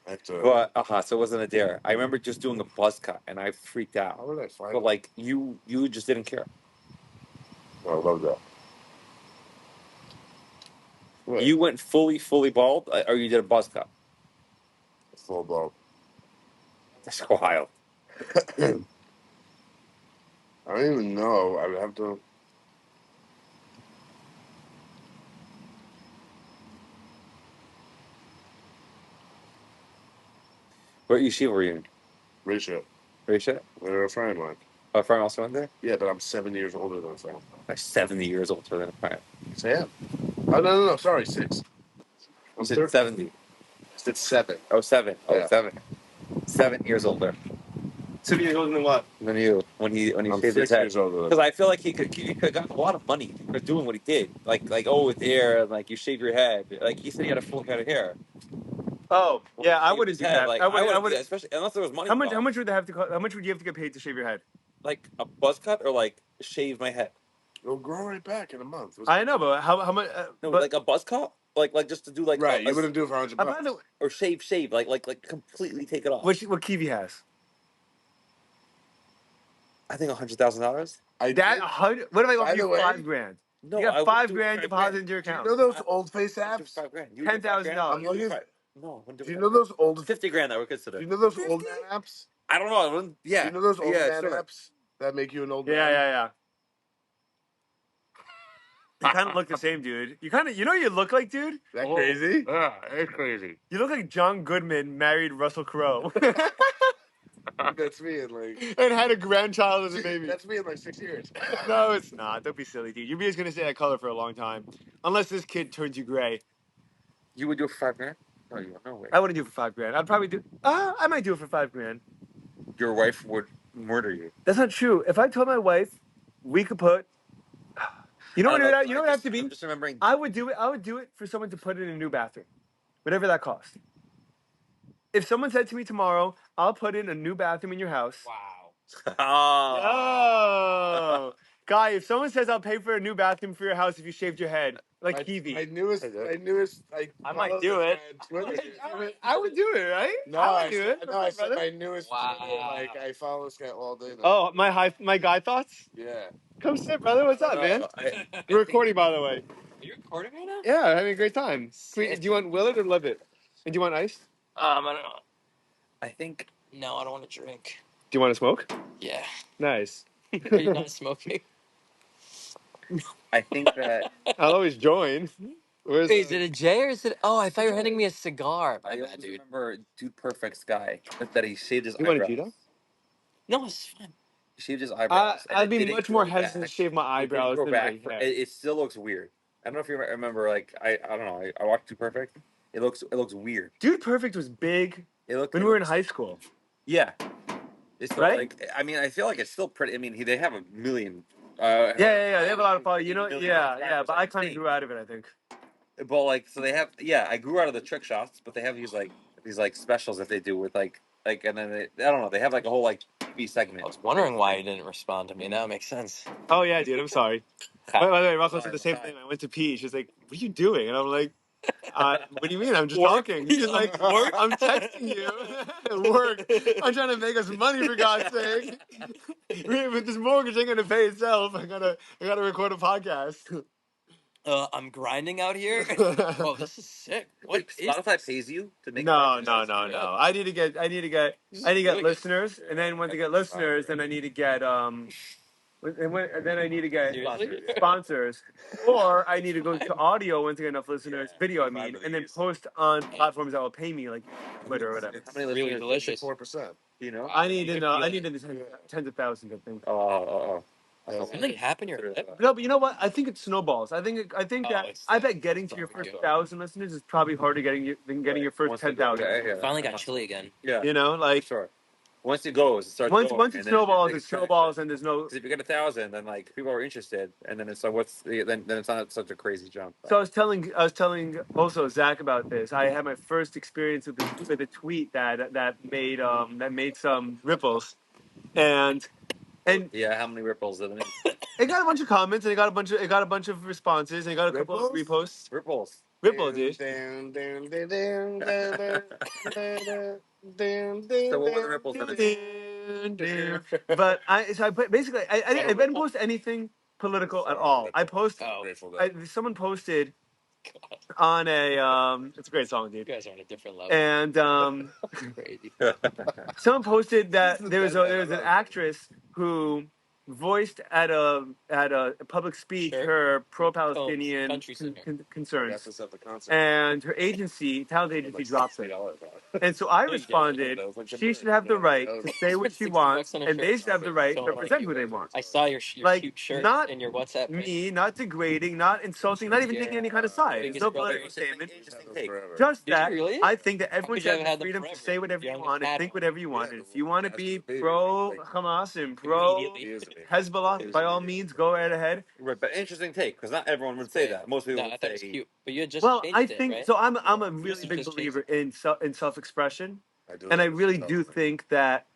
I have to. But so it wasn't a dare. I remember just doing a buzz cut and I freaked out. How would I find But it? like you just didn't care. Oh, I love that. What? You went fully bald, or you did a buzz cut. Full bald. That's wild. I don't even know. I would have to. What yeshiva were you in? Ratio. Risha? They're a friend of mine. Oh, Frank also went there? Yeah, but I'm 7 years older than Frank. I'm 70 years older than Frank. So yeah. Oh no! Sorry, 6. You I'm said 70. It's 7. Oh, 7. Oh, Yeah. 7. 7 years older 7 years older than what? than you when he I'm shaved 6 his head. years older than. Because I feel like he could have gotten a lot of money for doing what he did. Like oh, with hair, and like you shave your head. Like he said, he had a full head of hair. Oh, When yeah, he I shaved wouldn't his do head, that. Like I I would. yeah, especially unless there was money. How much? involved. How much would they have to? How much would you have to get paid to shave your head? Like a buzz cut or like shave my head? It'll grow right back in a month. I know, but how much? No, but like a buzz cut, like just to do like Right, you wouldn't do it for $100. by the way, or shave, like completely take it off. what Kiwi has? I think $100,000. That 100. What if I By offer the you way- $5,000? No, You I got wouldn't $5 do grand 5 deposited grand. into your Do you account. know those old face I'd do apps? 5 grand. You would do 5 grand? $10,000. I'm looking. No, I wouldn't do Do you 5 know those old? 50 grand that would Do consider. you know those old man apps? I don't know. I wouldn't, yeah. Do you know those old yeah, man sure. apps that make you an old Yeah, man? yeah. You kind of look the same, dude. You kind of, you know, what you look like, dude. That crazy? Yeah, it's crazy. You look like John Goodman married Russell Crowe That's me in like. and had a grandchild as a baby. That's me in like 6 years. No, it's not. Don't be silly, dude. Your beard's gonna stay that color for a long time, unless this kid turns you gray. You would do it for 5 grand? No, you no way. I wouldn't do it for $5,000. I'd probably do. I might do it for $5,000. Your wife would murder you. That's not true. If I told my wife we could put, you know what it would have to be. I'm just remembering. I would do it. I would do it for someone to put in a new bathroom, whatever that costs. If someone said to me tomorrow, "I'll put in a new bathroom in your house." Oh. Oh, guy! If someone says I'll pay for a new bathroom for your house if you shaved your head, like Kiwi, My newest. I might do it. I would do it, right? No, I would do it. No, I said brother. my newest. Wow. Like I follow this guy all day. Now. Oh, my guy thoughts. Yeah. Come sit, brother. What's up, man? We're recording, by the way. Are you recording right now? Yeah, having a great time. Do you want Willard or Love It? And do you want ice? I don't know. I think. No, I don't want to drink. Do you want to smoke? Yeah. Nice. Are you not smoking? I think that. I'll always join. Where's Wait, is it a J or is it? Oh, I thought you were handing me a cigar. My I bad, always dude. remember Dude Perfect's guy that he shaved his You want a eyebrows. Cheeto? No, it's fine. He shaved his eyebrows. and I'd it be didn't much more grow hesitant back. to shave my It didn't eyebrows grow than my back. hair. It still looks weird. I don't know if you remember. Like I don't know. I watched Dude Perfect. It looks weird. Dude Perfect was big It looked when we were in high school. Yeah. It's still, Right? like, I mean, I feel like it's still pretty. I mean, they have a million. Yeah. They have a lot of followers. You know, million yeah. subscribers, But I kind of insane. grew out of it, I think. But like, so they have. Yeah, I grew out of the trick shots, but they have these specials that they do with and then I don't know. They have like a whole TV I segment. was wondering why you didn't respond to me. Now it makes sense. Oh yeah, dude. I'm sorry. By the way, Rocco said Sorry, the same sorry. thing. I went to pee. She's like, "What are you doing?" And I'm like, "What do you mean? I'm just Work? talking." She's like, Work? "I'm texting you." Work. I'm trying to make us money for God's sake. With this mortgage ain't gonna pay itself. I gotta record a podcast. I'm grinding out here. Oh, this is sick. What Wait, is Spotify this? pays you to make. No. good. I need to get really good. listeners, and then once I get listeners, then I need to get then I need to get Seriously? sponsors, or I need to go to audio once I get enough listeners, video I mean, and then post on platforms that will pay me, like Twitter or whatever. How many Really listeners? delicious. 4%. Do you know? I need tens of thousands, I think. Oh. Something happened to your lip? No, but you know what? I think it snowballs. I think Oh, that it's I the- bet getting to your probably first good. 1,000 listeners is probably harder than getting your first Once it 10,000. goes, yeah. Finally got chilly again. Yeah. You know, like Sure. Once it goes, it starts. once going, once it and then snowballs, takes it snowballs, and there's no. Because if you get 1,000, then people are interested, and then it's like, then it's not such a crazy jump. So I was telling also Zach about this. I had my first experience with a tweet that made some ripples, and Yeah, how many ripples did it make? it got a bunch of comments, and it got a bunch of responses, and it got a couple of reposts. Ripples. Ripple, dude. So what were the ripples that it But I didn't post anything political at all. I post Oh, someone posted on a it's a great song, you dude. guys are on a different level. And Crazy. someone posted that there was an actress who voiced at a public speech Sure. her pro-Palestinian Country singer. concerns, and her agency, talent agency, drops it. And so I No, you didn't. responded, she should have the right to say what she $60 wants, on a and they shirt. should have the right to Don't represent argue. who they want. I saw your Like, cute shirt not in your WhatsApp. Me, not degrading, not insulting, not even taking any kind of side. There's no political statement. Just Did you that really? I think that everyone could should you have have the had them freedom to forever? say whatever You you haven't want and had think one. whatever you want. And if you want to be pro Hamas and pro Immediately. Hezbollah, by all means, go right ahead. Right, but interesting take because not everyone would say that. Most people No, I would thought it was say. cute, but you had just Well, changed I it, think right? so. I'm a really You big just believer in self-expression, and I really do think that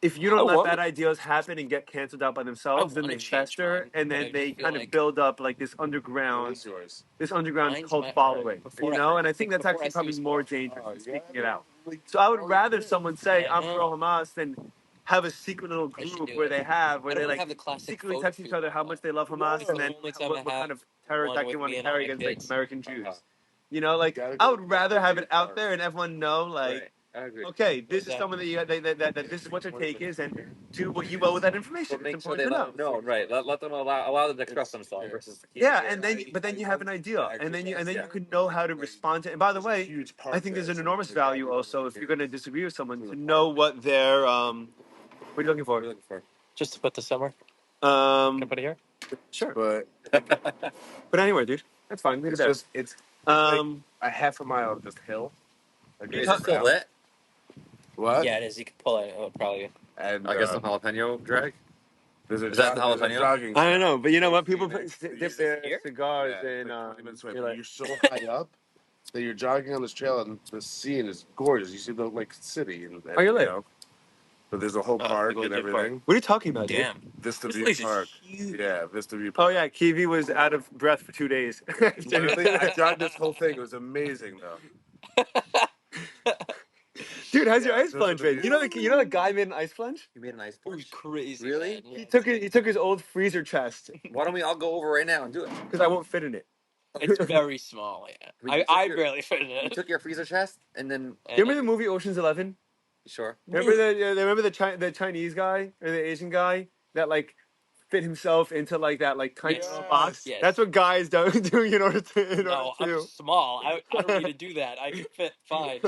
if you I don't let want- bad ideas happen and get canceled out by themselves, then wanna they change fester mine, and but I then just they feel kind of like- build up like this underground Mine's cult my following, before you I- know. And I think that's before I actually see probably this more one. dangerous than speaking it out. So I would rather someone say I I'm know. pro Hamas than have a secret little I should group do where it. they I don't like have the classic secretly photo text each shoot other how much they love Hamas and then Only time what I have kind of terror one attack they with want me to and all carry my against like kids. American Jews. You know, like I would rather have it out there and everyone know like. Right, I agree. Okay, this What's is that? someone that this is what their take is, and do what you will with that information. But make It's sure they important to let know. them know, right? Let them allow them to express themselves versus. Yeah, and then but then you have an idea, and then you can know how to respond to. And by the way, I think there's an enormous value also if you're going to disagree with someone to know what their what are you looking What are you for? looking for? Just to put this somewhere. Can I put it here? Sure, But but anyway, dude, that's fine. Leave it there. it's Um, a half a mile of just hill. Like, Is it still lit? What? Yeah, it is. You can pull it. Probably. And I guess some jalapeno drag. there's a Is that the there's a jalapeno? jogging. I don't track. know, but you know what? People Phoenix. dip their Here? cigars Yeah, in. like 20 minutes away. You're But like, you're so high up that you're jogging on this trail and the scene is gorgeous. You see the like city and Oh, you're you lit. know. But there's a whole park and everything. what are you talking about, dude? Damn. Vista This View place is Park. huge. Yeah, Vista View Oh Park. yeah, Kiwi was out of breath for 2 days. Literally, I jogged this whole thing. It was amazing though. Dude, how's your Yeah, ice those plunge are the been? You know the guy made an ice plunge? You made a nice It was punch. crazy. Really? Man. Yeah, He took his old freezer chest Why don't we all go over right now and do it? because I won't fit in it. It's very small. Yeah. We took I your- barely fit in You it. took your freezer chest and then You remember the movie Ocean's 11? sure. Remember the Chinese guy or the Asian guy that like fit himself into like that like tiny Yes. little box? Yes. That's what guys do doing in order to No, I'm small. I don't need to do that. I can fit fine.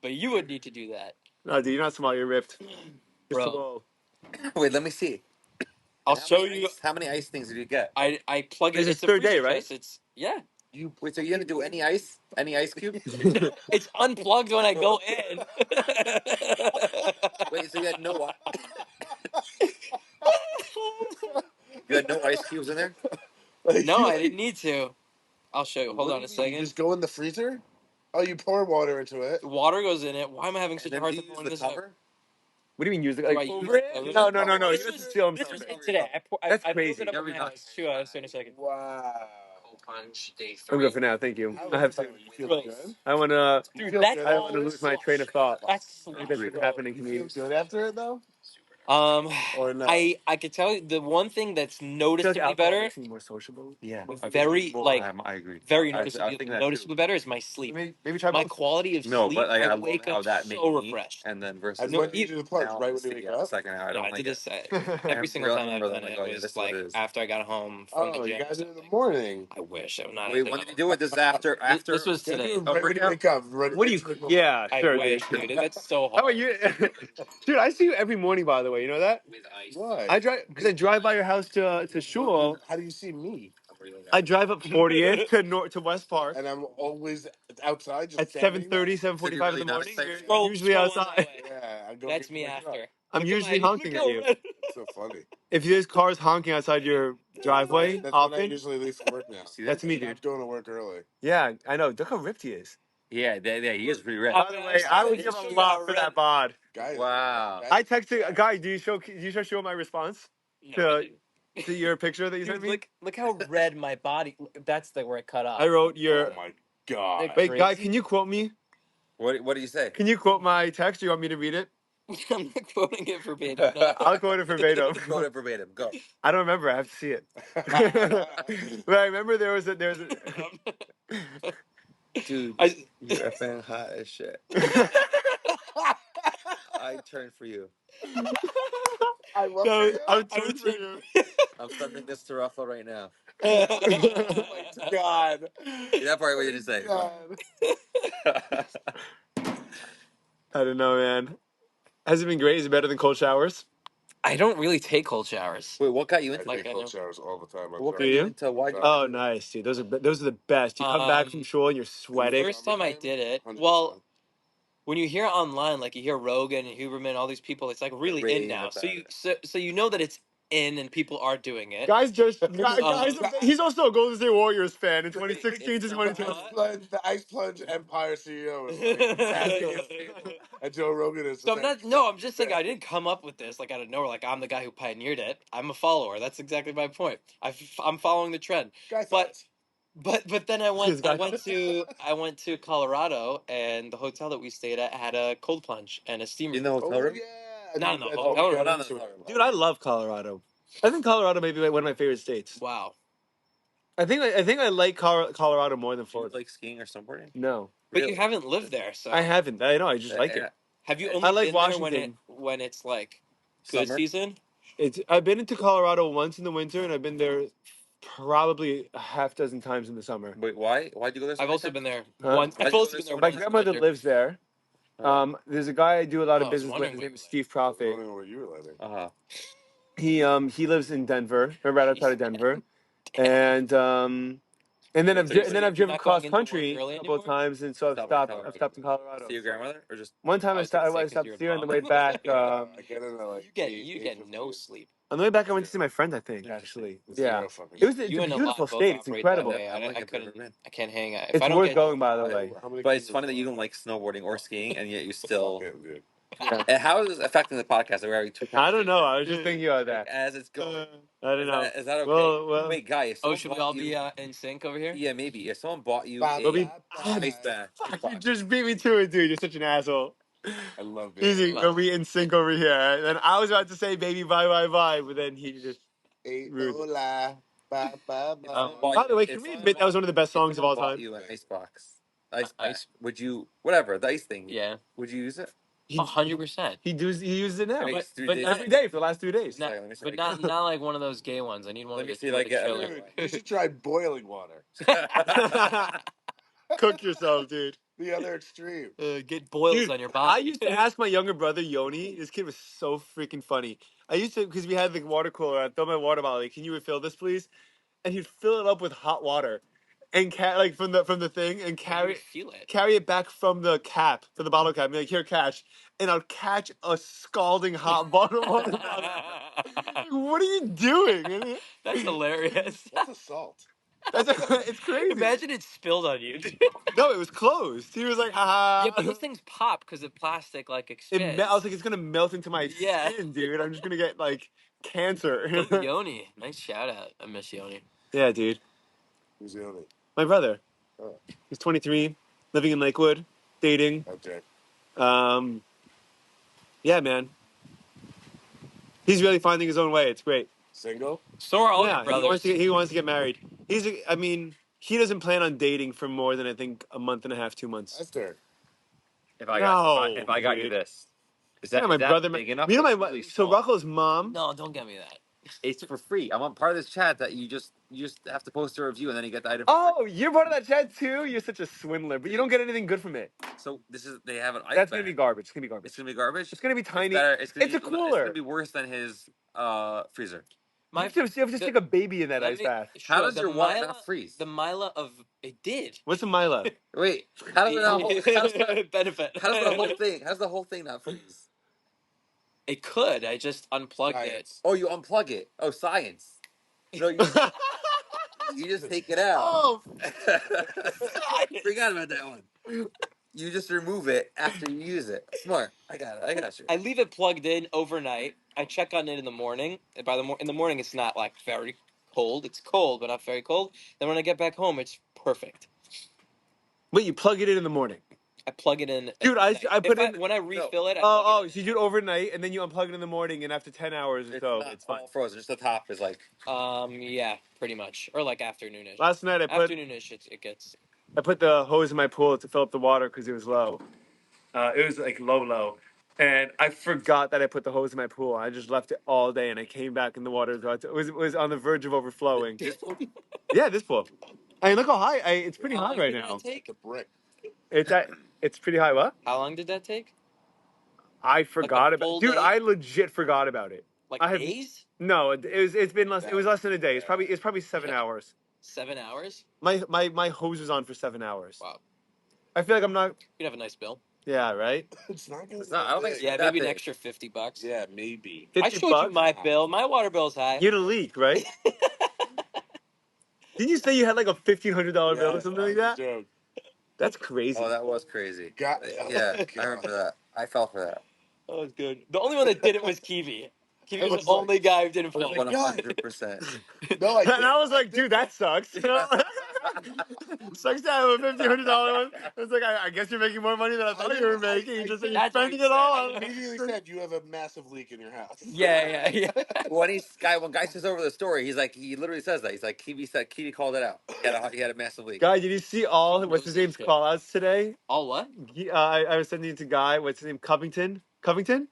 But you would need to do that. No, dude, you're not small. You're ripped. You're Bro. swole. Wait, let me see. I'll show you. How many ice things did you get? I plug This it. is It's a third day, freezer right? chest. It's yeah. Wait, so you didn't do any ice? Any ice cube? It's unplugged when I go in. Wait, so you had no you had no ice cubes in there? No, I didn't need to. I'll show you. Hold on a You second. just go in the freezer. Oh, you pour water into it. Water goes in it. Why am I having And such a then hard do time you pulling use this the out? cover? What do you mean use it? Do Like I use over it? it? No. He This doesn't steal This himself. was in today. That's I crazy. It up Yeah, with we my know. house. Shua Edelstein in a second. Wow. Punch day I'm good for now. Thank you. I have to. You feel Really? good? I wanna. Dude, Feel that's good? I want to lose my train of thought. That's I think that's what's happening to You me. feel good after it though? Or no? I can tell you the one thing that's I feel like noticeably alcohol better, makes me more sociable. Yeah. very like I agree. very I was noticeably thinking that too. noticeably better is my sleep. Maybe try My both. quality of No, sleep. but like, I I love wake how up that made so me, refreshed. and then versus And No, when do you do the plunge? now, Right when you the wake up? second hour, I No, don't I like did it. this every single I time I've remember done them, it. like, oh, It yeah, was this is what like it is. after I got home from Oh, the you gym. guys did it in the morning. I wish I'm not. Wait, when did you do it? This is after This was You gotta today. do it right when you wake up. Right What do you? Yeah, I sure, wish, dude. dude. That's so How hard. about you, dude? I see you every morning. By the way, you know that? With ice. Why? I drive because I drive by your house to Shul. How do you see me? I drive up 40th to West Park And I'm always outside just at standing 7:30, there? 7:45 in really the not morning. excited? You're usually Scrolling that outside. way. Yeah, I go That's get me my after. truck. I'm Look at usually my- honking look at how you. red- So funny. If there's cars honking outside your driveway That's when I often, usually leave for work now. See that's that? me, I'm dude. going to work early. Yeah, I know. Look how ripped he is. Yeah, he is pretty red. By the way, I would give a lot for that bod. Guys, Wow. guys- I texted a guy. Do you show my response No, I to didn't. to your picture that you Dude, sent me? look how red my body. That's where it cut off. I wrote Oh your. my god. Like- Wait, guy, can you quote me? What do you say? Can you quote my text? Do you want me to read it? I'm not quoting it verbatim. No. I'll quote it verbatim. Quote it verbatim. Go. I don't remember. I have to see it. But I remember there was a. Dude, I- you're effing hot as shit. I turn for you. I love No, you. I'm tooting for you. I'm sending this to Rafa right now. Oh my God. That part we didn't say. God. I don't know, man. Has it been great? Is it better than cold showers? I don't really take cold showers. Wait, what got you into I it? take cold showers all the time. What got Do you you? into why? Oh, nice, dude. Those are the best. You come back from shul and you're sweating. First time I did it, 100%. well, when you hear online, like you hear Rogan and Huberman, all these people, it's like really in Rave now. about So you it. so you know that it's in and people are doing it. Guys, he's also a Golden State Warriors fan in 2016 to The 2020. Ice Plunge Empire CEO is like tapping his table. And Joe Rogan is So I'm not. No, I'm just saying I didn't come up with this like out of nowhere. Like I'm the guy who pioneered it. I'm a follower. That's exactly my point. I'm following the trend. Guy But thoughts. but then I This guy- went to Colorado, and the hotel that we stayed at had a cold plunge and a steam In the room. hotel room? Yeah. Not in the That's hotel all we room. got Not in the into hotel it. room. Dude, I love Colorado. I think Colorado may be one of my favorite states. Wow. I think I like Colorado more than Do you Florida. like skiing or snowboarding? No, But you haven't lived there, so I haven't. I know. I just like it. have you I only like been there Washington. when it's like good Summer? season? I've been into Colorado once in the winter, and I've been there probably a half dozen times in the summer. Wait, why? Why'd you go there? I've also been there Huh? once. I've Why'd you also go been there there My once in the grandmother winter. lives there. There's a guy I do a lot of Oh, I was business with. wondering His where name you is Steve I was Profit. wondering where you were living. He lives in Denver, or right outside of Denver, and then I've So you're I've driven not going cross into work country early a couple of anymore? times, and so I've stopped in Colorado. See your grandmother, or just One time I was gonna say, I 'cause stopped you're to see her on the involved. way back. I get in at like You get no 8:15. sleep. On the way back, I went to see my friend. I think actually, yeah. Zero fucking It's sleep. a You and beautiful Alon both state. It's operate that incredible. way. I don't like I it, couldn't. never been. I can't hang out. If It's I don't worth get going, by the way. How many But kids it's does funny that you Alon don't like snowboarding or skiing, and yet you have? still. Fuck him, dude. Yeah. And how is this affecting the podcast? Are we having two I don't know. I was conversations? just thinking about Like, that. as it's going. I don't know. Is that okay? Well, Wait, guy, if Oh, someone should we bought all you, be in sync over here? yeah, maybe if someone bought you Ba, a Bobby, ba, ba. ice bath, you just beat me to it, dude. You're such an asshole. I love it. Easy, we'll be in sync over here. And I was about to say, baby, bye, but then he just rude. Hola. Ba, ba, if ba. someone bought By the you, way, can if we someone admit that was one of the best if songs of someone all bought time? you an ice box, ice bath, Ice. would you whatever the ice thing? Yeah. Would you use it? 100%. He uses it now. Makes 3 but days. Every day for the last 3 days. Not, Let me see but if I not like one of those gay ones. I need one Let of me the see if I like get- chiller. Dude, you should try boiling water. Cook yourself, dude. The other extreme. Get boils Dude, on your I body. used to ask my younger brother Yoni. This kid was so freaking funny. I used to, because we had the water cooler. I'd throw my water bottle. Like, can you refill this, please? And he'd fill it up with hot water, and like from the thing, and Feel it. carry it back from the cap, from the bottle cap. And be like, here, catch. And I'll catch a scalding hot bottle of water. Like, what are you doing? That's hilarious. What's a salt? It's crazy. Imagine it spilled on you. No, it was closed. He was like, haha. Yeah, but those things pop because the plastic like expands. I was like, it's gonna melt into my Yeah. skin, dude. I'm just gonna get like cancer. Go Yoni. Nice shout out. I miss Yoni. Yeah, dude. Who's the only? My brother. Oh. He's 23, living in Lakewood, dating. Okay. Yeah, man. He's really finding his own way. It's great. Single? So are all Yeah, your brothers. he wants to get married. I mean, he doesn't plan on dating for more than I think a month and a half, 2 months. That's fair. if I got you dude. this, is Yeah, that my is that brother. big enough? You know or my really so small? Rocco's mom. No, don't get me that. It's for free. I'm on part of this chat that you just have to post a review and then you get the item. Oh, you're part of that chat too. You're such a swindler, but you don't get anything good from it. So they have an ice That's bag. gonna be garbage. It's gonna be garbage. It's gonna be garbage. It's gonna be tiny. Better. It's gonna a be, It's cooler. gonna be worse than his freezer. You have to just take a baby in that ice bath. How does your water not freeze? The Mila of it did. What's a Mila? Wait, how does Benefit. How does the whole thing not freeze? It could. I just unplugged Science. Oh, you unplug it. Oh, science. No, you just take it out. Oh, Forgot about that one. You just remove it after you use it. Smart. I got it. I got you. I leave it plugged in overnight. I check on it in the morning. And in the morning, it's not like very cold. It's cold, but not very cold. Then when I get back home, it's perfect. wait, you plug it in the morning. I plug it in. Dude, I put in when I refill it. I Oh, plug it so you do it overnight and then you unplug it in the morning, and after 10 hours or so, it's fine. all frozen. Just the top is like. Yeah, pretty much, or like afternoonish. Last night Afternoonish, it gets. I put the hose in my pool to fill up the water because it was low. It was like low, and I forgot that I put the hose in my pool. I just left it all day, and I came back and the water was on the verge of overflowing. Yeah, this pool. I mean, look how high. It's pretty high right now. Take a brick. It's pretty high. What? How long did that take? I forgot about. full Dude, day? I legit forgot about it. Like I have days? no. It's been less. It was less than a day. It's probably 7 hours. 7 hours? My hose was on for 7 hours. Wow. I feel like I'm not. You'd have a nice bill. Yeah, right. It's not gonna. I don't think. Yeah, that maybe an big. extra $50. Yeah, maybe. I 50 showed you bucks? my bill. My water bill's high. You had a leak, right? Didn't you say you had like a $1,500 bill or something like that? Joke. That's crazy. Oh, that was crazy. God. Yeah, Oh, I remember that. I fell for that. That was good. The only one that did it was Kiwi. Kiwi I was was the only guy who didn't fall. my God. 100%. No, I And I was like, dude, that sucks. Sucks to have a $1,500 one. It's like, I guess you're making more money than I thought you were making. You just you're That's what spending he it all. I on- immediately said you have a massive leak in your house. Yeah. when guy says over the story, he literally says that. He's like, Kiwi called it out. He had a massive leak. Guy, did you see all what's his name's call outs today? All what? I was sending it to Guy. What's his name? Covington?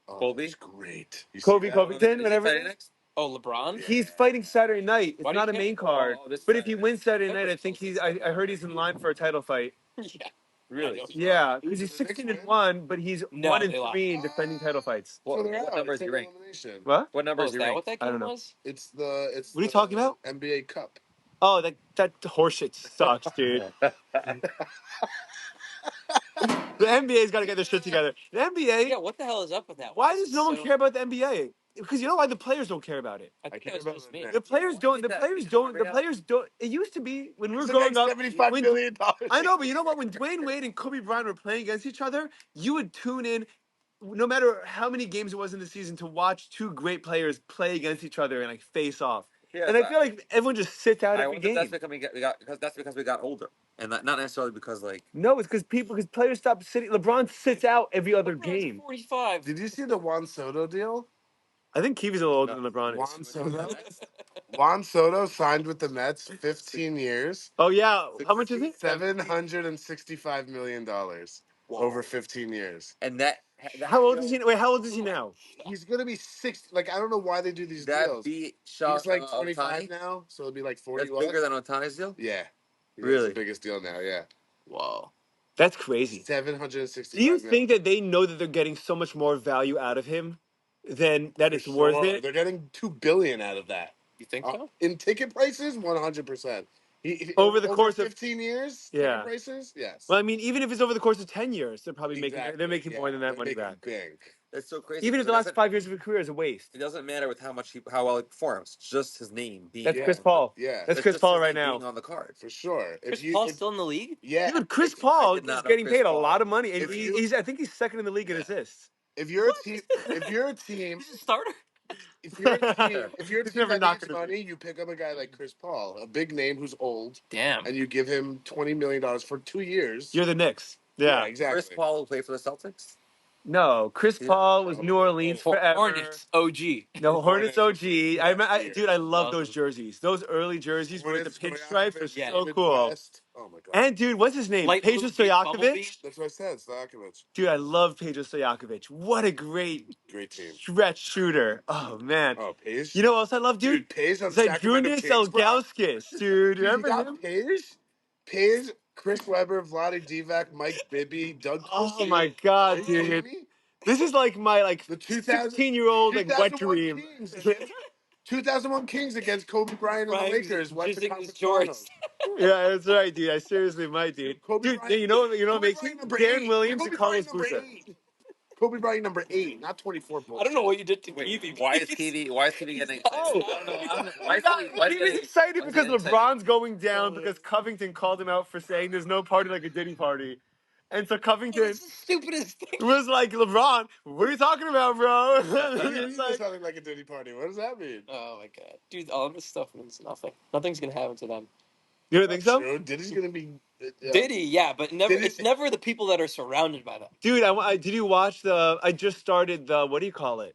Oh, Colby? that's great. You see Kobe that? Covington, Is he whatever. fighting next? Oh, LeBron? He's fighting Saturday night. It's Why do not you a main care? card. Oh, this But if he Saturday. wins Saturday night, I think I heard he's in line for a title fight. Yeah. Really? I know. Yeah, because he's Did the Knicks 16-1, but he's No, 1-3 in defending title fights. So they're What out. number It's is he an ranked? elimination. What? What number Oh, is is he that ranked? what that I don't game know. was? It's What are you talking about? NBA Cup. Oh, that horseshit sucks, dude. The NBA's got to get their shit together. The NBA. Yeah, what the hell is up with that? Why does no one So- care about the NBA? Because you know why the players don't care about it. I think care that was about just me. the The players don't. The that? players don't. The players don't. It used to be when we were It's growing up. $75 when- million. I know, but you know what? When Dwayne Wade and Kobe Bryant were playing against each other, you would tune in, no matter how many games it was in the season, to watch two great players play against each other and like face off. Yeah, And I feel like everyone just sits out I every wonder if game. that's because we got older, and not necessarily because like. No, it's because players stop sitting. LeBron sits out every other LeBron's game. 45. Did you see the Juan Soto deal? I think Kiwi's a little older than LeBron Juan is. Soto. Juan Soto signed with the Mets 15 years, Oh yeah, how much is it? $765 million over 15 years. And that How old is he? Wait, how old is he now? He's gonna be 60. Like I don't know why they do these that deals. beat Shua He's like 25 Ohtani? now, so it'll be like 40. That's bigger than Otani's deal. Yeah, that's Really? the biggest deal now. Yeah, Whoa. That's crazy. 765. Do you think that they know that they're getting so much more value out of him than that it's worth it? They're getting $2 billion out of that. You think so? In ticket prices, 100%. Over the course of 15 years, Yeah. ticket prices, yes. Well, I mean, even if it's over the course of 10 years, they're probably Exactly, they're making more than that they're money making back. Bank. That's so crazy. Even if the last 5 years of his career is a waste. It doesn't matter with how well he performs. Just his name being. That's Yeah. Chris Paul. Yeah, That's It's Chris just Paul his right name now. being on the card. for sure. Chris Paul's still in the league? Yeah, Dude, Chris if- Paul did not is know getting Chris paid a Paul. lot of money, and If you- I think he's second in the league in assists. if you're a team, if you're a team, He's a starter? if you're a team, if you're a He's team never that not needs gonna be. money, you pick up a guy like Chris Paul, a big name who's old, Damn. and you give him $20 million for 2 years. You're the Knicks. Yeah. exactly. Chris Paul will play for the Celtics. No, Chris Yeah. Paul was New Orleans forever. Hornets, OG. No, Hornets OG. Yes, Dude, I love Love those them. jerseys. Those early jerseys with the Hornets, pinstripes are Stojakovic, so David cool. West. Oh my god. And dude, what's his name? Light Pedro blue, big bubble Stojakovic. beat. That's what I said, Stojakovic. Dude, I love Pedro Stojakovic. What a great Great team. stretch shooter. Oh man. Oh, Page. You know what else I love, dude? Page on Zydrunas Sacramento Kings, bro. Elgauskas, dude. Dude, you Remember got him? Page, Chris Webber, Vlade Divac, Mike Bibby, Doug. Oh my Are god, you kidding dude. me? This is like my The 2000 16-year-old wet 2001 dream. Kings against 2001 Kings against Kobe Bryant and the Brian Lakers. Western jizzing his Conference shorts. Finals. Yeah, that's right, dude. I seriously might, dude. Kobe Dude, Bryant- you know what Kobe makes Bryant me? number Darren 8. Williams Kobe and Carlos Bryant number Boozer. 8. Kobe Bryant number 8, not 24. I don't know what you did to Wait, Kiwi. why is please. Kiwi getting? Oh. I don't know. Why is Kiwi He was excited why is because he excited? LeBron's going down because Covington called him out for saying there's no party like a Diddy party. And so Covington It's the stupidest thing. was like, LeBron, what are you talking about, bro? What do you mean It's there's like, something like a Diddy party? What does that mean? Oh my god. Dude, all this stuff means nothing. Nothing's gonna happen to them. you don't think so? True. Diddy's gonna be. Diddy, yeah, but never. Diddy- It's never the people that are surrounded by them. Dude, did you watch I just started what do you call it?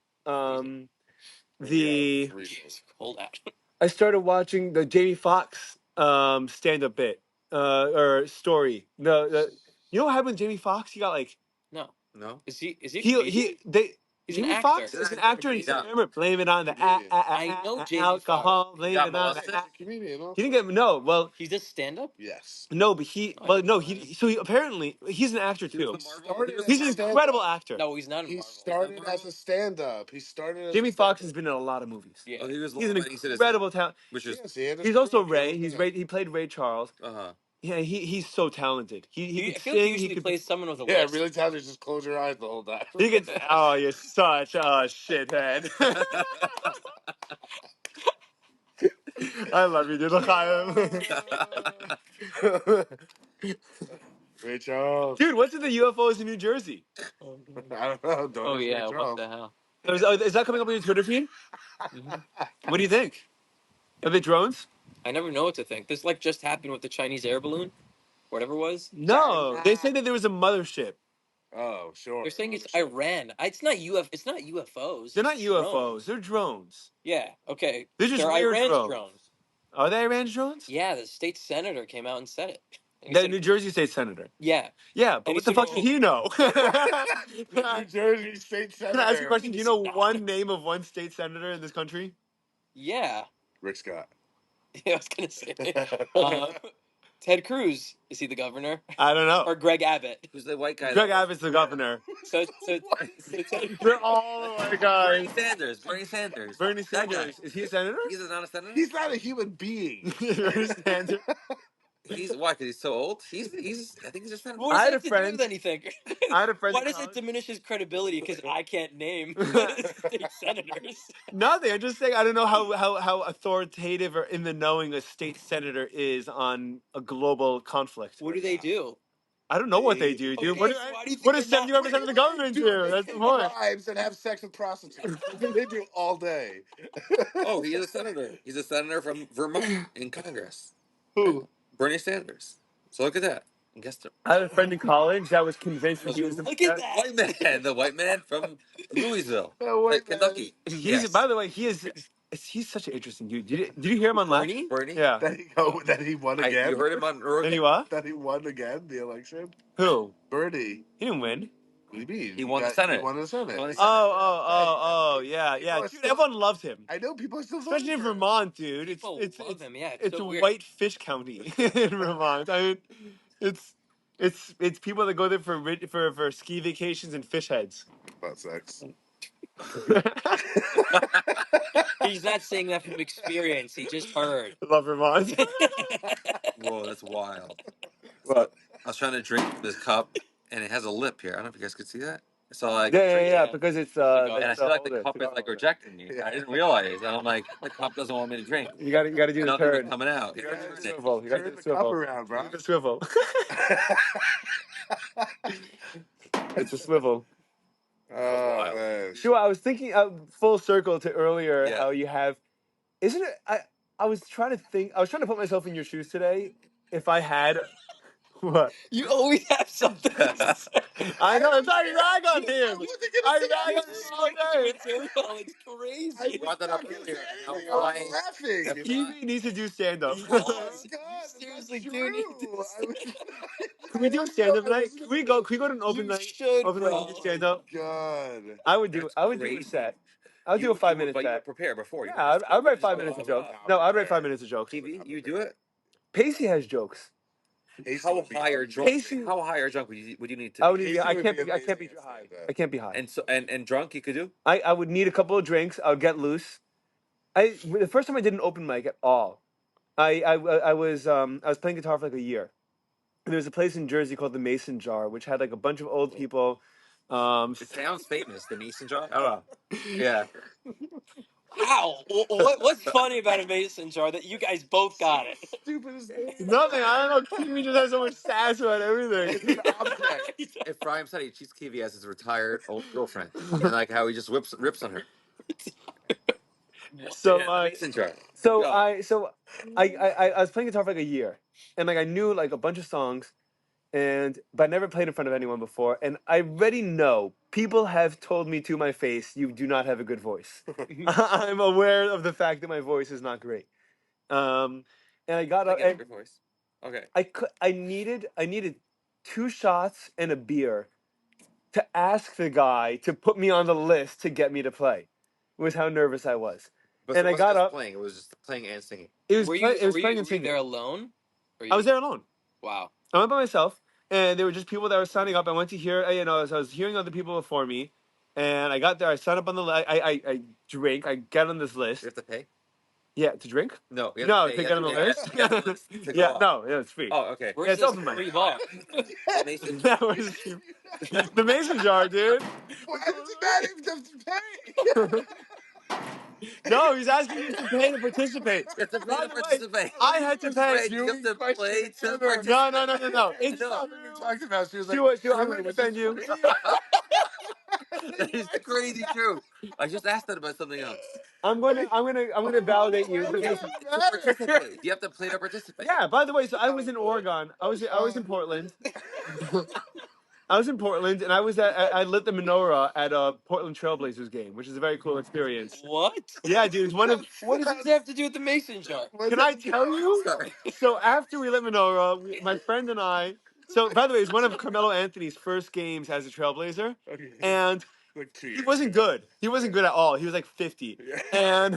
The Jeez, hold out. I started watching the Jamie Foxx stand-up bit or story. You know what happened with Jamie Foxx? He got like No. No. Is he a He comedian? they. He's an Jamie actor. Foxx is an actor. And Yeah. remember, blame it on the I know Jamie alcohol. Foxx. Blame got it on molested? the. He's a comedian also. He didn't get no. Well, He does stand up. Yes. no, but he. I Well, didn't no, know that. he. So he apparently he's an actor He was too. the Marvel. Started He's an as a incredible stand-up. actor. No, he's not. In He Marvel. started as a stand-up. He started as Jamie a Foxx has stand-up. been in a lot of movies. Yeah. Oh, he was. He's an He said his- incredible talent. Which is. Yes, he had his He's also career. Ray. He's Ray. He played Ray Charles. Uh-huh. Yeah, he's so talented. He I could feel like he sing. He usually could. plays someone with a Yeah, lisp. really talented. Just close your eyes the whole time. He could. Oh, you're such a shithead. I love you, dude. Ray Charles. Dude, what's with the UFOs in New Jersey? I don't know. Don't Oh ask Ray yeah, what Charles. the hell? Is that coming up on your Twitter feed? Mhm. What do you think? Are they drones? I never know what to think. This like just happened with the Chinese air balloon, whatever it was. No, they say that there was a mothership. Oh, sure. They're saying it's Sure. Iran. It's not It's not UFOs. They're not it's UFOs. drones. They're drones. Yeah. Okay. They're just They're weird Iran's drones. drones. Are they Iran's drones? Yeah, the state senator came out and said it. He The said, New Jersey state senator. yeah. Yeah, but And he what the said, fuck did he know? New Jersey state Can I ask you a senator. question? Do you know one name of one state senator in this country? Yeah. Rick Scott. I was gonna say. Ted Cruz, is he the governor? I don't know. Or Greg Abbott? Who's the white guy? Greg Abbott's the governor. So Ted, They're all white Bernie guys. Sanders. Bernie Sanders. Bernie That guy. Sanders. Is he a senator? He's not a senator. He's not a human being. Bernie Sanders. He's why? Because he's so old. He's. I think he's a senator. what does I that had have a to friend- do with anything? I had a friend Why in does it college- diminish his credibility? Because I can't name state senators. Nothing. I'm just saying I don't know how authoritative or in the knowing a state senator is on a global conflict. What do they do? I don't know what they do, dude. Okay, what so why do you think what does they're not- 71% of the government do? That's the Take point. bribes and have sex with prostitutes. That's what they do all day. Oh, he is a senator. He's a senator from Vermont in Congress. Who? Bernie Sanders. So look at that. And guess the I had a friend in college that was convinced that he was the Look at that. white man. The white man from Louisville, That white man. Kentucky. He's by the way, he's such an interesting dude. Did you hear him on live? Bernie? Bernie. Yeah. That he won again. You heard him on Did Rogan? he what? That he won again the election. Who? Bernie. He didn't win. What do you mean? He won the Senate. He won the Senate. He won the Oh, yeah. People are Dude, still- everyone loved him. I know people are still Especially in voting for him. Vermont, dude. People It's love him. Yeah, it's so a weird. white fish county in Vermont. I mean, it's people that go there for ski vacations and fish heads. About sex. He's not saying that from experience. He just heard. Love Vermont. Whoa, that's wild. What? I was trying to drink this cup, and it has a lip here. I don't know if you guys could see that. So like, Yeah. Because it's and I it's feel a like the holder, cup is cigar like holder. rejecting me. I didn't realize, and I'm like, the cup doesn't want me to drink. You gotta do the Nothing was turn. coming out. You gotta do the Yeah, swivel. You gotta do turn the the cup swivel. around, bro. Do the swivel. It's a swivel. Oh man. Shua, I was thinking full circle to earlier Yeah. how you have. Isn't it? I was trying to think. I was trying to put myself in your shoes today. If I had what? You always have something. to say. I know. It's I rag on him. wasn't gonna I say rag on anything. him all day. Material, it's crazy. You brought that up not gonna earlier. say Now anything. why- I was laughing. Kiwi needs to do stand up. He Oh does. God, You that's seriously not do need true. to I was- Can we do a stand up I night? was- Can we go? Can we go to an open You night? should, Open night bro. and do stand up. God. I would do. That's I would do a crazy. set. I'll do a 5 minute But you set. prepare before. Yeah, I'd write 5 minutes of jokes. No, I'd write 5 minutes of jokes. TV, you do it. Pacey has jokes. How high or drunk? Pacey- How high or drunk would you need to? I Be? would. Pacey I would can't be be. I can't be amazing at high. stand-up. I can't be high. And so and drunk you could do. I would need a couple of drinks. I would get loose. The first time I did an open mic at all, I was playing guitar for like a year. And there was a place in Jersey called the Mason Jar, which had like a bunch of old people. It sounds famous, the Mason jar. I don't know. Yeah. Wow. What's funny about a mason jar that you guys both got it? Stupidest name. Nothing. I don't know. Kiwi just has so much sass about everything. It's an object. If Brian said he cheats Kiwi as his retired old girlfriend, and like how he just rips on her. So Yeah, Mason jar. So Go. I was playing guitar for like a year, and like I knew like a bunch of songs, but I never played in front of anyone before, and I already know people have told me to my face, you do not have a good voice. I'm aware of the fact that my voice is not great, and I got I up. get And your voice. Okay. I needed 2 shots and a beer to ask the guy to put me on the list to get me to play. Was how nervous I was. But And it I wasn't got just up. playing; it was just playing and singing. It was Were play, you it was were playing you, and were you singing. there alone? Or I was there alone. Wow. I went by myself, and there were just people that were signing up. I went to hear, so I was hearing other people before me, and I got there. I signed up on the list. I drink. I get on this list. You have to pay? Yeah, to drink? No, you have No, to pay. to You get have on to the pay. list. Get on the list to go Yeah, on. no, it's free. Oh, okay. Where's Yeah, it's this open mic. free bar? The Mason. That was the mason jar, dude. Why does it matter if you have to pay? No, he's asking you to pay to participate. You have to pay By to the way, participate. I had to pay. Wait, you have to play to Ever. participate. No. It's No. not We talked about. She was like, Shua, I'm "Wait, going to was defend this you. That is crazy true. I just asked that about something else. I'm going to validate you. Why does Because, it To matter? participate, you have to play to participate. yeah. By the way, so I was in Oregon. I was in Portland. I was in Portland, and I lit the menorah at a Portland Trailblazers game, which is a very cool experience. What? Yeah, dude. It's one of. What does this have to do with the mason jar? Can I tell you? Sorry. So after we lit menorah, my friend and I. So by the way, it's one of Carmelo Anthony's first games as a Trailblazer, Okay. and Like 2 he years. wasn't good. He wasn't good at all. He was like 50, Yeah. and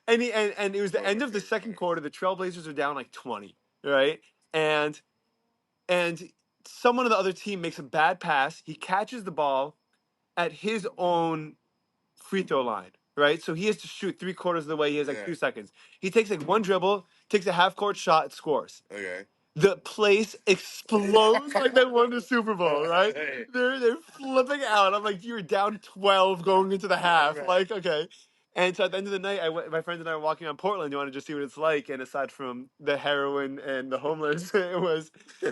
and it was the end of the second quarter. The Trailblazers are down like 20, right? And someone on the other team makes a bad pass. He catches the ball at his own free throw line, right? So he has to shoot 3/4 of the way. He has like Yeah. 2 seconds. He takes like one dribble, takes a half court shot, scores. Okay. The place explodes like they won the Super Bowl, right? Hey. They're flipping out. I'm like, you're down 12 going into the half. Right. Like, okay. And so at the end of the night, my friends and I were walking on Portland. You want to just see what it's like. And aside from the heroin and the homeless, it was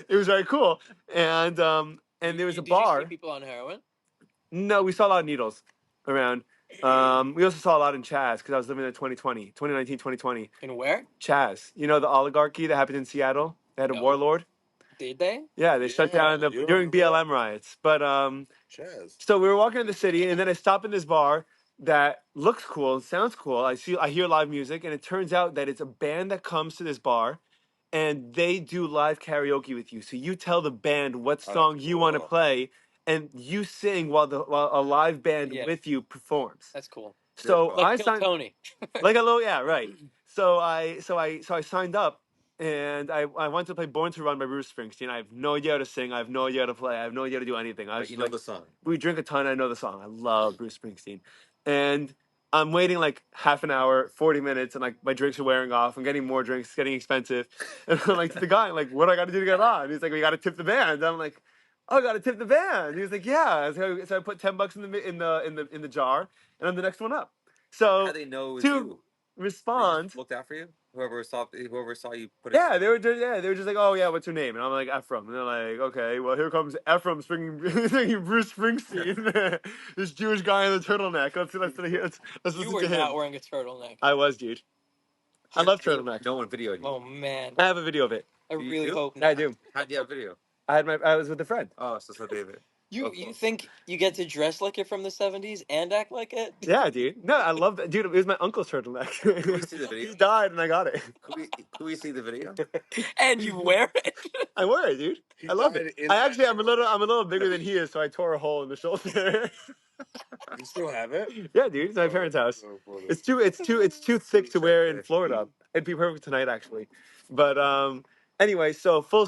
very cool. And there was a Did you bar. see people on heroin? No, we saw a lot of needles around. We also saw a lot in Chaz because I was living there 2019, 2020. And where? Chaz, you know the oligarchy that happened in Seattle? They had a No. warlord. Did they? Yeah, they shut down you during remember BLM riots. But Chaz. so we were walking in the city, and then I stop in this bar that looks cool and sounds cool. I hear live music, and it turns out that it's a band that comes to this bar, and they do live karaoke with you. So you tell the band what song you want to cool. play, and you sing while a live band Yeah. with you performs. That's cool. So Like I Kill signed Tony. like a little, yeah, right. So I signed up, and I wanted to play Born to Run by Bruce Springsteen. I have no idea how to sing. I have no idea how to play. I have no idea how to do anything. I was But you just know like, the song. we drink a ton. I know the song. I love Bruce Springsteen, and I'm waiting like half an hour, 40 minutes, and like my drinks are wearing off. I'm getting more drinks, it's getting expensive, and I'm like to the guy, I'm like, what do I got to do to get on? He's like, we got to tip the band. I'm like, oh, I got to tip the band. He was like, yeah. So I put $10 in the jar, and I'm the next one up. So How they know it was to you? They respond, just looked out for you. Whoever saw you put it. yeah, they were just like, oh yeah, what's your name? And I'm like, Ephraim. And they're like, okay, well here comes Ephraim singing Bruce Springsteen, this Jewish guy in the turtleneck. Let's You listen were to him. not wearing a turtleneck. I was, dude. I love turtlenecks. No one videoed you. Oh man. I have a video of it. I You really do? hope I not. do. How do you have video? I was with a friend. Oh, so David. You think you get to dress like you're from the 70s and act like it? Yeah, dude. No, I love that, dude. It was my uncle's turtleneck. Can we see the video? He died, and I got it. Can we see the video? And you wear it? I wear it, dude. I love it. I'm a little bigger than he is, so I tore a hole in the shoulder. You still have it? Yeah, dude. It's my parents' house. It's too thick to wear in Florida. It'd be perfect tonight, actually. But anyway, so full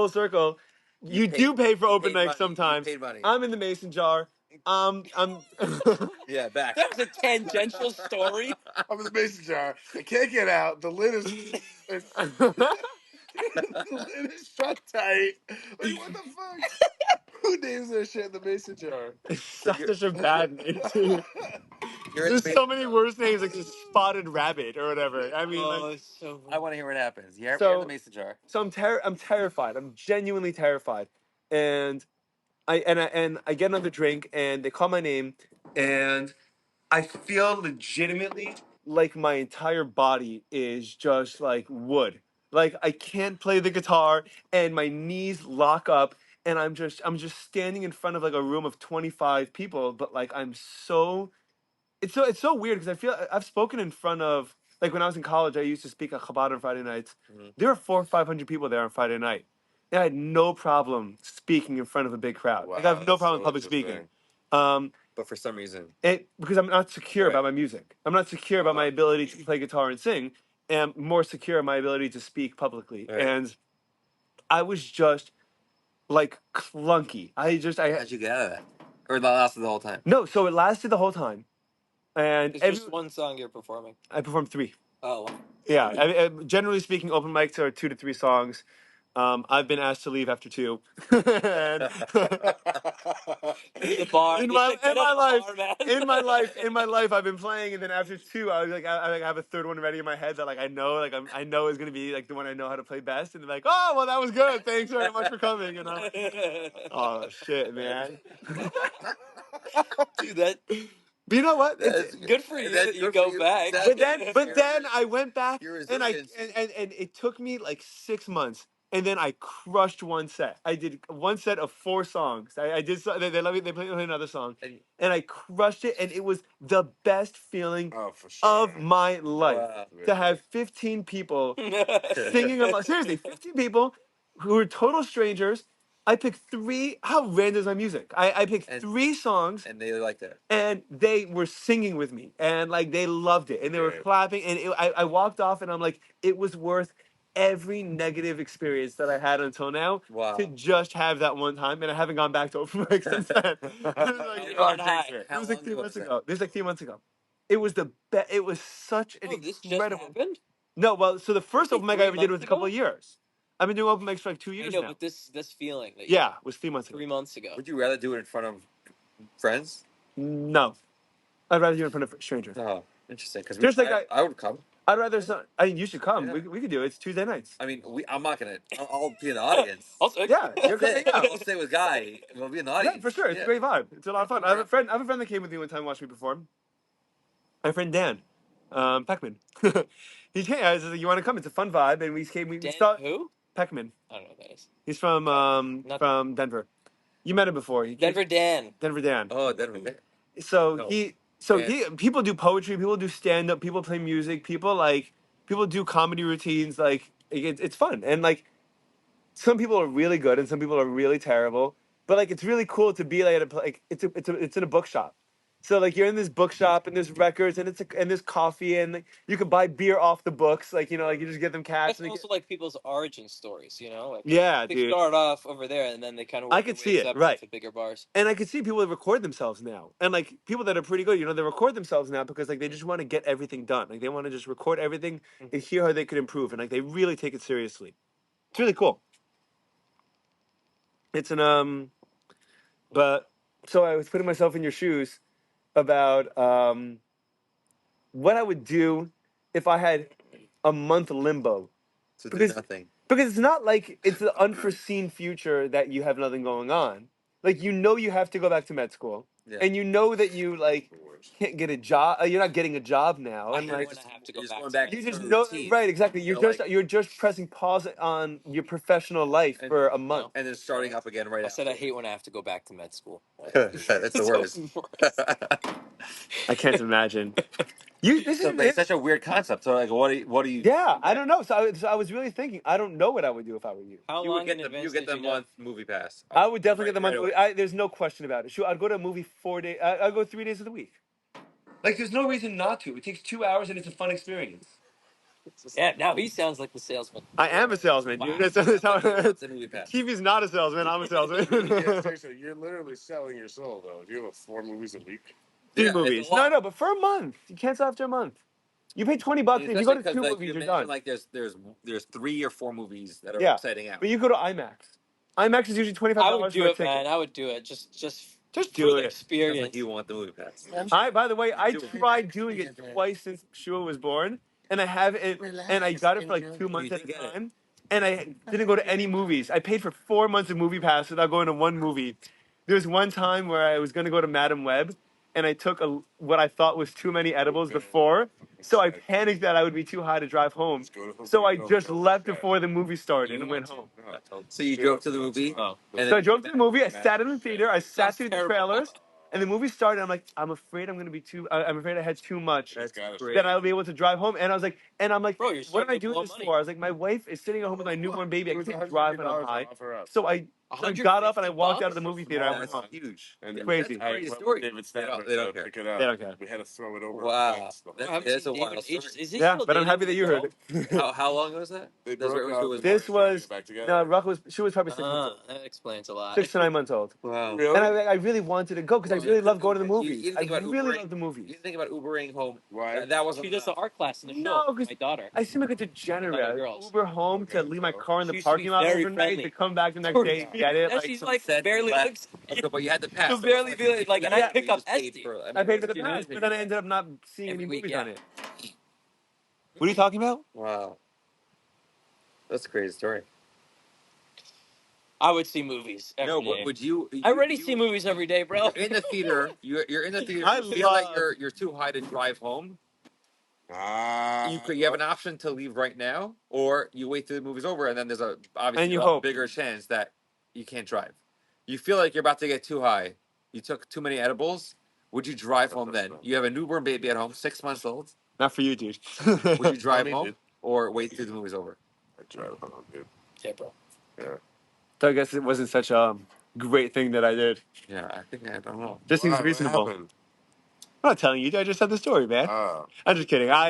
circle. You do pay for open paid mics money. sometimes. You paid money. I'm in the mason jar. I'm Yeah, back. That was a tangential story. I'm in the mason jar. I can't get out. The lid is the lid is shut tight. Like what the fuck? Who names their shit in the mason jar? It's such a bad name, too. You're in There's the so many worse names, like just Spotted Rabbit or whatever. I mean, Oh, like, it's so I want to hear what happens. You're So- in the mason jar. so I'm terrified. I'm genuinely terrified, and I get another drink, and they call my name, and I feel legitimately like my entire body is just like wood. Like I can't play the guitar, and my knees lock up, and I'm just standing in front of like a room of 25 people, but like it's so weird because I feel I've spoken in front of, like when I was in college, I used to speak at Chabad on Friday nights. Mhm. There were 400 or 500 people there on Friday night. and I had no problem speaking in front of a big crowd. Like I have no problem with public speaking. But for some reason, Because I'm not secure Right. about my music. I'm not secure about my ability to play guitar and sing, and I'm more secure in my ability to speak publicly. Right. And I was just like clunky. I how'd you get out of that? Or that lasted the whole time? no. So it lasted the whole time, and It's just one song you're performing. I performed 3. Oh, Yeah, generally speaking, open mics are 2 to 3 songs. I've been asked to leave after 2. And the bar. in my life, I've been playing, and then after 2, I was like, I have a third one ready in my head that like I know is gonna be like the one I know how to play best, and they're like, oh well, that was good. Thanks very much for coming. And I'm like, oh shit, man. Dude, that But you know what? That's good for you. That's That you good go for you. back. But then I went back, Your and resilience. and it took me like 6 months, and then I crushed one set. I did one set of 4 songs. I did they let me they played another song, and I crushed it, and it was the best feeling for sure. of my life Wow. to have 15 people singing along. Seriously, 15 people who were total strangers. I picked 3. How random is my music? I picked And- 3 songs, And they liked it. and they were singing with me, and like they loved it, and they were Great. clapping, and I walked off, and I'm like, it was worth every negative experience that I had until now Wow. to just have that one time, and I haven't gone back to open mic since then. It was You're on high. it How was like long 3 ago months was ago. This was like 3 months ago. It was the best. It was such an Oh, this just incredible. happened. No, well, so the first Really? open mic 3 I ever did was months a couple ago? of years. I've been doing open mics for like 2 I years know, now. but this feeling that Yeah, it was 3 months ago. 3 months ago. Would you rather do it in front of friends? No, I'd rather do it in front of strangers. Oh, interesting. Because Just like I would come. I'd rather. I mean, you should come. Yeah. We could do it. It's Tuesday nights. I mean, I'm not gonna. I'll be in the audience. Also, Yeah, you're coming out. I'll stay with Guy. We'll be in the Yeah, audience. for sure. It's a great vibe. It's a lot of fun. I have a friend that came with me one time and watched me perform. My friend Dan, Peckman. He came. I was like, "You want to come? It's a fun vibe." And we came. We Dan saw who? Peckman. I don't know what that is. He's from Not- from Denver. You met him before. He came- Denver Dan. Denver Dan. Oh, Denver. So No. he people do poetry. People do stand up. People play music. People do comedy routines. Like it's fun, and like some people are really good and some people are really terrible. But like it's really cool to be like it's in a bookshop. So like you're in this bookshop and there's records and and there's coffee and like, you can buy beer off the books. Like like you just get them cash. That's also like people's origin stories, you know? Like Yeah, they dude. start off over there and then they kind of I work could their see ways it, up right. to bigger bars. And I can see people that record themselves now, and like people that are pretty good. They record themselves now because like they just want to get everything done. Like they want to just record everything and hear how they could improve, and like they really take it seriously. It's really cool. It's but so I was putting myself in your shoes about what I would do if I had a month limbo. So Because- there's nothing. Because it's not like it's an unforeseen future that you have nothing going on. Like you have to go back to med school, Yeah. and you know that you like can't get a job. You're not getting a job now, I and hate like when I have to go You're just back going to back med you to just the know routine. right exactly. So, You're just pressing pause on your professional life And- for a month. And then starting up again right I said I after. hate when I have to go back to med school. That's the It's worst. I can't imagine. This So is it's such a weird concept. So like, what do you? yeah. I don't know. So I was really thinking. I don't know what I would do if I were you. How You long would get in the advance you get did the you know? month movie pass. I would definitely get the Right month. away. There's no question about it. Sure, I'd go to a movie 4 days. I'd go 3 days of the week. Like, there's no reason not to. It takes 2 hours and it's a fun experience. Yeah, now he sounds like the salesman. I am a salesman, dude. Wow. That's how It's a movie pass. Kivi's not a salesman. I'm a salesman. Yeah, seriously, you're literally selling your soul, though. Do you have 4 movies a week? Three Yeah, it's a movies. lot. No, but for a month. You cancel after a month. You pay $20. If you go to Especially 2 like, movies, you you're mentioned, done. like there's 3 or 4 movies that are Yeah. setting out. But you go to IMAX. IMAX is usually $25 I would do for a it, ticket. man. I would do it. Just Just for do the it. Sounds experience. like you want the movie pass. By the way, I Do it. tried doing it twice since Shua was born, and I have it, and I got it for like 2 months You at a didn't get it. time, and I didn't go to any movies. I paid for 4 months of movie pass without going to one movie. There was one time where I was going to go to Madam Web, and I took what I thought was too many edibles before, so I panicked that I would be too high to drive home. So I just left before the movie started and went home. So you drove to the movie. Oh. And So I drove to the movie. I sat in the theater. I sat through the terrible. trailers, And the movie started. I'm like, I'm afraid I'm gonna be too. I'm afraid I had too much. That's That I'll be able to drive home. And I was like, Bro, you're what am I starting to doing blow this money. for? I was like, my wife is sitting at home with my newborn baby. I can't drive when I'm high. So I $150 got up and I walked out of the movie theater. I went That's home. huge. And Yeah, Crazy. That's a I crazy went story. with David They Stadler don't to care. pick it up. They don't care. We had to throw it over. Wow. the I haven't That's seen a wild David in story. ages. Is he Yeah, still but I'm dating happy that you heard it. How long ago was that? They That's broke right when up. she was They're This trying to was get back together. no, she was probably 6 months old. That explains a lot. 6 to 9 months old. Wow. Really? And I really wanted to go because I really love going to the movies. You didn't I think about really Ubering? love the You movies. didn't think about Ubering home. Why? That wasn't She does the art class in the No, show. 'cause My daughter. I seem like a degenerate. Other I girls. Uber home Okay, to leave my so- car in the She used to be parking lot very overnight friendly. to come back the next day and get it. Now Like, she's like Said barely left. looks. Okay, but you had the pass. You'll so it's barely be like, and I Yeah. pick you up just paid Esty. for it. I paid for the You know? pass, but then I ended up not seeing Every any week, movies yeah. on it. What are you talking about? Wow. That's a crazy story. I would see movies every No, day. but would you? I already see movies every day, bro. You're in the theater. You're in the theater. I You feel like love- you're too high to drive home. Ah. You have an option to leave right now, or you wait till the movie's over, and then there's obviously And you a hope. bigger chance that you can't drive. You feel like you're about to get too high. You took too many edibles. Would you drive home then? You have a newborn baby at home, 6 months old. Not for you, dude. Would you drive Me, home dude. or wait till the movie's over? I drive home, dude. Yeah, bro. So I guess it wasn't such a great thing that I did. Yeah, I don't know. Just seems Why? What reasonable. happened? I'm not telling you. I just said the story, man. Oh. I'm just kidding. I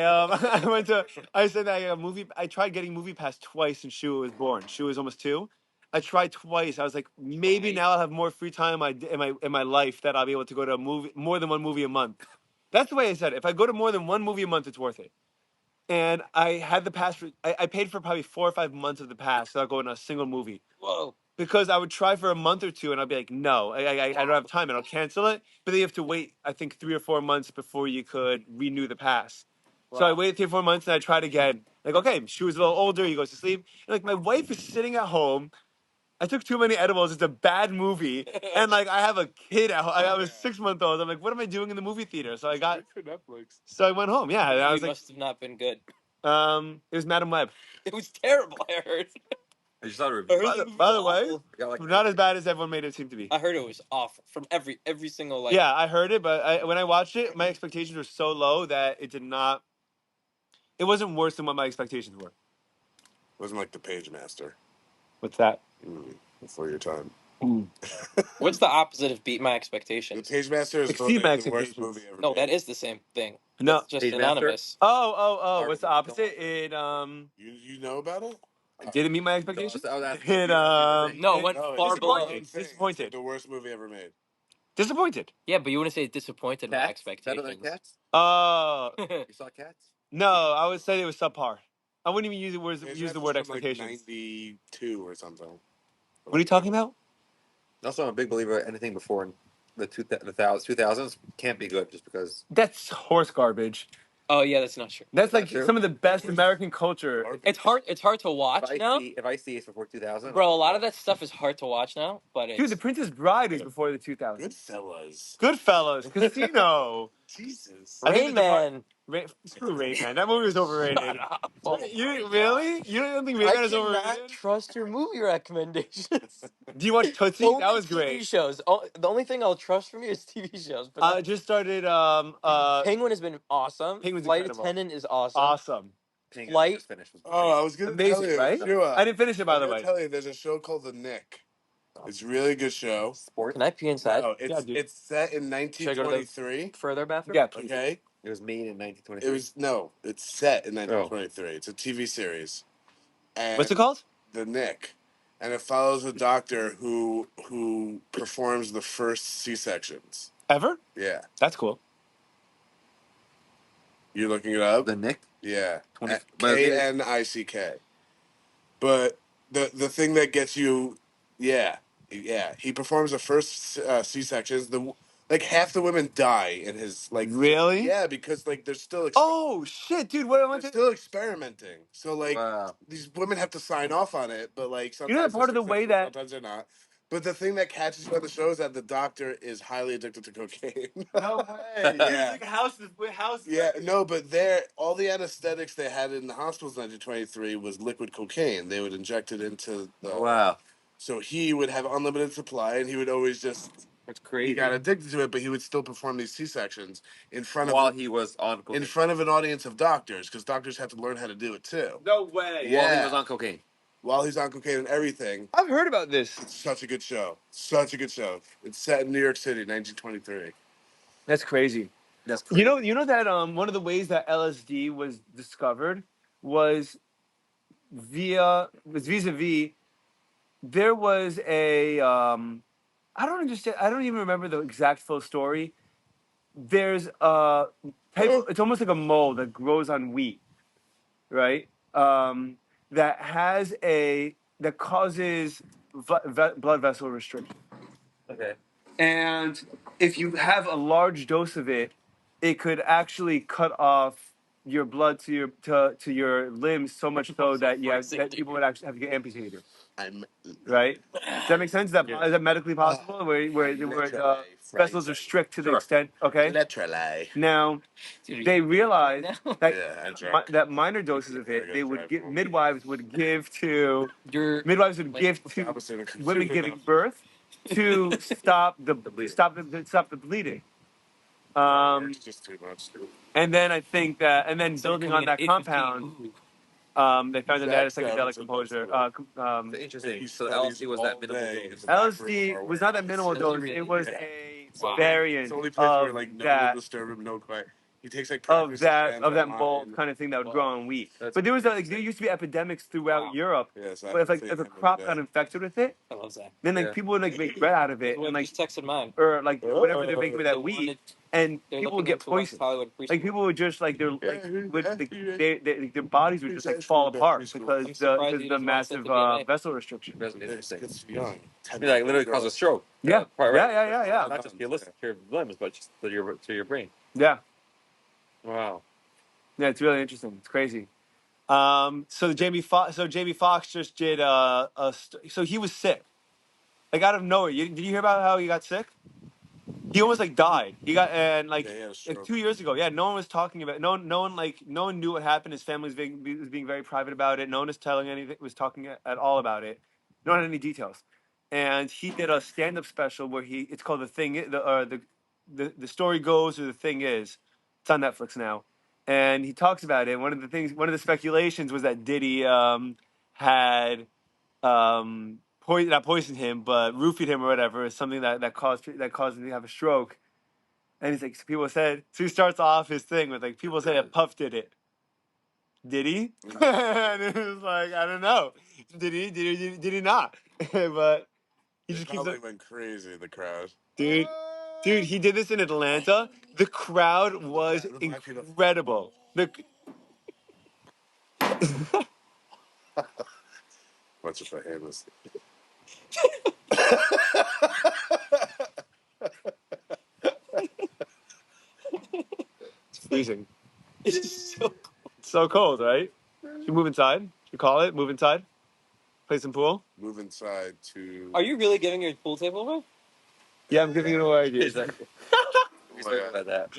said that I got a movie. I tried getting Movie Pass twice since Shua was born. Shua was almost 2. I tried twice. I was like, maybe now I'll have more free time in my life that I'll be able to go to a movie, more than one movie a month. That's the way I said it. If I go to more than one movie a month, it's worth it. And I had the pass for. I paid for probably 4 or 5 months of the pass without going to a single movie. Whoa. Because I would try for a month or two and I'd be like, no, I don't have time and I'll cancel it. But then you have to wait, I think, 3 or 4 months before you could renew the pass. So I waited 3 or 4 months and I tried again. Like, okay, she was a little older, he goes to sleep. And like, my wife is sitting at home. I took too many edibles. It's a bad movie. And like, I have a kid at home. I was 6-month-old. I'm like, what am I doing in the movie theater? So I Netflix. so I went home. Yeah. And I was like, must have not been good. it was Madam Web. It was terrible. I heard. I just saw the I review. heard By the way, awful. Yeah, like, not as bad as everyone made it seem to be. I heard it was awful from every single like. Yeah, I heard it, but when I watched it, my expectations were so low that it did not. It wasn't worse than what my expectations were. Wasn't like the Page Master. What's that? Before your time. What's the opposite of beat my The expectations? Page Master is Exceed my the worst expectations. movie ever No, made. that is the same thing. No. It's just Page anonymous. Oh! What's the opposite? It You know about it? didn't meet my expectations. I was asking It No, it went No, far it's below. disappointing. It's Disappointed. like the worst movie ever made. Disappointed. Yeah, but you wouldn't say it disappointed my Cats? Better expectations. than Cats? Oh You saw Cats? no, I would say it was subpar. I wouldn't even use the word Page use the Master's word from, expectations. Like 92 or something. What are you talking about? Also, I'm a big believer anything before the 2000s can't be good just because. That's horse garbage. Oh yeah, that's not true. That's Not like true. some of the best American culture. It's hard. It's hard to watch now, If I see it's before 2000, bro. A lot of that stuff is hard to watch now, but it's Dude, The Princess Bride was before the 2000s. Goodfellas. Goodfellas, Casino. Jesus. I think Rain the Depart- Man. Screw Rain Man. That movie was overrated. Shut up. You really? You don't think Rain Man is overrated? Trust your movie recommendations. Do you watch Tootsie? Only That was TV great. shows. The only thing I'll trust from you is TV shows. But I just started Penguin has been awesome. Penguin's Flight incredible. Attendant is awesome. awesome. Flight- just finished. Was Oh, I was going to tell Amazing, you. right? Shua, I didn't finish it, by I was the gonna way. tell you, there's a show called The Nick. It's a really good show. Sports. Can I pee inside? No, Yeah, dude. it's set in Should I go to the 1923. further bathroom? Yeah, please. Okay? It was made in 1923. It's set in 1923. It's a TV series. And What's it called? The Nick. And it follows a doctor who performs the first C-sections. Ever? Yeah. That's cool. You looking it up? The Nick. Yeah. 20 K-N-I-C-K. But the thing that gets you, yeah, he performs the first C-sections. Like half the women die in his like. Really? Yeah, because like they're still. Oh shit, dude! What I They're went to. still experimenting. So like Wow. these women have to sign off on it, but like sometimes You know that part of they're the way successful, that- sometimes they're not. But the thing that catches you on the show is that the doctor is highly addicted to cocaine. No way. Yeah. Like house. Yeah, no, but there, all the anesthetics they had in the hospitals in 1923 was liquid cocaine. They would inject it into the. Wow. So he would have unlimited supply, and he would always just That's crazy. He got addicted to it, but he would still perform these C-sections in front while of he was on cocaine. in front of an audience of doctors, because doctors have to learn how to do it too. No way. While he was on cocaine. While he's on cocaine and everything. I've heard about this. It's such a good show. Such a good show. It's set in New York City, 1923. That's crazy. That's crazy. You know that one of the ways that LSD was discovered was vis-a-vis. There was a I don't understand. I don't even remember the exact full story. There's a type. It's almost like a mold that grows on wheat, right? That has that causes blood vessel restriction. Okay. And if you have a large dose of it, it could actually cut off your blood to your limbs so much so that that people would actually have to get amputated. Right? Does that make sense? Is that medically possible? Where the vessels are strict to the extent. Okay. Literally. Now they realized that Yeah, that minor doses of it, they would give midwives would give to women giving birth to stop the bleeding. It's just too much. And then I think that, and then building on that compound, they found that they had a psychedelic composure. Interesting. So LSD was that minimal dose. LSD was not that minimal dose. It was a variant It's the only place where of like no that. one disturb him, no quiet. He takes like Of that mold kind of thing that would grow on wheat. But there used to be epidemics throughout Europe. But if a crop got infected with it, I love that. then people would make bread out of it and Just texted mine. or whatever they're making with that wheat, and people would get poisoned. Like people would just their bodies would just fall apart because the massive vessel restriction. It's young. Like literally cause a stroke. Yeah. Right? Yeah. Not just to your limbs, but just to your brain. Yeah. Wow. Yeah, it's really interesting. It's crazy. So Jamie Foxx just did so he was sick, like out of nowhere. Did you hear about how he got sick? He almost died. He got like 2 years ago. Yeah, no one was talking about it. No one knew what happened. His family was being very private about it. No one was telling anything. Was talking at all about it. No one had any details. And he did a stand-up special where it's called The Thing. The story goes, or The Thing Is. It's on Netflix now, and he talks about it. One of the speculations was that Diddy had not poisoned him, but roofied him or whatever, is something that caused him to have a stroke. And he's like, so he starts off his thing with people say that Puff did it. Did he? And it was like, I don't know. Did he not? But he just keeps went crazy, the crowd. Dude, he did this in Atlanta. The crowd was incredible. Bunch of famous. It's freezing. It's so cold, right? Should we move inside? Should we call it? Move inside? Play some pool? Move inside to... Are you really giving your pool table away? Yeah, I'm giving it away, dude. Sorry about that.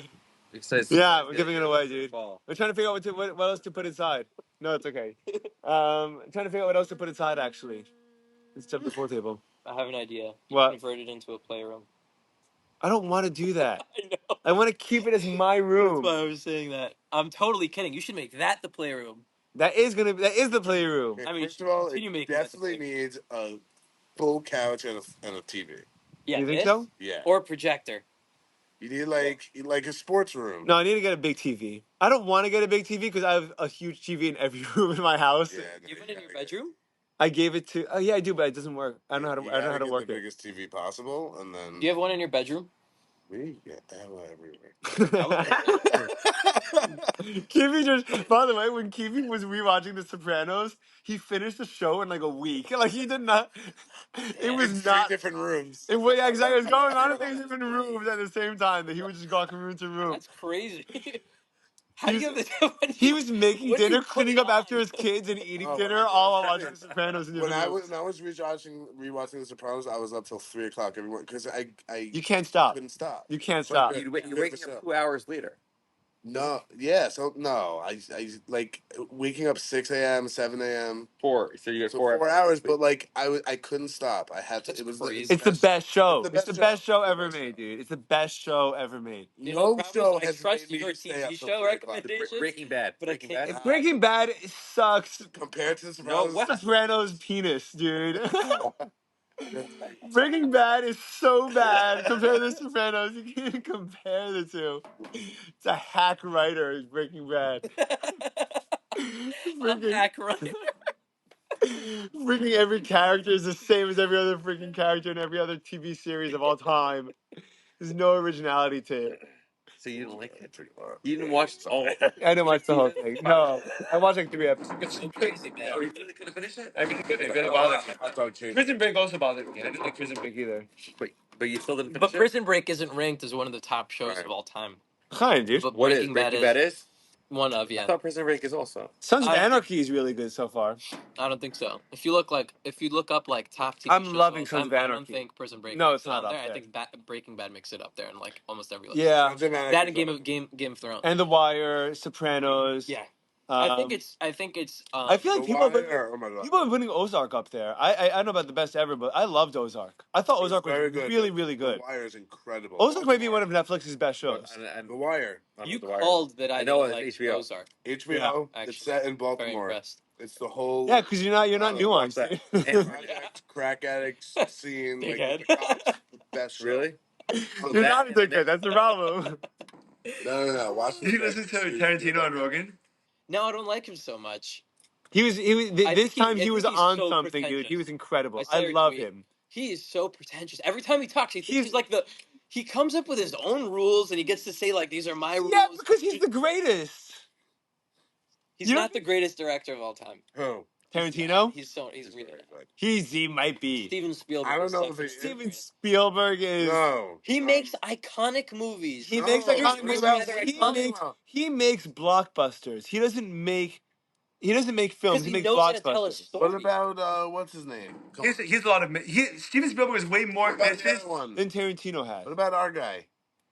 Yeah, I'm giving it away, dude. I'm trying to figure out what else to put inside. No, it's okay. I'm trying to figure out what else to put inside, actually. Instead of the pool table. I have an idea. What? Convert it into a playroom. I don't want to do that. I know. I want to keep it as my room. That's why I was saying that. I'm totally kidding. You should make that the playroom. That is the playroom. Okay, first of all, it definitely needs a full couch and a TV. Yeah, you think so? Yeah. Or a projector. You need like a sports room. No, I need to get a big TV. I don't want to get a big TV because I have a huge TV in every room in my house. Yeah, You have it in your bedroom? I gave it to. Oh yeah, I do, but it doesn't work. I don't know how to. I don't know how to work the biggest TV possible, and then. Do you have one in your bedroom? We get that everywhere. Kiwi just. By the way, when Kiwi was rewatching The Sopranos, he finished the show in a week. He did not. It was in not 3 different rooms. It was exactly. It was going on in 3 different rooms at the same time. That he would just go from room to room. That's crazy. How do you have the? He was making dinner, cleaning up after his kids, and eating dinner all while watching The Sopranos. When I was rewatching The Sopranos, I was up till 3 o'clock every morning because I you can't stop. Couldn't stop. You can't stop. You're waking up 2 hours later. No, yeah, so no, I like waking up 6 a.m., 7 a.m. So you got So 4 4 hours, but like I couldn't stop. I had to. That's It was crazy. It's the best show. It's the It's best the show. best show It's the ever best made, show. dude. It's the best show ever made. You know, No the show problem is I has trust made me your stay up TV till show 3 o'clock. recommendations. Breaking Bad. But I Breaking can't- Bad. Breaking Bad sucks. Compared to The No, Sopranos, what? Sopranos penis, dude. Breaking Bad is so bad compared to Sopranos. You can't compare the two. It's a hack writer is Breaking Bad. I'm Freaking, back right. freaking every character is the same as every other freaking character in every other TV series of all time. There's no originality to it. So you didn't like it? You didn't watch all. I didn't watch the whole thing. No, I watched like 3 episodes. It's so crazy, man. Oh, you really couldn't finish it? I mean, it didn't bother me. Prison Break also bothered me. I didn't like Prison Break either. But you still didn't finish But it? Prison Break isn't ranked as one of the top shows Right. of all time. Kind, dude. But What is Breaking Bad Breaking Bad is? one of, I yeah. thought Prison Break is also. Sons of I- Anarchy is really good so far. I don't think so. If you look up like top TV I'm shows loving of all Sons of time, I don't Anarchy. think Prison Break No, makes it's it not on up there. I there. think Breaking Bad makes it up there in like almost every list. Yeah, That and Game of Thrones. and The Wire, Sopranos. Yeah. I think Um, it's I feel like The people have been, Wire, oh my God. people have been putting Ozark up there. I don't know about the best ever, but I loved Ozark. I thought Ozark was very good. really, really good. The Wire is incredible. Ozark might be one of Netflix's best shows. The Wire. you called that I know didn't like it's HBO. Ozark. HBO. Yeah, It's set in Very Baltimore. impressed. It's the whole Yeah, because you're not watch nuanced. that. dude. project, crack addicts scene, Big like head. with the cops. Best show. Really? You're not a dickhead. That's the problem. No. Watch Did you listen to Tarantino on Rogan? No, I don't like him so much. He was I this think time I he was think he's on so something, dude. He pretentious. was incredible. I saw I your love tweet. him. He is so pretentious. Every time he talks, he thinks he's like he comes up with his own rules and he gets to say like these are my rules. Yeah, because he's the greatest. He's not the greatest director of all time. Who? Tarantino? He's really not. He might be. Steven Spielberg. I don't is know if second. Steven Spielberg is. No. He makes iconic movies. He makes iconic Here's movies. He makes blockbusters. He doesn't make films. He makes blockbusters. What about what's his name? He's a lot of. Steven Spielberg is way more ambitious one? than Tarantino has. What about our guy?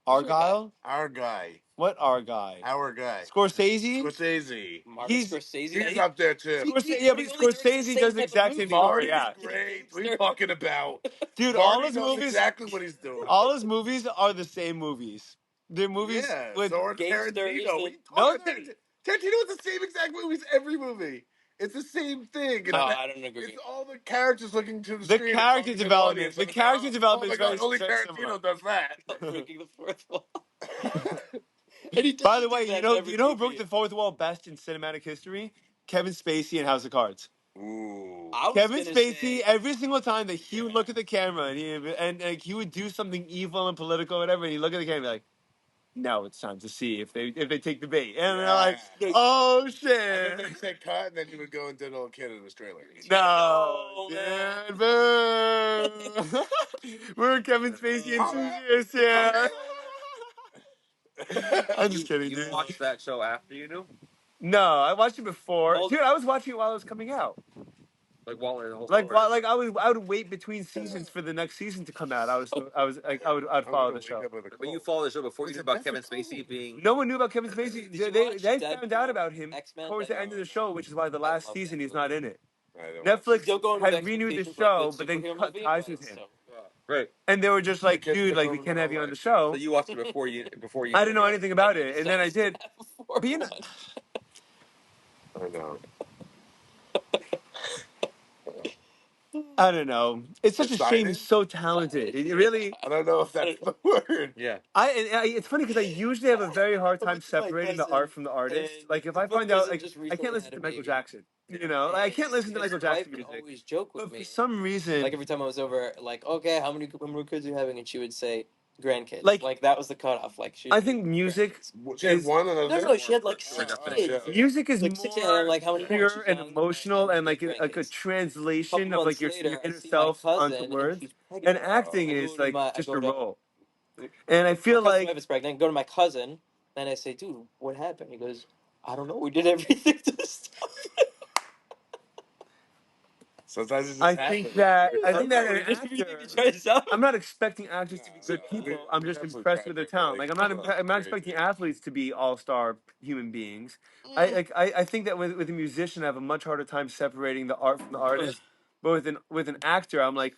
Argyle? Our guy. What Argyle? Our guy. Scorsese? Scorsese. Martin Scorsese. He's up there too. Yeah, but Scorsese does the exact same thing. Marty's Yeah, great. What are you talking about? dude, Marty all his knows movies, exactly what he's doing. all his movies are the same movies. They're movies Yeah, with so are gangster, Tarantino. What are you No, talking about? Tarantino is the same exact movies every movie. It's the same thing. It's I don't agree. It's all the characters looking to the the screen. character and talking to development. audience. The Like, character oh development my is very, God, only very Tarantino similar. does that. Breaking the fourth wall. By the way, you know who broke the fourth wall best in cinematic history? Kevin Spacey in House of Cards. Ooh. Kevin Spacey, every single time that he would look at the camera and he would do something evil and political, or whatever, and he'd look at the camera and be like, now it's time to see if they take the bait. And they're like, oh And shit. then he said cut, and then he would go and did a little kid in his trailer. No, man. dude, boo. We're Kevin Spacey enthusiasts here. I'm just kidding, You dude. watched that show after you knew? No, I watched it before. Hold- Dude, I was watching it while it was coming out. Like Waller, the whole Like, story. I would wait between seasons for the next season to come out. I'd follow the show. But you followed the show before you knew about Kevin Spacey being. No one knew about Kevin Spacey. Did you They watch found out about him X-Men? towards the end of the show, which is why the last season he's not in it. Netflix Netflix Still going had with renewed the expectations for a show, good but then superhero cut movie, ties but with him. so- Right. And they were just like, Kids dude, like, become we can't have you on the normal show. So you watched it before you. I didn't know anything about it, and then I did. Before But you know, I know. I don't know. It's such a shame. He's Excited? so talented. It really. I don't know if that's the word. Yeah. It's funny because I usually have a very hard time went to my separating the cousin, art from the artist. and Like if my I find out, cousin like just I recently can't listen had to a Michael baby. Jackson. You know, like, I can't listen to His Michael wife Jackson would music. always joke with But me. for some reason, Like every time I was over, like, okay, how many kids are you having? And she would say grandkids. Like, that was the cutoff. Like I think music. She had one and No, she had like By 6 definition. kids. Music is Like 6 more and like how many more? pure She's and young, emotional and like a grandkids. translation Couple of like months your later, I inner see my self cousin, onto and words. she's And pregnant. acting I go is to like my- I just go a to- role. And I feel My cousin's like wife is pregnant. Go to my cousin, and I say, dude, what happened? He goes, I don't know. We did everything to stop it. Sometimes it just I happens. think that an actor. I'm not expecting actors to be good people. I'm just impressed with their talent. Like I'm not expecting athletes to be all-star human beings. I think that with a musician, I have a much harder time separating the art from the artist. But with an actor, I'm like,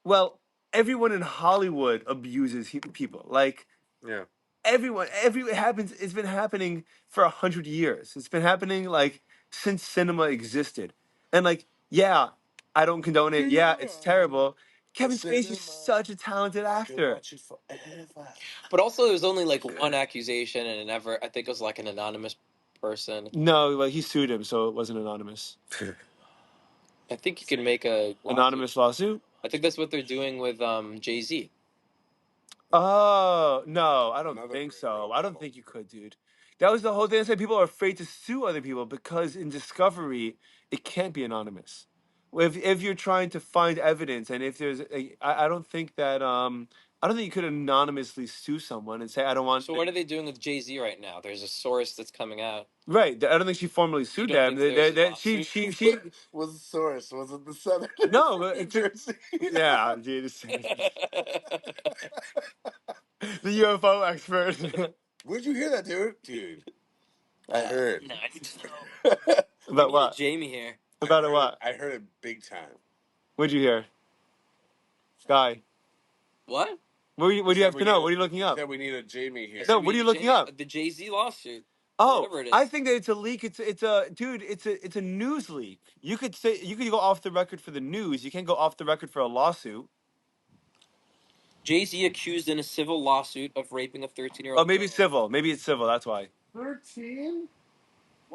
well, everyone in Hollywood abuses people. Like Yeah. it happens. It's been happening for 100 years. It's been happening like since cinema existed, and like yeah, I don't condone it. Yeah, it's terrible. Kevin Spacey's such a talented actor. But also, there was only like one accusation, and it never. I think it was like an anonymous person. No, well, he sued him, so it wasn't anonymous. I think you could make a Anonymous lawsuit. I think that's what they're doing with Jay-Z. Oh no, I don't think so. I don't think you could, dude. That was the whole thing. I said people are afraid to sue other people because in discovery it can't be anonymous. If you're trying to find evidence and if there's I don't think that I don't think you could anonymously sue someone and say I don't want. So what are they doing with Jay-Z right now? There's a source that's coming out. Right. I don't think she formally sued them. think there's a She Was the source? Was it the Southern? no, but New Jersey. yeah, dude, the UFO expert. Where'd you hear that, dude? I heard. No, I need to know. About what? Jamie here. About what? I heard it big time. What'd you hear? Sky. What? What do you have to know? What are you looking up? Said we need a Jamie here. No, what are you looking up? The Jay-Z lawsuit. Oh, Whatever it is. I think that it's a leak. It's a dude. It's a news leak. You could go off the record for the news. You can't go off the record for a lawsuit. Jay-Z accused in a civil lawsuit of raping a 13-year-old. Oh, maybe it's civil. Maybe it's civil. That's why. 13?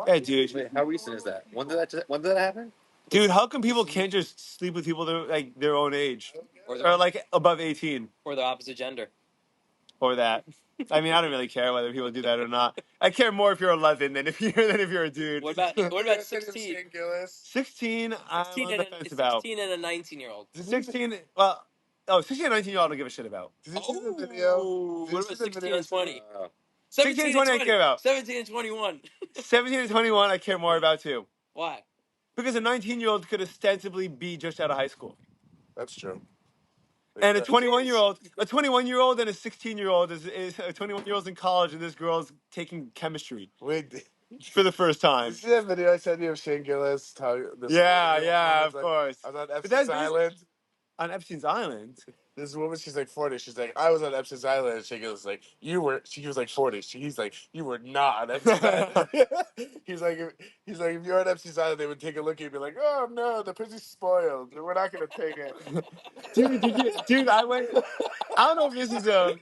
Yeah, dude. Wait, how recent is that? When did that happen? Dude, how come people can't just sleep with people that are like their own age Or or like above 18 or the opposite gender. or that? I mean, I don't really care whether people do that or not. I care more if you're 11 than if you're a dude. What about 16? 16, I'm on the fence about. 16 and a 19-year-old. 16, well, 16 and 19-year-old I don't give a shit about. Did you see the video? What about 16 and 20? 16 and 20 I care about. 17 and 21. 17 and 21 I care more about too. Why? Because a 19-year-old could ostensibly be just out of high school. That's true. And a 21-year-old and a 16-year-old is a 21-year-old's in college and this girl's taking chemistry Wait, for the first time. you see that video I sent you of Shane Gillis? Yeah, of course. I was on But that's Epstein's Island. On Epstein's Island. This woman, she's like 40. She's like, I was on Epstein's Island. And Shane Gillis was like, you were. She was like 40. He's like, you were not on Epstein's Island. he's like, if you're on Epstein's Island, they would take a look at you and be like, oh no, the pussy's spoiled. We're not gonna take it. Dude, I went. I don't know if this is a.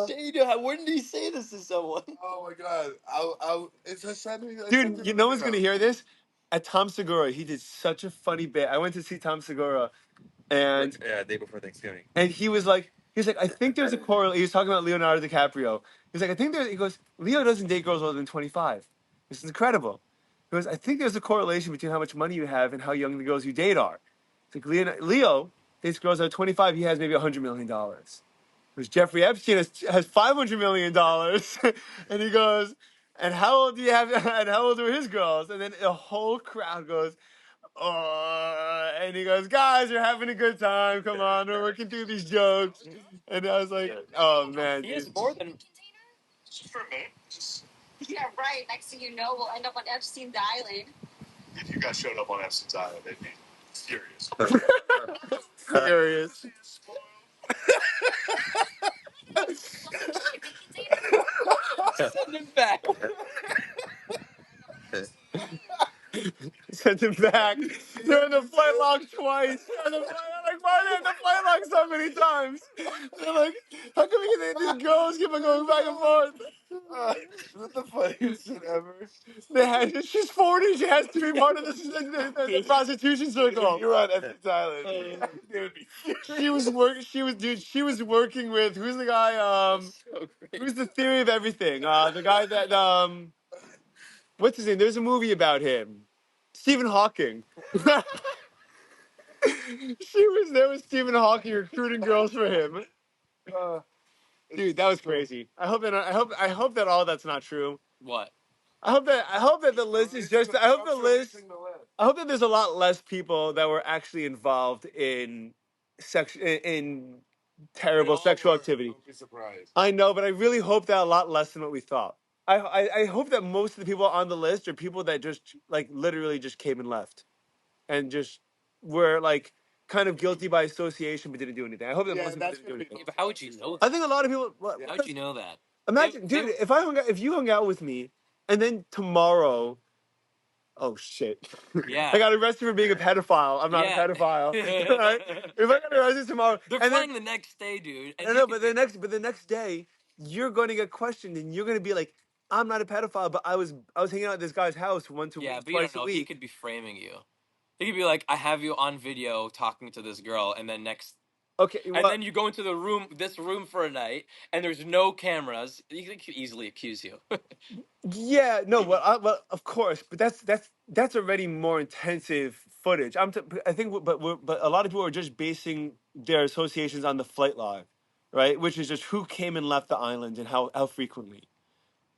Shane, when did he say this to someone? Oh my god! It's a suddenly. Dude, no one's gonna hear this. At Tom Segura, he did such a funny bit. I went to see Tom Segura, and Day before Thanksgiving. And he was like, I think there's a correlation. He was talking about Leonardo DiCaprio. He's like, he goes, Leo doesn't date girls older than 25. This is incredible. He goes, I think there's a correlation between how much money you have and how young the girls you date are. It's like Leo dates girls that are 25. He has maybe $100 million. Because Jeffrey Epstein has $500 million. And he goes, and how old do you have? And how old are his girls? And then the whole crowd goes, oh, and he goes, guys, you're having a good time. Come on, we're working through these jokes. And I was like, oh man. He has more than. Just for a minute. Yeah, right. Next thing you know, we'll end up on Epstein's Island. If you guys showed up on Epstein's Island, they'd be furious. Furious. Send him back. Sent him back. They're in the flight log twice. They're like, why are they in the flight log so many times? They're like, how come these girls keep on going back and forth? Is that the funniest shit ever? She's 40. She has to be part of the prostitution circle. If you were on Epstein's Island, they would be furious. She was working with, who's the guy, who's the theory of everything? The guy that, what's his name? There's a movie about him. Stephen Hawking. She was there with Stephen Hawking recruiting girls for him. Dude, that was crazy. I hope that all that's not true. What? I hope that the list is just. I hope the list. I hope that there's a lot less people that were actually involved in terrible sexual activity. Don't be surprised. I know, but I really hope that a lot less than what we thought. I hope that most of the people on the list are people that just like literally just came and left, and just were like kind of guilty by association but didn't do anything. I hope that most people didn't do anything. Yeah, but how would you know? I think a lot of people. How would you know that? Imagine, dude, if you hung out with me, and then tomorrow, oh shit, Yeah. I got arrested for being a pedophile. I'm not Yeah. a pedophile. Right? If I got arrested tomorrow, They're and playing the next day, dude. And no, but the next day, you're going to get questioned, and you're going to be like, I'm not a pedophile, but I was hanging out at this guy's house once a yeah, week, but you twice don't a know. He week. could be framing you. He could be like, I have you on video talking to this girl, and then Okay, and well, then you go into this room for a night, and there's no cameras. He could easily accuse you. yeah, no, well, of course, but that's already more intensive footage. I think, but a lot of people are just basing their associations on the flight log, right? Which is just who came and left the island and how frequently.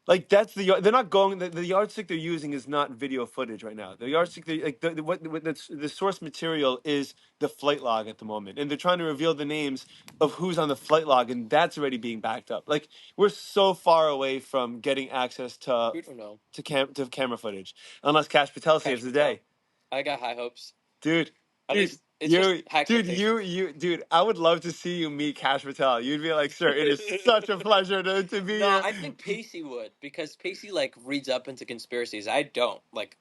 Like that's they're not going the yardstick they're using is not video footage right now. The yardstick like the source material is the flight log at the moment, and they're trying to reveal the names of who's on the flight log, and that's already being backed up. Like we're so far away from getting access to We don't know. to camera footage unless Cash Patel saves the day, I got high hopes. dude. At Dude, least it's just high expectations. dude, I would love to see you meet Cash Patel. You'd be like, sir, it is such a pleasure to be No, here. I think Pacey would, because Pacey like reads up into conspiracies. I don't. Like,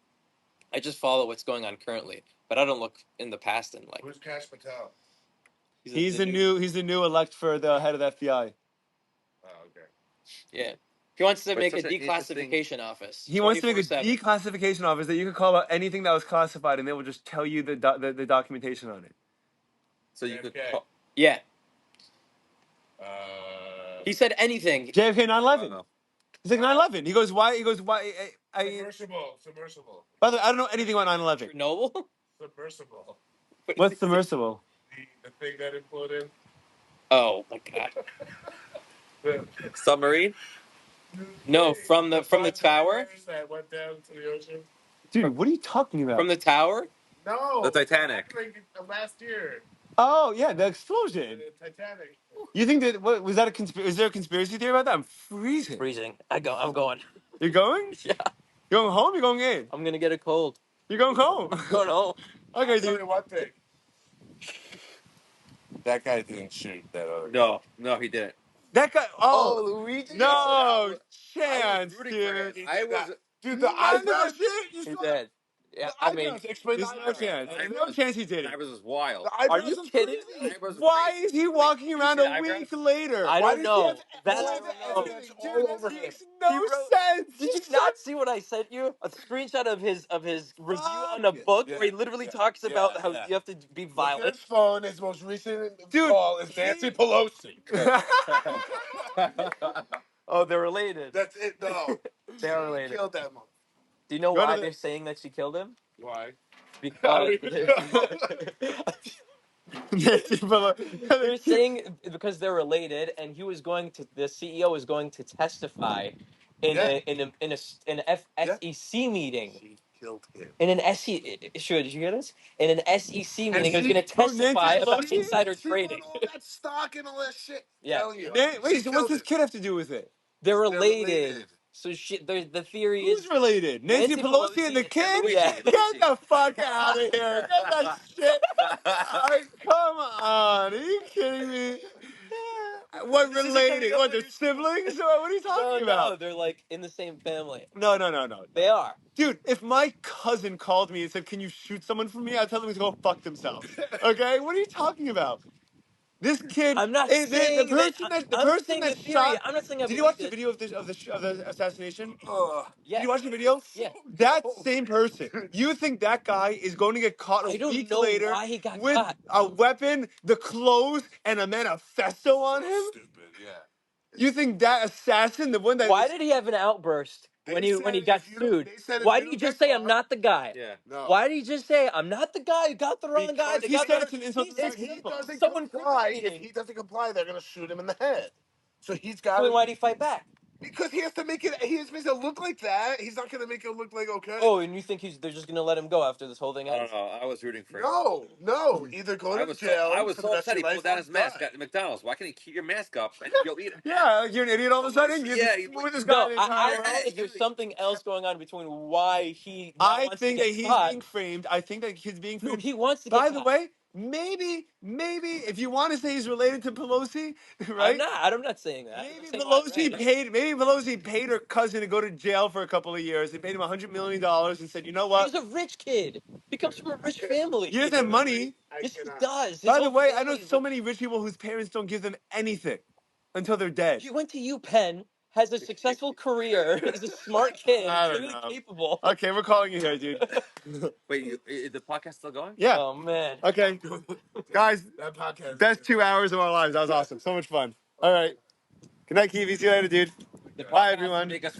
I just follow what's going on currently, but I don't look in the past and like. Who's Cash Patel? He's the new elect for the head of the FBI. Oh, okay. Yeah. He wants to But make a such an declassification office. He wants to make a 24/7. declassification office that you can call about anything that was classified, and they will just tell you the documentation on it. So you could. JFK. Call, Yeah. Uh, He said anything. JFK 9/11. no. He's like 9/11. He goes, why? He goes, why? submersible. By the way, I don't know anything about 9/11. Chernobyl? Submersible. What's submersible? The thing that imploded. Oh my god. Submarine? No, from the tower? That went down to the ocean. Dude, what are you talking about? From the tower? No. The Titanic. Like last year. Oh yeah, the explosion. The Titanic. You think that was that a conspiracy? Is there a conspiracy theory about that? I'm freezing. Freezing. I'm going. You're going? Yeah. You going home? You going in? I'm gonna get a cold. You're going home? Going home. Okay, I'll tell dude. you one thing. That guy didn't shoot that other guy. No, he didn't. That guy. Oh, Luigi? no I chance, was rooting for him. dude. He I did was. that. Dude, You the remember that eyebrows. shit? You He saw did. Yeah, The I mean, eyebrows. Explain There's the no eyebrows. chance. I There's was- no chance he did it. I was wild. The eyebrows Are you are kidding crazy. me? I was Why is he walking around see a the eyebrows? week later? I Why don't does know. He have That's why I don't the know. evidence? It's Dude, all that over him. makes no He wrote- sense. Did you not see what I sent you? A screenshot of his review on a Fuck. book where he literally talks about how you have to be Look at violent. his phone. His most recent Dude, call is Nancy Pelosi. Oh, they're related. That's it. No. They're She related. killed that month. Do you know Go to why the- they're saying that she killed him? Why? Because Nancy Pelosi. they're saying because they're related, and the CEO is going to testify in an SEC meeting. She killed him. In an SEC, sure, did you hear this? In an SEC meeting, he was she- going to Oh, Nancy testify about Pelosi? insider She trading. won all that stock and all that shit. Yeah. Telling you. Wait, She so what's killed this him. kid have to do with it? They're They're related. related. So the theory Who's is related? Nancy Pelosi and the kid? Yeah. Get the fuck out of here. Get that shit. Come on. Are you kidding me? What This isn't related? coming up What, on they're your- siblings? What are you talking No, about? they're like in the same family. No. They are. Dude, if my cousin called me and said, "Can you shoot someone for me?" I'd tell them to go fuck themselves. Okay? What are you talking about? This kid. I'm not the saying person that. the I'm person saying that the theory. shot. I'm not saying I Did you watch the believe video of the assassination? Yes. Did you watch the video? Yeah. That same person. You think that guy is going to get caught I a don't week know later why he got with caught. a weapon, the clothes, and a manifesto on him? Stupid. Yeah. You think that assassin, the one that Why did he have an outburst when he got if you don't- sued? they said if Why you did he don't just get say I'm caught- not the guy? Yeah. No. Why did he just say I'm not the guy? You got the wrong guy. Because They he got said the- it's an insult to If sex he symbol. doesn't Someone comply, incriminating. if he doesn't comply, they're gonna shoot him in the head. So he's got. Then why did he fight back? Because he has to make it. He has to make it look like that. He's not gonna make it look like okay. Oh, and you think they're just gonna let him go after this whole thing I ends? don't know. I was rooting for him. No. Either go I to was jail. For the so rest upset of he your pulled life down or his mask die. at McDonald's. Why can't he keep your mask up and you'll eat it? Yeah, you're an idiot all of a sudden. You're Yeah, just with this guy No, the I entire world. think there's something else going on between why he now I wants to think that get he's caught. being framed. I think that he's being No, framed. he wants to get By the caught. way, maybe if you want to say he's related to Pelosi, right? I'm not saying that. I'm Maybe saying that, right? Pelosi paid her cousin to go to jail for a couple of years. They paid him $100 million and said, you know what? He's a rich kid. He comes from a rich family. He doesn't have money. Yes, he does. His By the whole way, I know family is so rich. many rich people whose parents don't give them anything until they're dead. He went to UPenn, has a successful career. He's a smart kid, I don't clearly know. capable. Okay, we're calling you here, dude. Wait, is the podcast still going? Yeah. Oh man. Okay. Guys, That podcast. best 2 hours of our lives. That was awesome. So much fun. All right. Good night, Kiwi. See you later, dude. The Bye, podcast everyone. make us